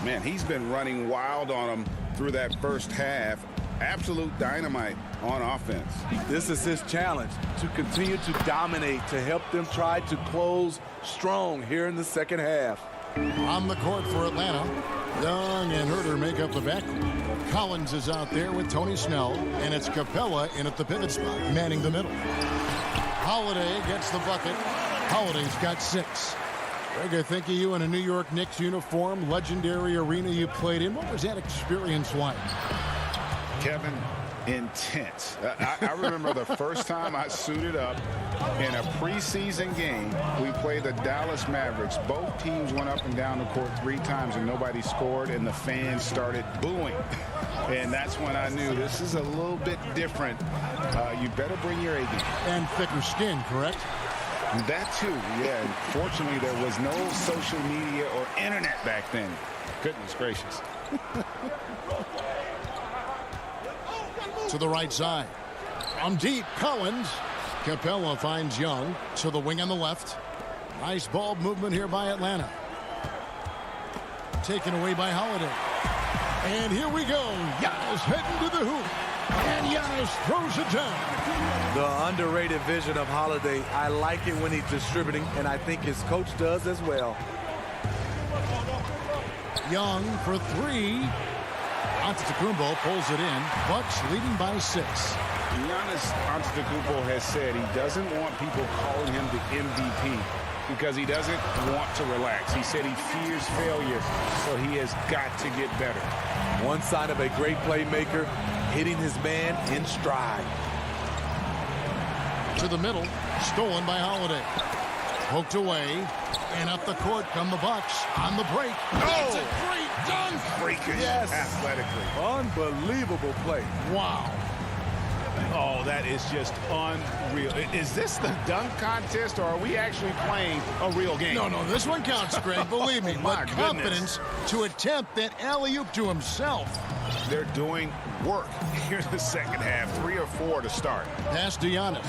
Man, he's been running wild on him through that first half. Absolute dynamite on offense. This is his challenge, to continue to dominate, to help them try to close strong here in the second half. On the court for Atlanta, Young and Herter make up the backcourt. Collins is out there with Tony Snell, and it's Capella in at the pivot spot, manning the middle. Holiday gets the bucket. Holiday's got 6. Greg, I think of you in a New York Knicks uniform, legendary arena you played in. What was that experience like? Kevin, intense. I remember the first time I suited up in a preseason game. We played the Dallas Mavericks. Both teams went up and down the court 3 times and nobody scored, and the fans started booing. And that's when I knew this is a little bit different. You better bring your A game. And thicker skin, correct? That too, yeah. And fortunately, there was no social media or internet back then. Goodness gracious. To the right side. From deep, Collins. Capella finds Young to the wing on the left. Nice ball movement here by Atlanta. Taken away by Holiday. And here we go. Giannis heading to the hoop. And Giannis throws it down. The underrated vision of Holiday. I like it when he's distributing, and I think his coach does as well. Young for 3. Antetokounmpo pulls it in. Bucks leading by 6. Giannis Antetokounmpo has said he doesn't want people calling him the MVP because he doesn't want to relax. He said he fears failure, so he has got to get better. One sign of a great playmaker, hitting his man in stride. To the middle, stolen by Holiday. Poked away, and up the court come the Bucks on the break. That's a great dunk! Freakish, yes, athletically. Unbelievable play. Wow. Oh, that is just unreal. Is this the dunk contest, or are we actually playing a real game? No, this one counts, Greg, believe me. My but confidence to attempt that alley-oop to himself. They're doing work here in the second half. 3 or 4 to start. Pass to Giannis.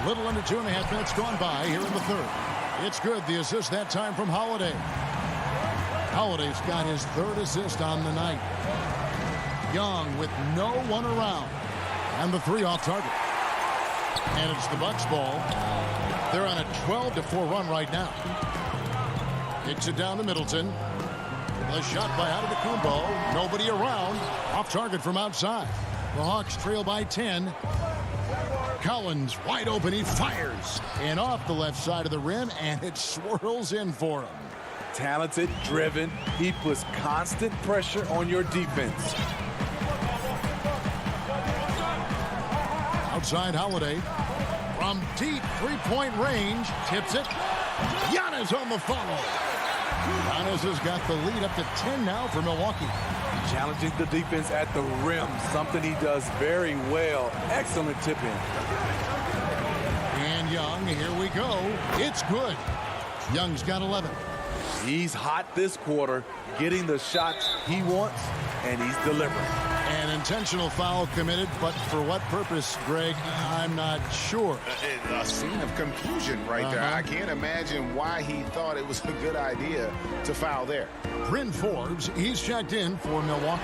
A little under 2.5 minutes gone by here in the third. It's good. The assist that time from Holiday. Holiday's got his 3rd assist on the night. Young with no one around. And the 3 off target. And it's the Bucks ball. They're on a 12-4 run right now. Kicks it down to Middleton. The shot by Antetokounmpo. Nobody around. Off target from outside. The Hawks trail by 10. Collins wide open. He fires. And off the left side of the rim. And it swirls in for him. Talented, driven. He puts constant pressure on your defense. Outside Holiday. From deep 3-point range. Tips it. Giannis on the follow. Giannis has got the lead up to 10 now for Milwaukee. Challenging the defense at the rim. Something he does very well. Excellent tip in. And Young, here we go. It's good. Young's got 11. He's hot this quarter, getting the shots he wants, and he's delivering. And intentional foul committed, but for what purpose, Greg, I'm not sure. A scene of confusion right there. I can't imagine why he thought it was a good idea to foul there. Bryn Forbes, he's checked in for Milwaukee.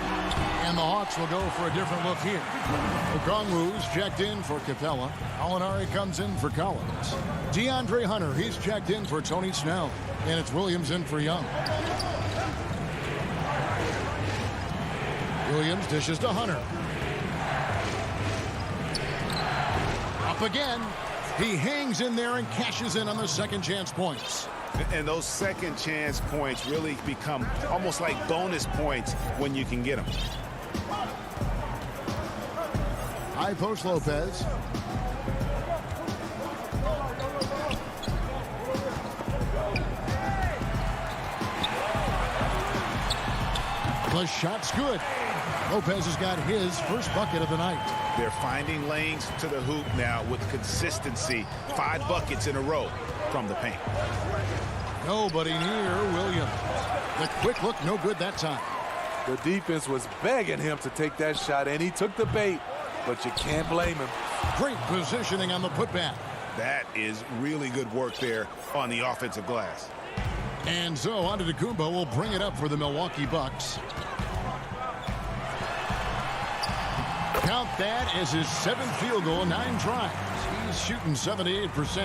And the Hawks will go for a different look here. Okongwu's checked in for Capella. Alinari comes in for Collins. DeAndre Hunter, he's checked in for Tony Snell. And it's Williams in for Young. Williams dishes to Hunter. Up again. He hangs in there and cashes in on the second chance points. And those second chance points really become almost like bonus points when you can get them. High post Lopez. The shot's good. Lopez has got his first bucket of the night. They're finding lanes to the hoop now with consistency. 5 buckets in a row from the paint. Nobody near Williams. The quick look, no good that time. The defense was begging him to take that shot, and he took the bait, but you can't blame him. Great positioning on the putback. That is really good work there on the offensive glass. And so Antetokounmpo will bring it up for the Milwaukee Bucks. Count that as his 7th field goal, 9 tries. He's shooting 78%.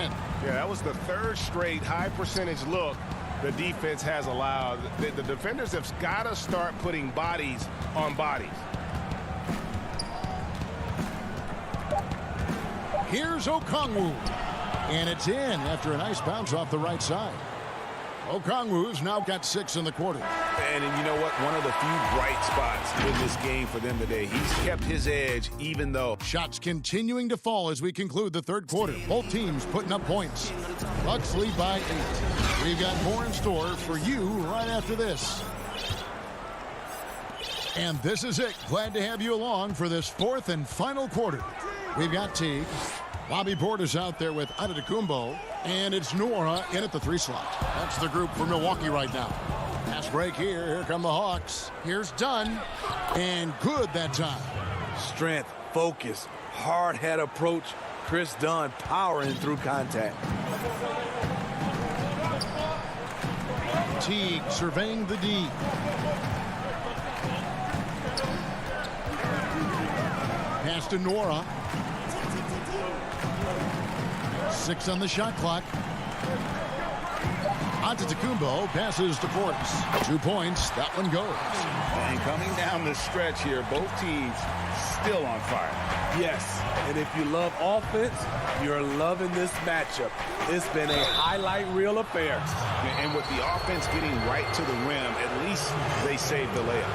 Yeah, that was the 3rd straight high percentage look the defense has allowed. The defenders have got to start putting bodies on bodies. Here's Okongwu. And it's in after a nice bounce off the right side. Okongwu's now got 6 in the quarter. And you know what? One of the few bright spots in this game for them today. He's kept his edge even though. Shots continuing to fall as we conclude the 3rd quarter. Both teams putting up points. Bucks lead by 8. We've got more in store for you right after this. And this is it. Glad to have you along for this 4th and final quarter. We've got Teague. Bobby Portis out there with Antetokounmpo. And it's Nora in at the 3 slot. That's the group for Milwaukee right now. Pass break here. Here come the Hawks. Here's Dunn. And good that time. Strength, focus, hard head approach. Chris Dunn powering through contact. Teague surveying the D. Pass to Nora. 6 on the shot clock. Antetokounmpo passes to Portis. 2 points. That one goes. And coming down the stretch here, both teams still on fire. Yes, and if you love offense, you're loving this matchup. It's been a highlight reel affair. And with the offense getting right to the rim, at least they saved the layup.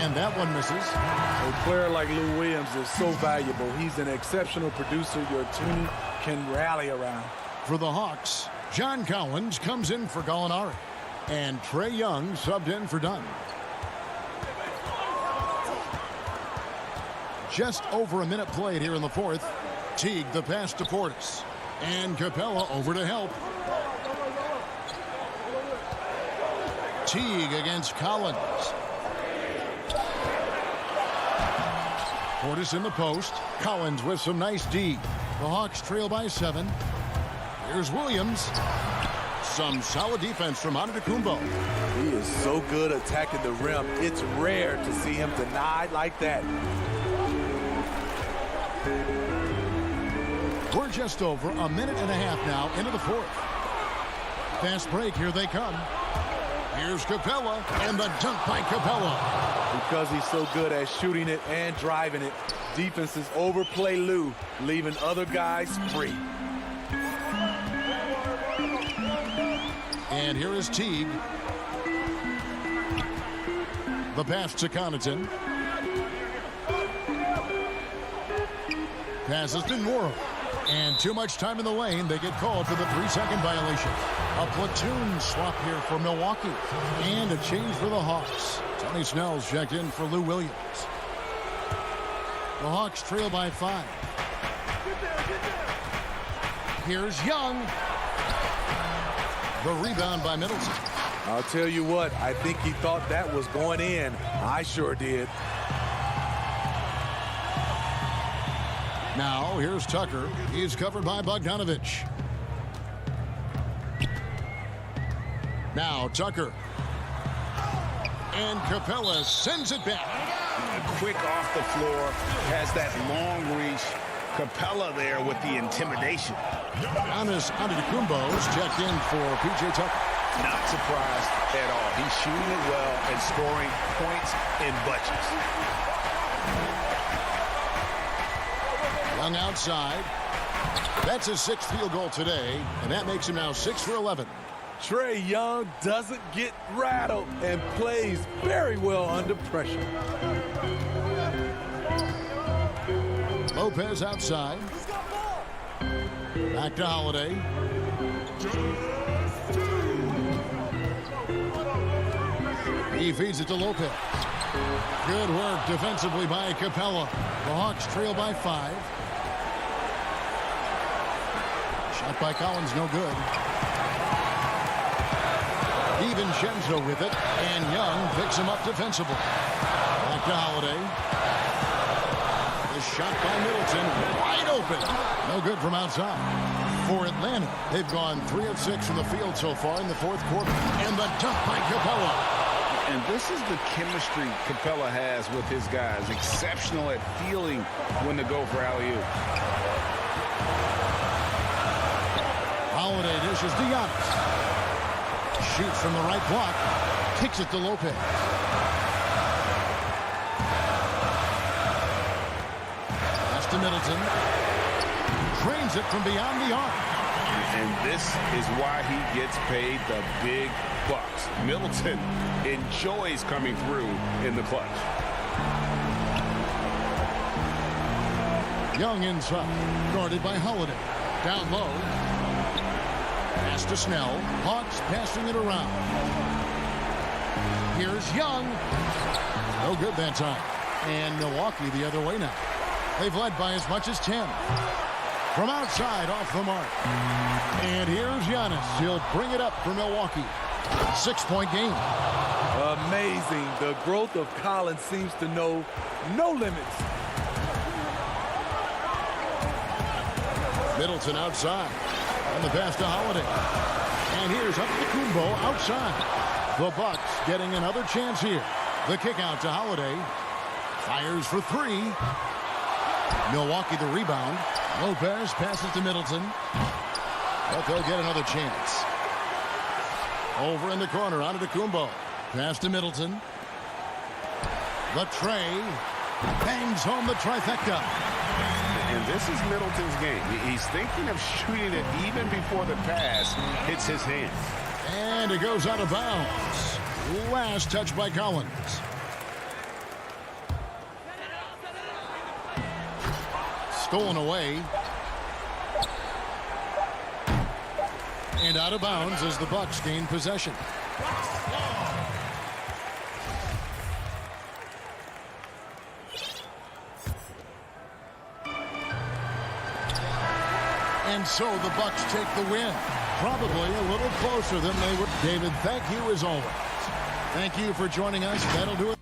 And that one misses. A player like Lou Williams is so valuable. He's an exceptional producer your team can rally around. For the Hawks, John Collins comes in for Gallinari. And Trae Young subbed in for Dunn. Just over a minute played here in the 4th. Teague the pass to Portis. And Capella over to help. Teague against Collins. Portis in the post. Collins with some nice D. The Hawks trail by 7. Here's Williams. Some solid defense from Antetokounmpo. He is so good attacking the rim. It's rare to see him denied like that. We're just over a minute and a half now into the 4th. Fast break. Here they come. Here's Capella, and the dunk by Capella. Because he's so good at shooting it and driving it, defenses overplay Lou, leaving other guys free. And here is Teague. The pass to Connaughton. Passes to Nora. And too much time in the lane. They get called for the 3-second violation. A platoon swap here for Milwaukee. And a change for the Hawks. Tony Snell's checked in for Lou Williams. The Hawks trail by 5. Here's Young. The rebound by Middleton. I'll tell you what, I think he thought that was going in. I sure did. Now, here's Tucker. He's covered by Bogdanovich. Now, Tucker. And Capella sends it back. Quick off the floor, has that long reach. Capella there with the intimidation. Giannis Antetokounmpo's checked in for P.J. Tucker. Not surprised at all. He's shooting it well and scoring points in bunches. Young outside. That's his 6th field goal today, and that makes him now 6 for 11. Trae Young doesn't get rattled and plays very well under pressure. Lopez outside. Back to Holiday. He feeds it to Lopez. Good work defensively by Capella. The Hawks trail by 5. Shot by Collins, no good. DiVincenzo with it, and Young picks him up defensively. Back to Holiday. The shot by Middleton, wide open. No good from outside. For Atlanta, they've gone 3 of 6 from the field so far in the 4th quarter. And the dunk by Capella. And this is the chemistry Capella has with his guys. Exceptional at feeling when to go for alley-oop. Holiday dishes to Giannis. Shoots from the right block. Kicks it to Lopez. Pass to Middleton. Drains it from beyond the arc. And this is why he gets paid the big bucks. Middleton enjoys coming through in the clutch. Young inside. Guarded by Holiday. Down low. Pass to Snell. Hawks passing it around. Here's Young. No good that time. And Milwaukee the other way now. They've led by as much as 10. From outside, off the mark. And here's Giannis. He'll bring it up for Milwaukee. 6-point game. Amazing. The growth of Collins seems to know no limits. Middleton outside. On the pass to Holiday. And here's Antetokounmpo outside. The Bucks getting another chance here. The kick out to Holiday. Fires for 3. Milwaukee the rebound. Lopez passes to Middleton. But they'll get another chance. Over in the corner, Antetokounmpo. Pass to Middleton. The Trae bangs home the trifecta. And this is Middleton's game. He's thinking of shooting it even before the pass hits his hand. And it goes out of bounds. Last touch by Collins. Stolen away. And out of bounds as the Bucks gain possession. And so the Bucks take the win. Probably a little closer than they would. David, thank you as always. Thank you for joining us. That'll do it.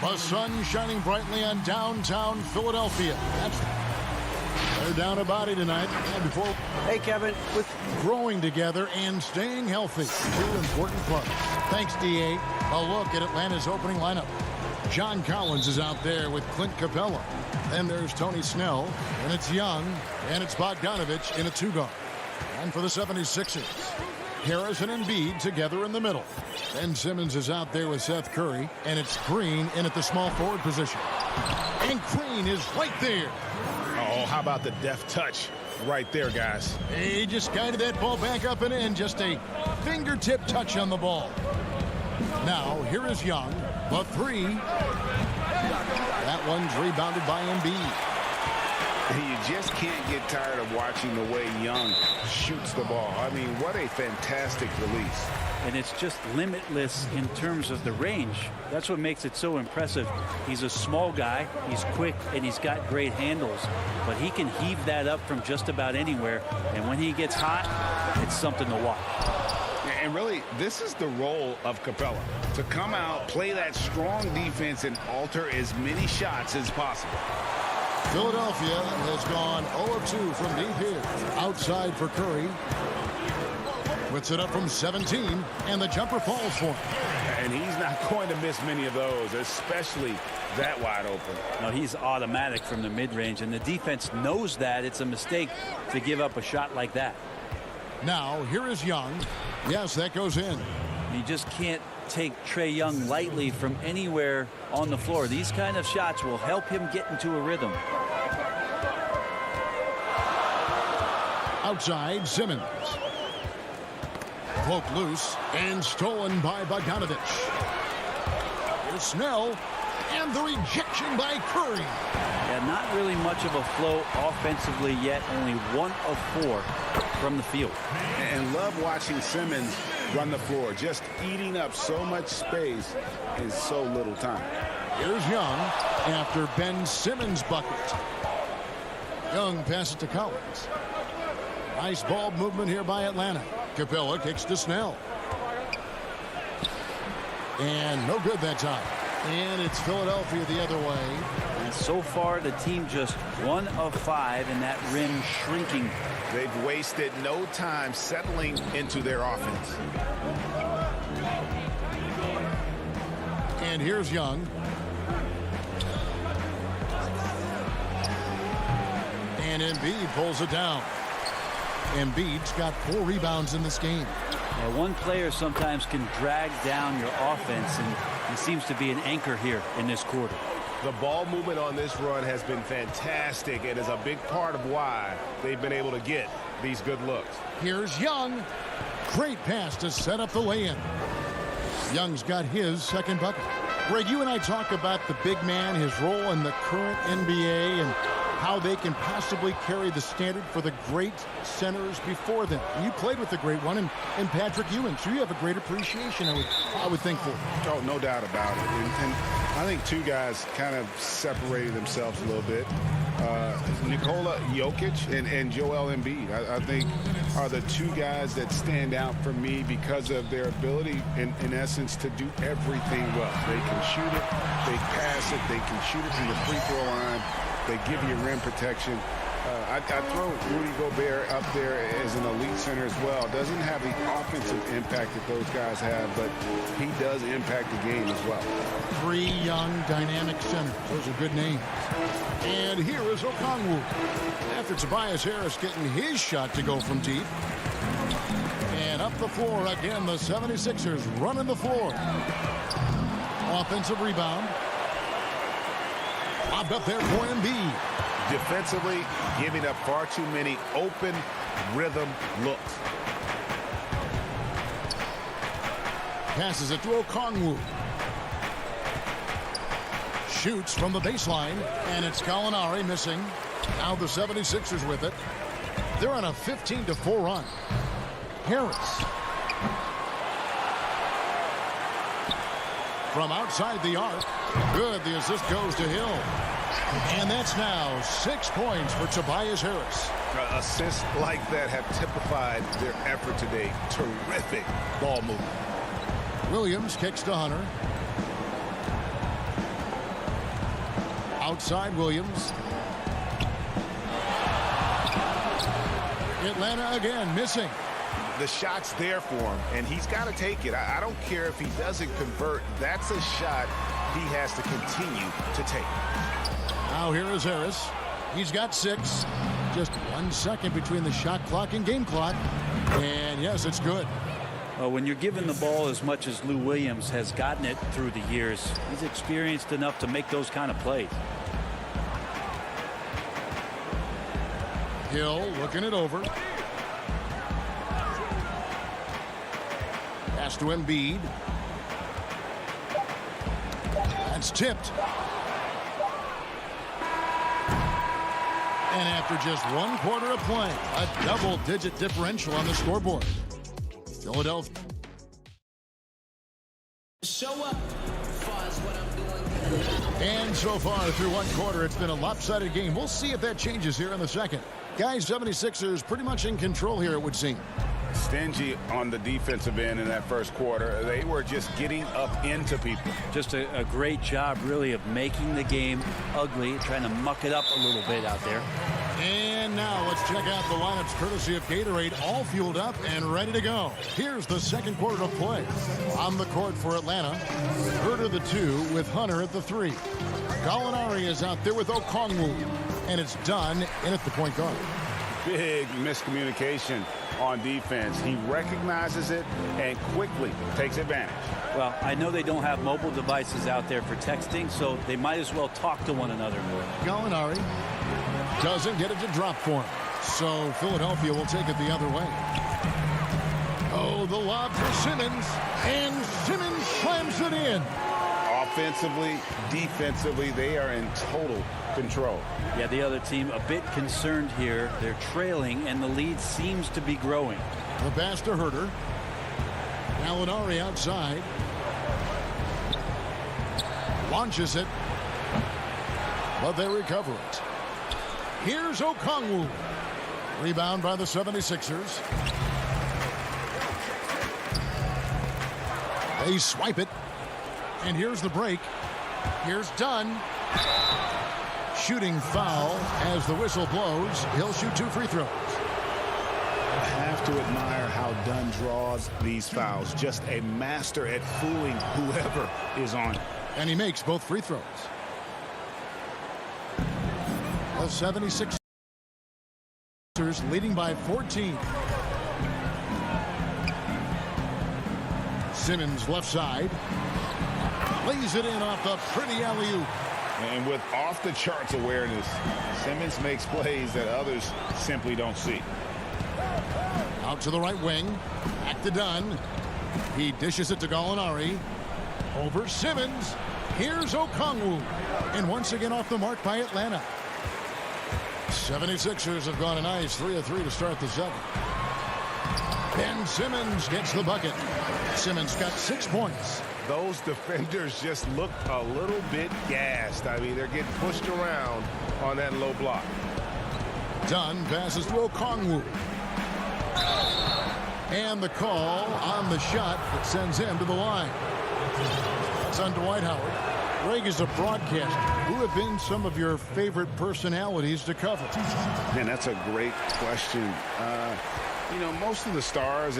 The sun shining brightly on downtown Philadelphia. They're down a body tonight. And before, hey, Kevin, with growing together and staying healthy, two important clubs. Thanks, DA. A look at Atlanta's opening lineup. John Collins is out there with Clint Capella. Then there's Tony Snell, and it's Young, and it's Bogdanovich in a two-guard. And for the 76ers, Harris and Embiid together in the middle. Ben Simmons is out there with Seth Curry, and it's Green in at the small forward position. And Green is right there. Oh, how about the deft touch right there, guys? He just guided that ball back up and in. Just a fingertip touch on the ball. Now, here is Young. The three. That one's rebounded by Embiid. You just can't get tired of watching the way Young shoots the ball. I mean, what a fantastic release. And it's just limitless in terms of the range. That's what makes it so impressive. He's a small guy, he's quick, and he's got great handles. But he can heave that up from just about anywhere. And when he gets hot, it's something to watch. And really, this is the role of Capella. To come out, play that strong defense, and alter as many shots as possible. Philadelphia has gone 0 of 2 from deep here. Outside for Curry. Puts it up from 17, and the jumper falls for him. And he's not going to miss many of those, especially that wide open. No, he's automatic from the mid-range, and the defense knows that it's a mistake to give up a shot like that. Now, here is Young. Yes, that goes in. You just can't take Trae Young lightly from anywhere on the floor. These kind of shots will help him get into a rhythm. Outside, Simmons. Poked loose and stolen by Bogdanovich. Here's Snell, and the rejection by Curry. Yeah, not really much of a flow offensively yet. Only 1 of 4 from the field. And love watching Simmons run the floor, just eating up so much space in so little time. Here's Young after Ben Simmons' bucket. Young passes to Collins. Nice ball movement here by Atlanta. Capella kicks to Snell. And no good that time. And it's Philadelphia the other way. And so far, the team just 1 of 5, and that rim shrinking. They've wasted no time settling into their offense. And here's Young. And Embiid pulls it down. Embiid's got 4 rebounds in this game. Now, one player sometimes can drag down your offense, and he seems to be an anchor here in this quarter. The ball movement on this run has been fantastic and is a big part of why they've been able to get these good looks. Here's Young. Great pass to set up the lay-in. Young's got his second bucket. Greg, you and I talk about the big man, his role in the current NBA, and how they can possibly carry the standard for the great centers before them. And you played with the great one in Patrick Ewing, so you have a great appreciation, I would think, for it. Oh, no doubt about it. And I think two guys kind of separated themselves a little bit. Nikola Jokic and Joel Embiid, I think, are the two guys that stand out for me because of their ability, in essence, to do everything well. They can shoot it, they pass it, they can shoot it from the free throw line. They give you rim protection. I throw Rudy Gobert up there as an elite center as well. Doesn't have the offensive impact that those guys have, but he does impact the game as well. 3 young, dynamic centers. Those are good names. And here is Okongwu. After Tobias Harris getting his shot to go from deep. And up the floor again, the 76ers running the floor. Offensive rebound. Lobbed up there for Embiid. Defensively, giving up far too many open rhythm looks. Passes it to Okongwu. Shoots from the baseline, and it's Gallinari missing. Now the 76ers with it. They're on a 15-4 run. Harris. From outside the arc. Good, the assist goes to Hill. And that's now 6 points for Tobias Harris. Assists like that have typified their effort today. Terrific ball movement. Williams kicks to Hunter. Outside Williams. Atlanta again missing. The shot's there for him, and he's got to take it. I don't care if he doesn't convert. That's a shot he has to continue to take. Now here is Harris. He's got 6. Just 1 second between the shot clock and game clock. And yes, it's good. Well, when you're given the ball as much as Lou Williams has gotten it through the years, he's experienced enough to make those kind of plays. Hill looking it over. Pass to Embiid. That's tipped. And after just 1 quarter of play, a double-digit differential on the scoreboard. Philadelphia. Show up. As what I'm doing. And so far through 1 quarter, it's been a lopsided game. We'll see if that changes here in the second. Guys, 76ers pretty much in control here, it would seem. Stingy on the defensive end in that first quarter. They were just getting up into people. Just a great job, really, of making the game ugly, trying to muck it up a little bit out there. And now let's check out the lineups courtesy of Gatorade, all fueled up and ready to go. Here's the second quarter of play. On the court for Atlanta, Herter the 2 with Hunter at the 3. Gallinari is out there with Okongwu, and it's done in at the point guard. Big miscommunication on defense. He recognizes it and quickly takes advantage. Well, I know they don't have mobile devices out there for texting, so they might as well talk to one another. Gallinari doesn't get it to drop for him. So Philadelphia will take it the other way. Oh, the lob for Simmons. And Simmons slams it in. Offensively, defensively, they are in total control. Yeah, the other team a bit concerned here. They're trailing, and the lead seems to be growing. The pass to Herter. Gallinari outside. Launches it. But they recover it. Here's Okongwu. Rebound by the 76ers. They swipe it. And here's the break. Here's Dunn. Shooting foul as the whistle blows. He'll shoot 2 free throws. I have to admire how Dunn draws these fouls. Just a master at fooling whoever is on. And he makes both free throws. The 76ers leading by 14. Simmons left side. Lays it in off the pretty alley-oop. And with off-the-charts awareness, Simmons makes plays that others simply don't see. Out to the right wing. Back to Dunn. He dishes it to Gallinari. Over Simmons. Here's Okongwu. And once again off the mark by Atlanta. 76ers have gone a nice 3 of 3 to start the second. Ben Simmons gets the bucket. Simmons got 6 points. Those defenders just look a little bit gassed. I mean, they're getting pushed around on that low block. Dunn passes to Okongwu. And the call on the shot that sends him to the line. It's on Dwight Howard. Greg, is a broadcaster. Who have been some of your favorite personalities to cover? Man, that's a great question. You know, most of the stars,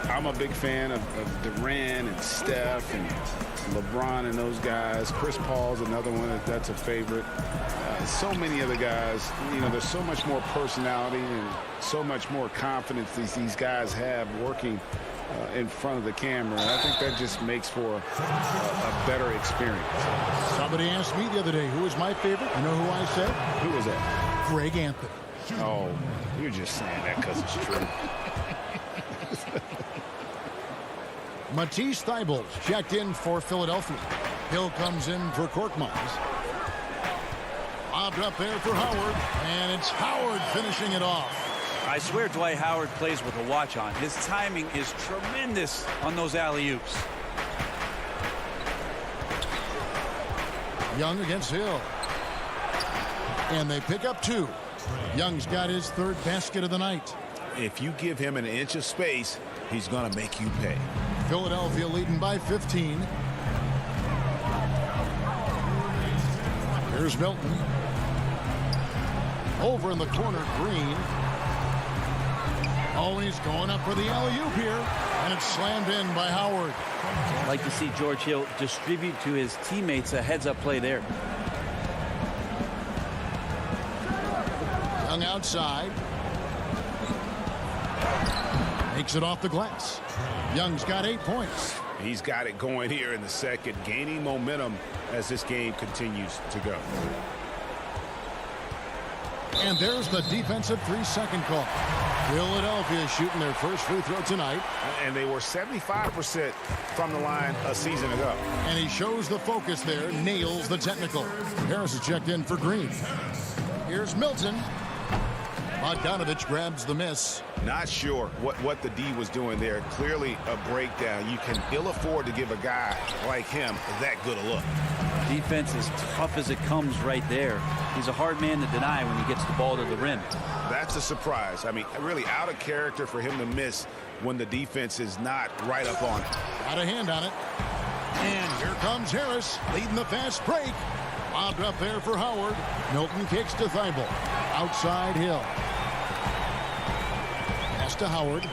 I'm a big fan of Durant and Steph and LeBron and those guys. Chris Paul's another one that's a favorite. So many other guys, you know, there's so much more personality and so much more confidence these guys have working in front of the camera. And I think that just makes for a better experience. Somebody asked me the other day, who was my favorite? You know who I said? Who was that? Greg Anthony. Oh, you're just saying that because it's true. Matisse Thybulle checked in for Philadelphia. Hill comes in for Korkmaz. Lobbed up there for Howard, and it's Howard finishing it off. I swear Dwight Howard plays with a watch on. His timing is tremendous on those alley-oops. Young against Hill. And they pick up 2. Young's got his 3rd basket of the night. If you give him an inch of space, he's going to make you pay. Philadelphia leading by 15. Here's Milton. Over in the corner, Green. Oh, he's going up for the alley-oop here. And it's slammed in by Howard. I'd like to see George Hill distribute to his teammates a heads-up play there. Young outside. Makes it off the glass. Young's got 8 points. He's got it going here in the second, gaining momentum as this game continues to go. And there's the defensive 3-second call. Philadelphia shooting their first free throw tonight. And they were 75% from the line a season ago. And he shows the focus there, nails the technical. Harris is checked in for Green. Here's Milton. Bogdanovich grabs the miss. Not sure what the D was doing there. Clearly a breakdown. You can ill afford to give a guy like him that good a look. Defense is tough as it comes right there. He's a hard man to deny when he gets the ball to the rim. That's a surprise. I mean, really out of character for him to miss when the defense is not right up on it. Got a hand on it. And here comes Harris leading the fast break. Lobbed up there for Howard. Milton kicks to Thibault. Outside Hill. Pass to Howard.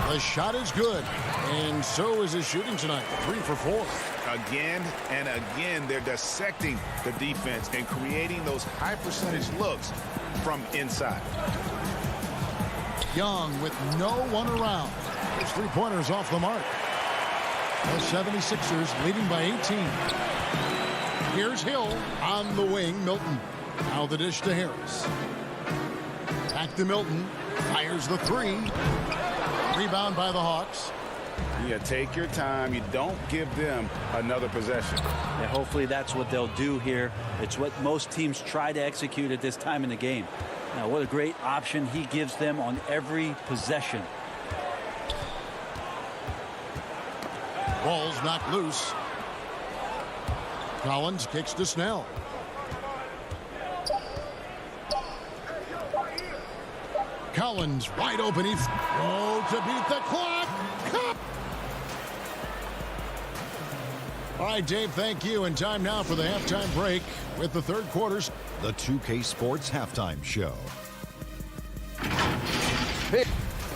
The shot is good. And so is his shooting tonight. 3 for 4. Again and again, they're dissecting the defense and creating those high percentage looks from inside. Young with no one around. His 3-pointers off the mark. The 76ers leading by 18. Here's Hill on the wing. Milton. Now the dish to Harris. Back to Milton. Fires the 3. Rebound by the Hawks. You take your time. You don't give them another possession. Yeah, hopefully that's what they'll do here. It's what most teams try to execute at this time in the game. Now, what a great option he gives them on every possession. Ball's knocked loose. Collins kicks to Snell. Collins wide open. He's to beat the clock. Cup. All right, Dave, thank you. And time now for the halftime break with the third quarters. The 2K Sports Halftime Show. Hey,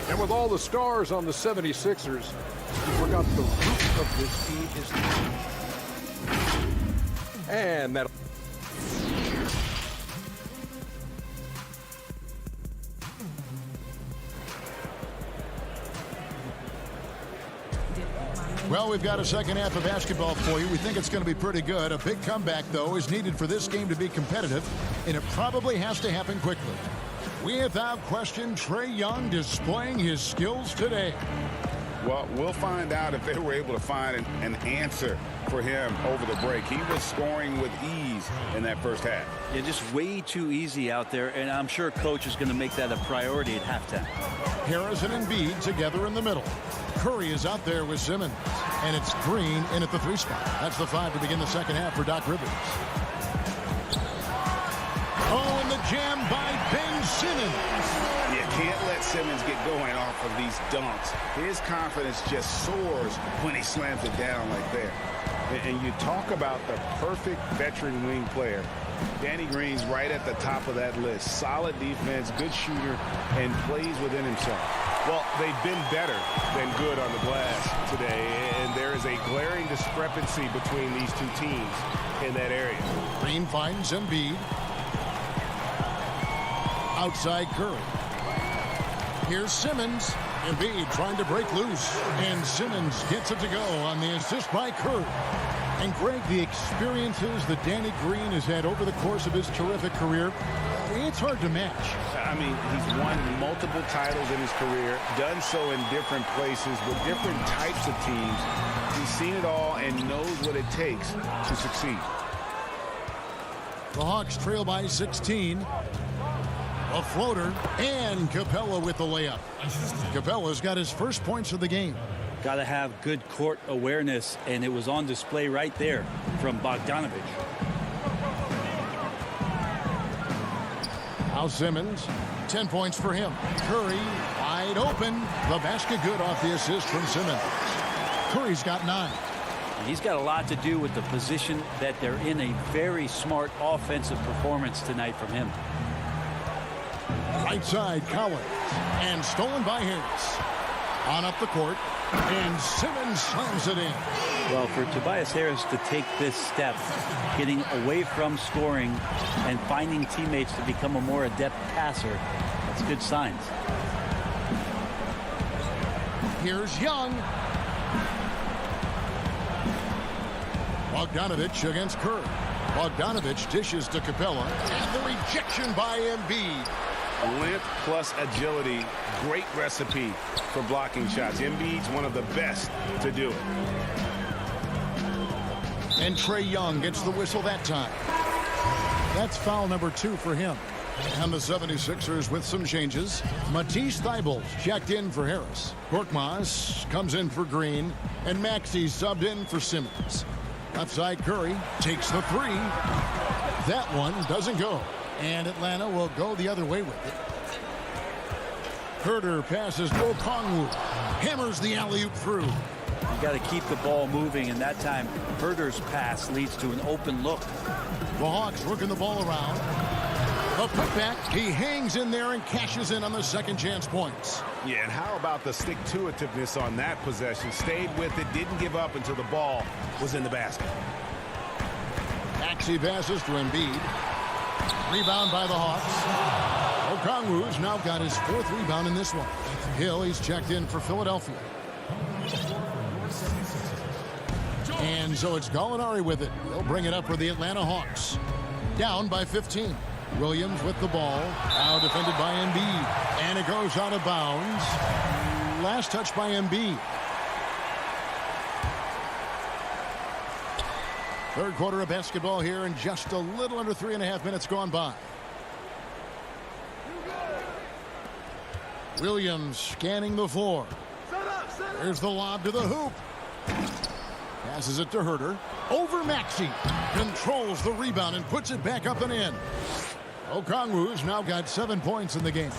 and with all the stars on the 76ers, you forgot the root of this team is. And that. Well, we've got a second half of basketball for you. We think it's going to be pretty good. A big comeback, though, is needed for this game to be competitive, and it probably has to happen quickly. Without question, Trae Young displaying his skills today. Well, we'll find out if they were able to find an answer for him over the break. He was scoring with ease in that first half. Yeah, just way too easy out there, and I'm sure coach is going to make that a priority at halftime. Harris and Embiid together in the middle. Curry is out there with Simmons, and it's Green in at the 3 spot. That's the 5 to begin the second half for Doc Rivers. Oh, and the jam by Ben Simmons. You can't let Simmons get going off of these dunks. His confidence just soars when he slams it down like that. And you talk about the perfect veteran wing player. Danny Green's right at the top of that list. Solid defense, good shooter, and plays within himself. Well, they've been better than good on the glass today, and there is a glaring discrepancy between these two teams in that area. Green finds Embiid. Outside Curry. Here's Simmons. Embiid trying to break loose, and Simmons gets it to go on the assist by Curry. And Greg, the experiences that Danny Green has had over the course of his terrific career, it's hard to match. I mean, he's won multiple titles in his career, done so in different places with different types of teams. He's seen it all and knows what it takes to succeed. The Hawks trail by 16. A floater, and Capella with the layup. Capella's got his first points of the game. Got to have good court awareness, and it was on display right there from Bogdanovich. Now Simmons, 10 points for him. Curry wide open. The basket good off the assist from Simmons. Curry's got 9. He's got a lot to do with the position that they're in. A very smart offensive performance tonight from him. Right side, Collins. And stolen by Harris. On up the court. And Simmons slams it in. Well, for Tobias Harris to take this step, getting away from scoring and finding teammates to become a more adept passer, that's good signs. Here's Young. Bogdanovich against Kerr. Bogdanovich dishes to Capella. And the rejection by Embiid. Length plus agility, great recipe for blocking shots. Embiid's one of the best to do it. And Trae Young gets the whistle that time. That's foul number 2 for him. And the 76ers with some changes. Matisse Thybulle checked in for Harris. Korkmaz comes in for Green. And Maxey subbed in for Simmons. Left side, Curry takes the 3. That one doesn't go. And Atlanta will go the other way with it. Herter passes to Okongwu. Hammers the alley-oop through. You got to keep the ball moving, and that time Herter's pass leads to an open look. The Hawks working the ball around. A putback. He hangs in there and cashes in on the second chance points. Yeah, and how about the stick-to-itiveness on that possession? Stayed with it, didn't give up until the ball was in the basket. Maxey passes to Embiid. Rebound by the Hawks. Okongwu's now got his 4th rebound in this one. Hill, he's checked in for Philadelphia. And so it's Gallinari with it. He'll bring it up for the Atlanta Hawks. Down by 15. Williams with the ball. Now defended by Embiid. And it goes out of bounds. Last touch by Embiid. Third quarter of basketball here, and just a little under 3.5 minutes gone by. Williams scanning the floor. There's the lob to the hoop. Passes it to Herter. Over Maxey. Controls the rebound and puts it back up and in. Okongwu's now got 7 points in the game.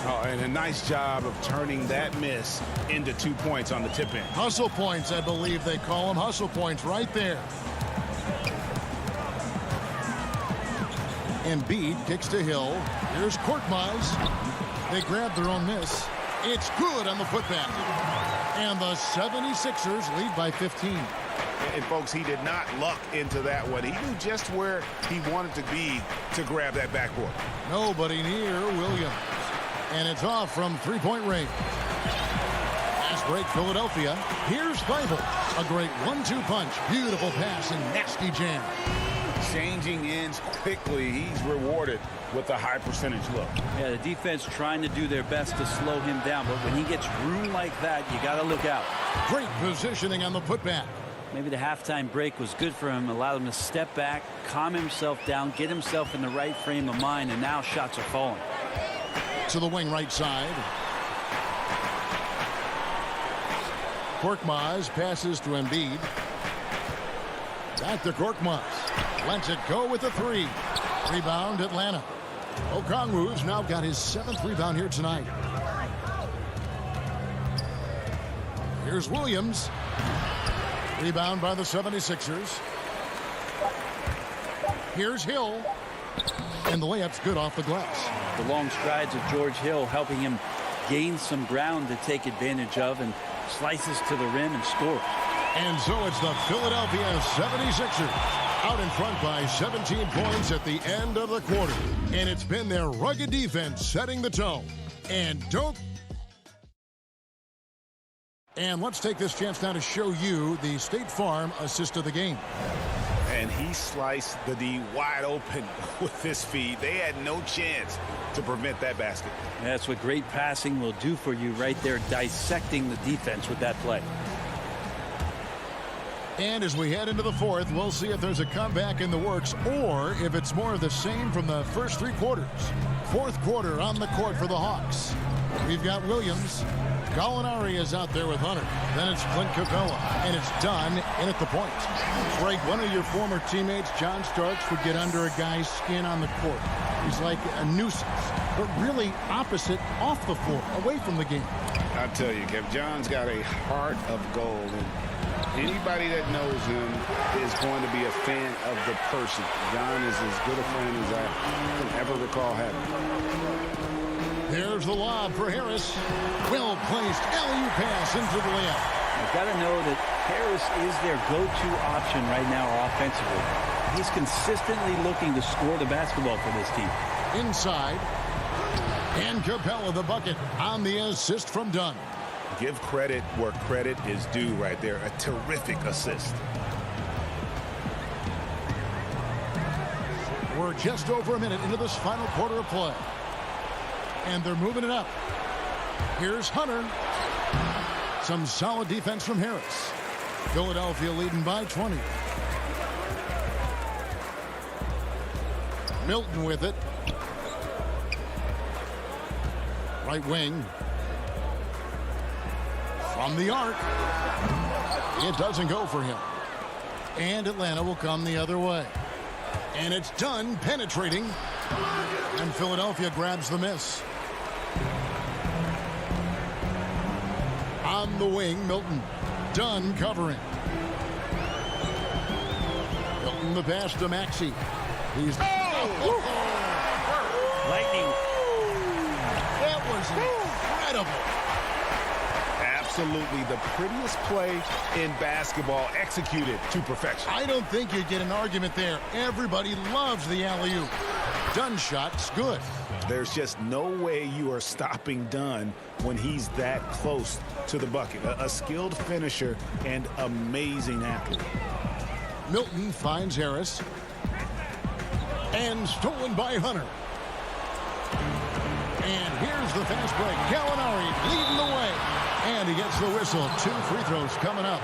Oh, and a nice job of turning that miss into 2 points on the tip in. Hustle points, I believe they call them. Hustle points right there. Embiid kicks to Hill. Here's Korkmaz. They grab their own miss. It's good on the putback. And the 76ers lead by 15. And folks, he did not luck into that one. He knew just where he wanted to be to grab that backboard. Nobody near Williams. And it's off from 3-point range. Fast break Philadelphia. Here's Thybulle. A great 1-2 punch. Beautiful pass and nasty jam. Changing ends quickly. He's rewarded with a high percentage look. Yeah, the defense trying to do their best to slow him down, but when he gets room like that, you got to look out. Great positioning on the putback. Maybe the halftime break was good for him, allowed him to step back, calm himself down, get himself in the right frame of mind, and now shots are falling. To the wing right side. Korkmaz passes to Embiid. Back to Korkmaz. Lets it go with the 3. Rebound Atlanta. Okongwu's now got his 7th rebound here tonight. Here's Williams. Rebound by the 76ers. Here's Hill. And the layup's good off the glass. The long strides of George Hill helping him gain some ground to take advantage of, and slices to the rim and scores. And so it's the Philadelphia 76ers out in front by 17 points at the end of the quarter. And it's been their rugged defense setting the tone. And let's take this chance now to show you the State Farm assist of the game. And he sliced the D wide open with this feed. They had no chance to prevent that basket. That's what great passing will do for you right there, dissecting the defense with that play. And as we head into the fourth, we'll see if there's a comeback in the works or if it's more of the same from the first 3 quarters. Fourth quarter on the court for the Hawks. We've got Williams. Gallinari is out there with Hunter. Then it's Clint Capella. And it's done in at the point. Greg, one of your former teammates, John Starks, would get under a guy's skin on the court. He's like a nuisance, but really opposite off the floor, away from the game. I'll tell you, Kev, John's got a heart of gold. And Anybody that knows him is going to be a fan of the person. John is as good a friend as I can ever recall having. Here's the lob for Harris. Well-placed alley-oop pass into the layup. You've got to know that Harris is their go-to option right now offensively. He's consistently looking to score the basketball for this team. Inside. And Capella the bucket on the assist from Dunn. Give credit where credit is due right there. A terrific assist. We're just over a minute into this final quarter of play. And they're moving it up. Here's Hunter. Some solid defense from Harris. Philadelphia leading by 20. Milton with it. Right wing. From the arc. It doesn't go for him. And Atlanta will come the other way. And it's Dunn penetrating. And Philadelphia grabs the miss. On the wing, Milton. Dunn covering. Milton the pass to Maxey. He's... Lightning. That was incredible. Absolutely the prettiest play in basketball, executed to perfection. I don't think you get an argument there. Everybody loves the alley-oop. Dunn shot's good. There's just no way you are stopping Dunn when he's that close to the bucket. A skilled finisher and amazing athlete. Milton finds Harris. And stolen by Hunter. And here's the fast break. Gallinari leading the way. And he gets the whistle. 2 free throws coming up.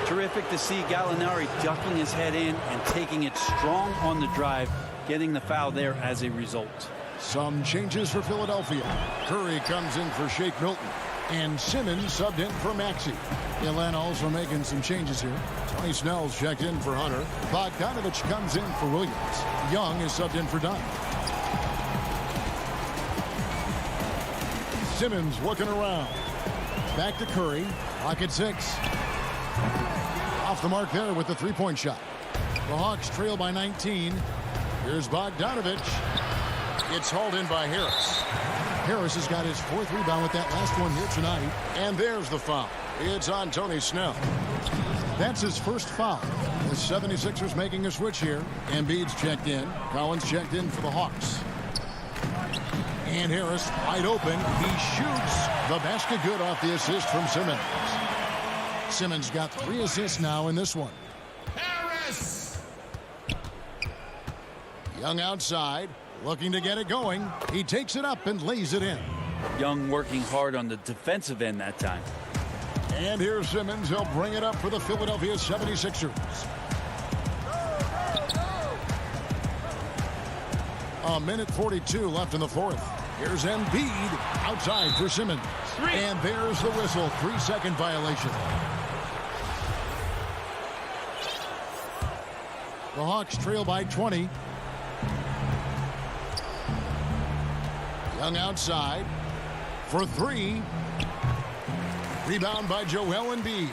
Terrific to see Gallinari ducking his head in and taking it strong on the drive, getting the foul there as a result. Some changes for Philadelphia. Curry comes in for Shake Milton. And Simmons subbed in for Maxey. Atlanta also making some changes here. Tony Snell's checked in for Hunter. Bogdanovich comes in for Williams. Young is subbed in for Dunn. Simmons looking around. Back to Curry. Clock at 6. Off the mark there with the three-point shot. The Hawks trail by 19. Here's Bogdanovich. It's hauled in by Harris. Harris has got his 4th rebound with that last one here tonight. And there's the foul. It's on Tony Snell. That's his first foul. The 76ers making a switch here. Embiid's checked in. Collins checked in for the Hawks. And Harris wide open. He shoots the basket good off the assist from Simmons. Simmons got 3 assists now in this one. Harris! Young outside. Looking to get it going. He takes it up and lays it in. Young working hard on the defensive end that time. And here's Simmons. He'll bring it up for the Philadelphia 76ers. A minute 42 left in the 4th. Here's Embiid outside for Simmons. And there's the whistle. 3-second violation. The Hawks trail by 20. Young outside for 3. Rebound by Joel Embiid.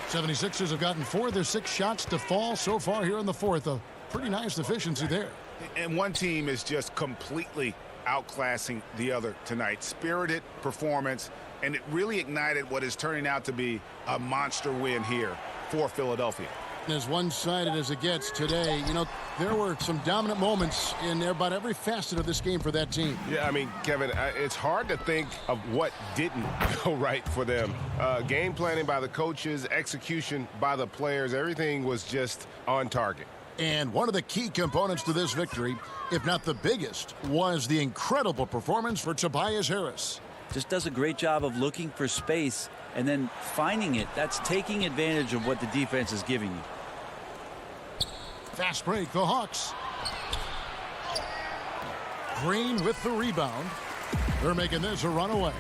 76ers have gotten 4 of their 6 shots to fall so far here in the 4th. A pretty nice efficiency there. And one team is just completely outclassing the other tonight. Spirited performance, and it really ignited what is turning out to be a monster win here for Philadelphia. As one-sided as it gets today, you know, there were some dominant moments in about every facet of this game for that team. Yeah, I mean, Kevin, it's hard to think of what didn't go right for them. Game planning by the coaches, execution by the players, everything was just on target. And one of the key components to this victory, if not the biggest, was the incredible performance for Tobias Harris. Just does a great job of looking for space and then finding it. That's taking advantage of what the defense is giving you. Fast break, the Hawks. Green with the rebound. They're making this a runaway.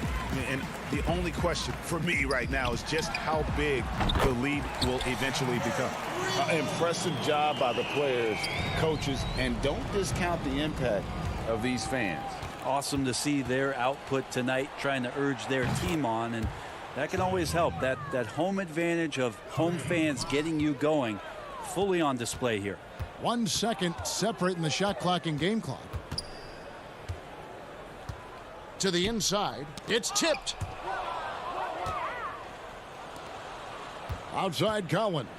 And the only question for me right now is just how big the lead will eventually become. Impressive job by the players, coaches, and don't discount the impact of these fans. Awesome to see their output tonight, trying to urge their team on, and That can always help. That home advantage of home fans getting you going fully on display here. 1 second separating the shot clock and game clock. To the inside. It's tipped. Outside Collins.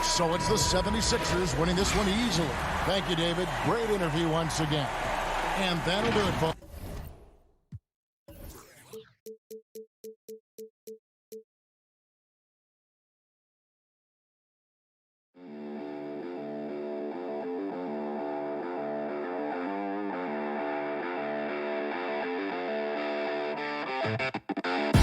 So it's the 76ers winning this one easily. Thank you, David. Great interview once again. And that'll do it, folks. Thank you.